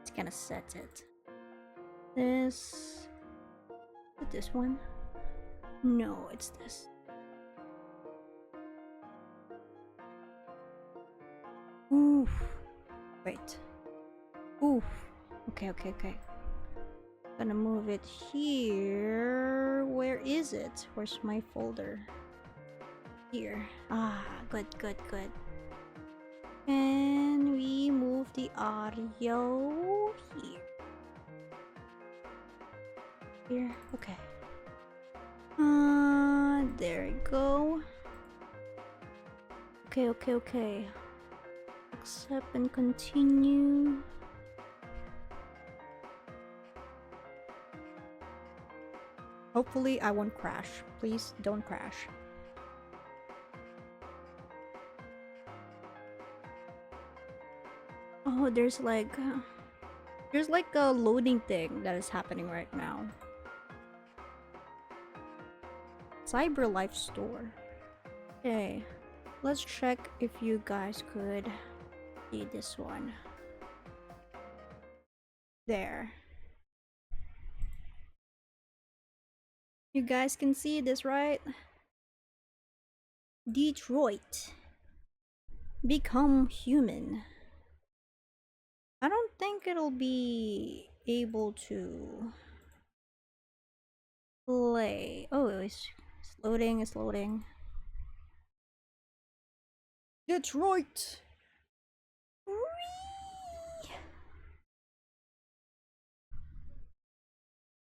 It's gonna set it. Is it this one? No, it's this. Oof. Wait. Oof. Okay. Gonna move it here. Where is it? Where's my folder? Here. Ah, good. And we move the audio here. Here. Okay. There you go. Okay. Accept and continue. Hopefully I won't crash. Please don't crash. Oh, there's like a loading thing that is happening right now. Cyber Life Store. Okay, let's check if you guys could see this one. There. You guys can see this, right? Detroit. Become human. I don't think it'll be able to play. Oh, it's loading. Detroit! Whee!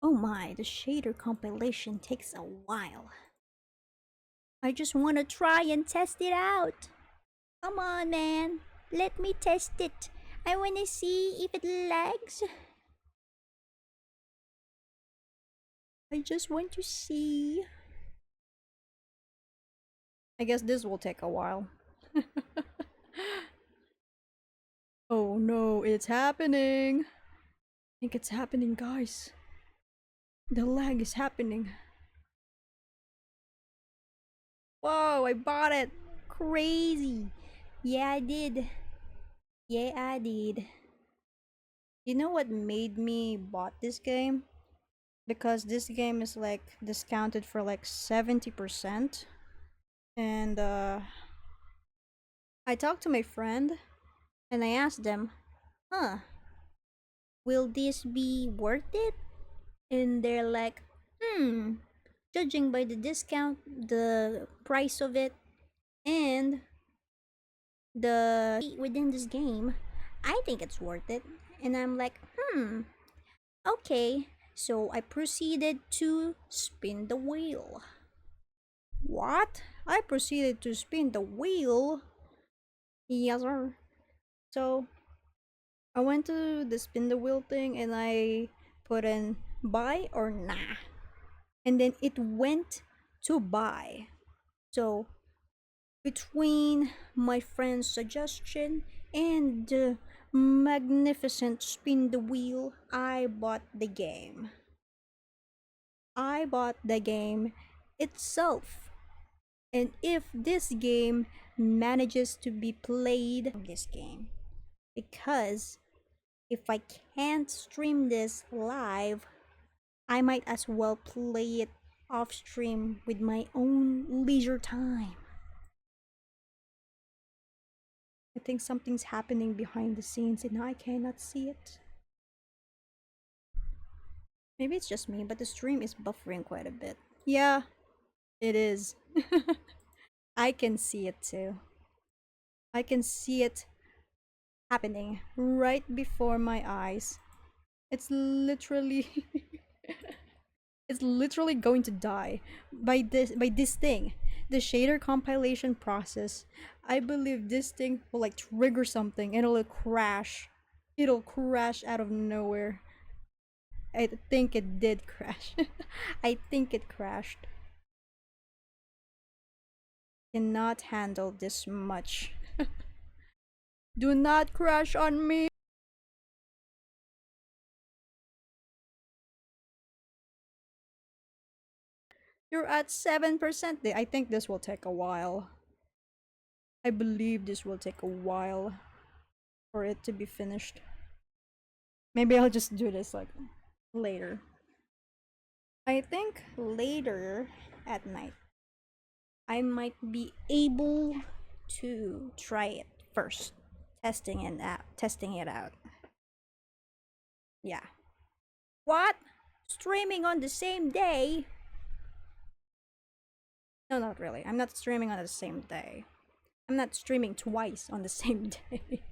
Oh my, the shader compilation takes a while. I just want to try and test it out. Come on, man. Let me test it. I want to see if it lags. I just want to see. I guess this will take a while. Oh no, it's happening. I think it's happening, guys. The lag is happening. Whoa, I bought it. Crazy. Yeah, I did. Yeah, I did. You know what made me bought this game? Because this game is like discounted for like 70%. And I talked to my friend and I asked them, will this be worth it? And they're like, judging by the discount, the price of it, and the within this game, I think it's worth it. And I'm like, okay. So I proceeded to spin the wheel. What? I proceeded to spin the wheel? Yes, sir. So I went to the spin the wheel thing and I put in buy or nah. And then it went to buy. So between my friend's suggestion and the magnificent spin the wheel, I bought the game. I bought the game itself. And if this game manages to be played, this game, because if I can't stream this live, I might as well play it off stream with my own leisure time. I think something's happening behind the scenes and I cannot see it. Maybe it's just me, but the stream is buffering quite a bit. Yeah, it is. I can see it too. I can see it happening right before my eyes. It's literally it's literally going to die by this thing. The shader compilation process. I believe this thing will like trigger something and it'll crash. It'll crash out of nowhere. I think it did crash. I think it crashed. Cannot handle this much. Do not crash on me. You're at 7%. I think this will take a while. I believe this will take a while for it to be finished. Maybe I'll just do this like later. I think later at night I might be able to try it first. Testing it out. Yeah. What? Streaming on the same day? No, not really. I'm not streaming on the same day. I'm not streaming twice on the same day.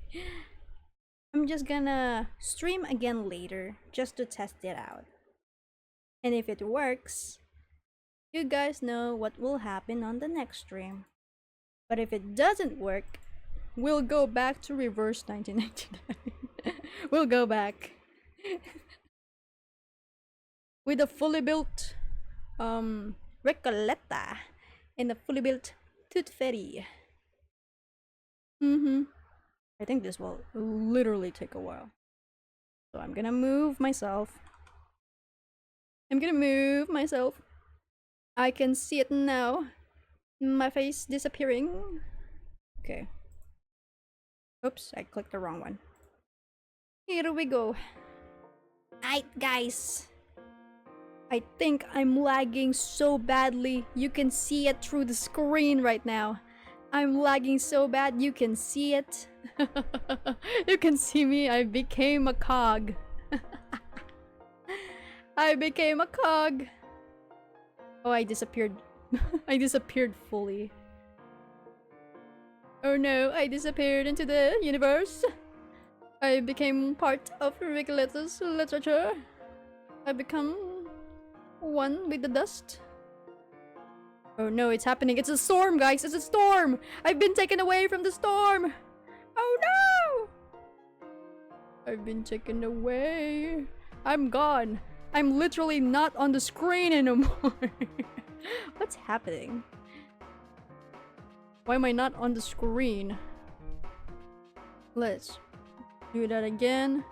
I'm just gonna stream again later just to test it out. And if it works, you guys know what will happen on the next stream. But if it doesn't work, we'll go back to reverse 1999. We'll go back. With a fully built Recoleta and a fully built Tooth Fairy. I think this will literally take a while. So I'm gonna move myself. I can see it now. My face disappearing. Okay. Oops, I clicked the wrong one. Here we go. Alright, guys. I think I'm lagging so badly. You can see it through the screen right now. I'm lagging so bad you can see it. You can see me. I became a cog. I became a cog. Oh, I disappeared. I disappeared fully. Oh no, I disappeared into the universe. I became part of Recoleta's literature. I become one with the dust. Oh no, it's happening. It's a storm, guys. It's a storm. I've been taken away from the storm. Oh no! I've been taken away. I'm gone. I'm literally not on the screen anymore. What's happening? Why am I not on the screen? Let's do that again.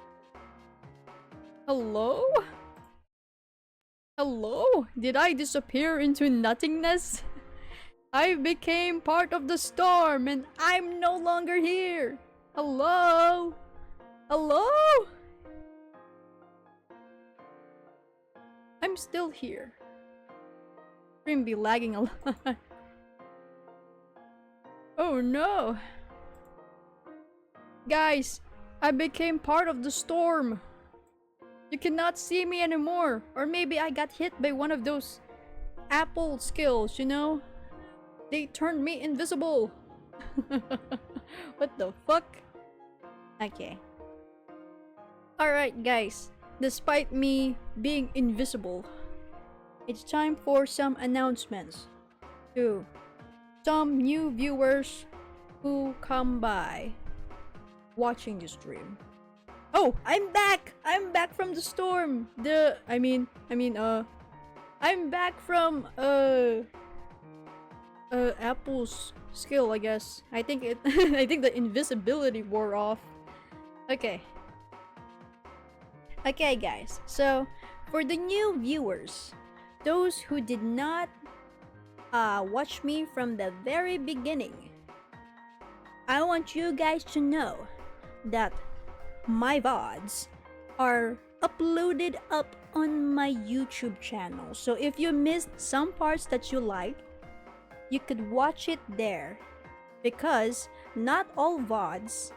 Hello? Hello? Did I disappear into nothingness? I became part of the storm and I'm no longer here. Hello? Hello? I'm still here. Stream be lagging a lot. Oh no. Guys, I became part of the storm. You cannot see me anymore. Or maybe I got hit by one of those Apple skills, you know? They turned me invisible. What the fuck? Okay. Alright guys, despite me being invisible, it's time for some announcements to some new viewers who come by watching the stream. Oh, I'm back! I'm back from the storm! I'm back from, Apple's skill, I guess. I think the invisibility wore off. Okay. Okay, guys. So, for the new viewers, those who did not, watch me from the very beginning, I want you guys to know that my VODs are uploaded up on my YouTube channel. So if you missed some parts that you like, you could watch it there. Because not all VODs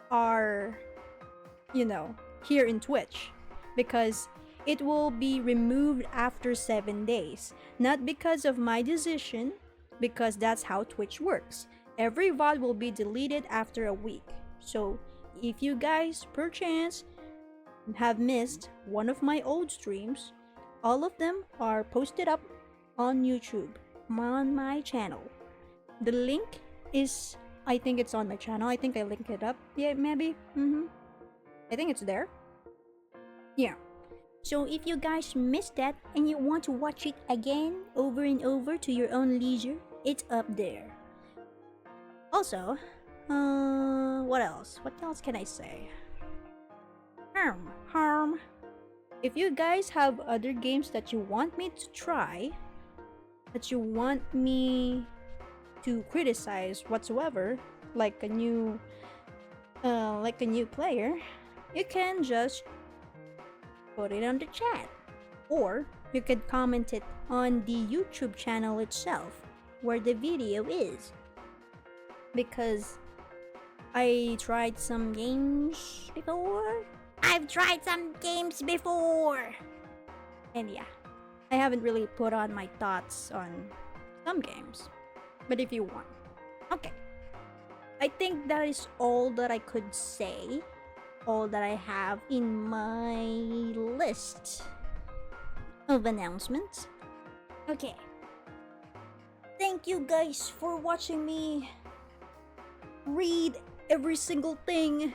are, you know, here in Twitch. Because it will be removed after 7 days. Not because of my decision, because that's how Twitch works. Every VOD will be deleted after a week. So if you guys, perchance, have missed one of my old streams, all of them are posted up on YouTube, on my channel. The link is, I think it's on my channel. I think I linked it up. Yeah, maybe. I think it's there. Yeah. So if you guys missed that and you want to watch it again, over and over to your own leisure, it's up there. Also, what else? What else can I say? If you guys have other games that you want me to try, that you want me to criticize whatsoever, like a new player, you can just put it on the chat, or you could comment it on the YouTube channel itself, where the video is. Because I tried some games before. I've tried some games before. And yeah, I haven't really put on my thoughts on some games. But if you want. Okay. I think that is all that I could say. All that I have in my list of announcements. Okay. Thank you guys for watching me read every single thing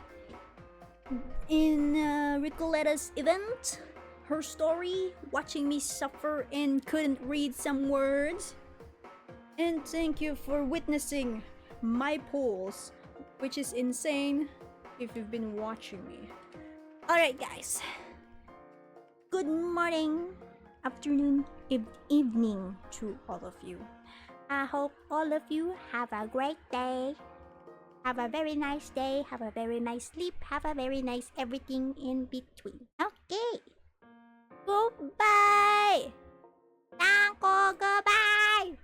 in Recoleta's event, her story, watching me suffer and couldn't read some words. And thank you for witnessing my polls, which is insane if you've been watching me. Alright guys, good morning, afternoon, evening to all of you. I hope all of you have a great day. Have a very nice day, have a very nice sleep, have a very nice everything in between. Okay. Goodbye. Goodbye.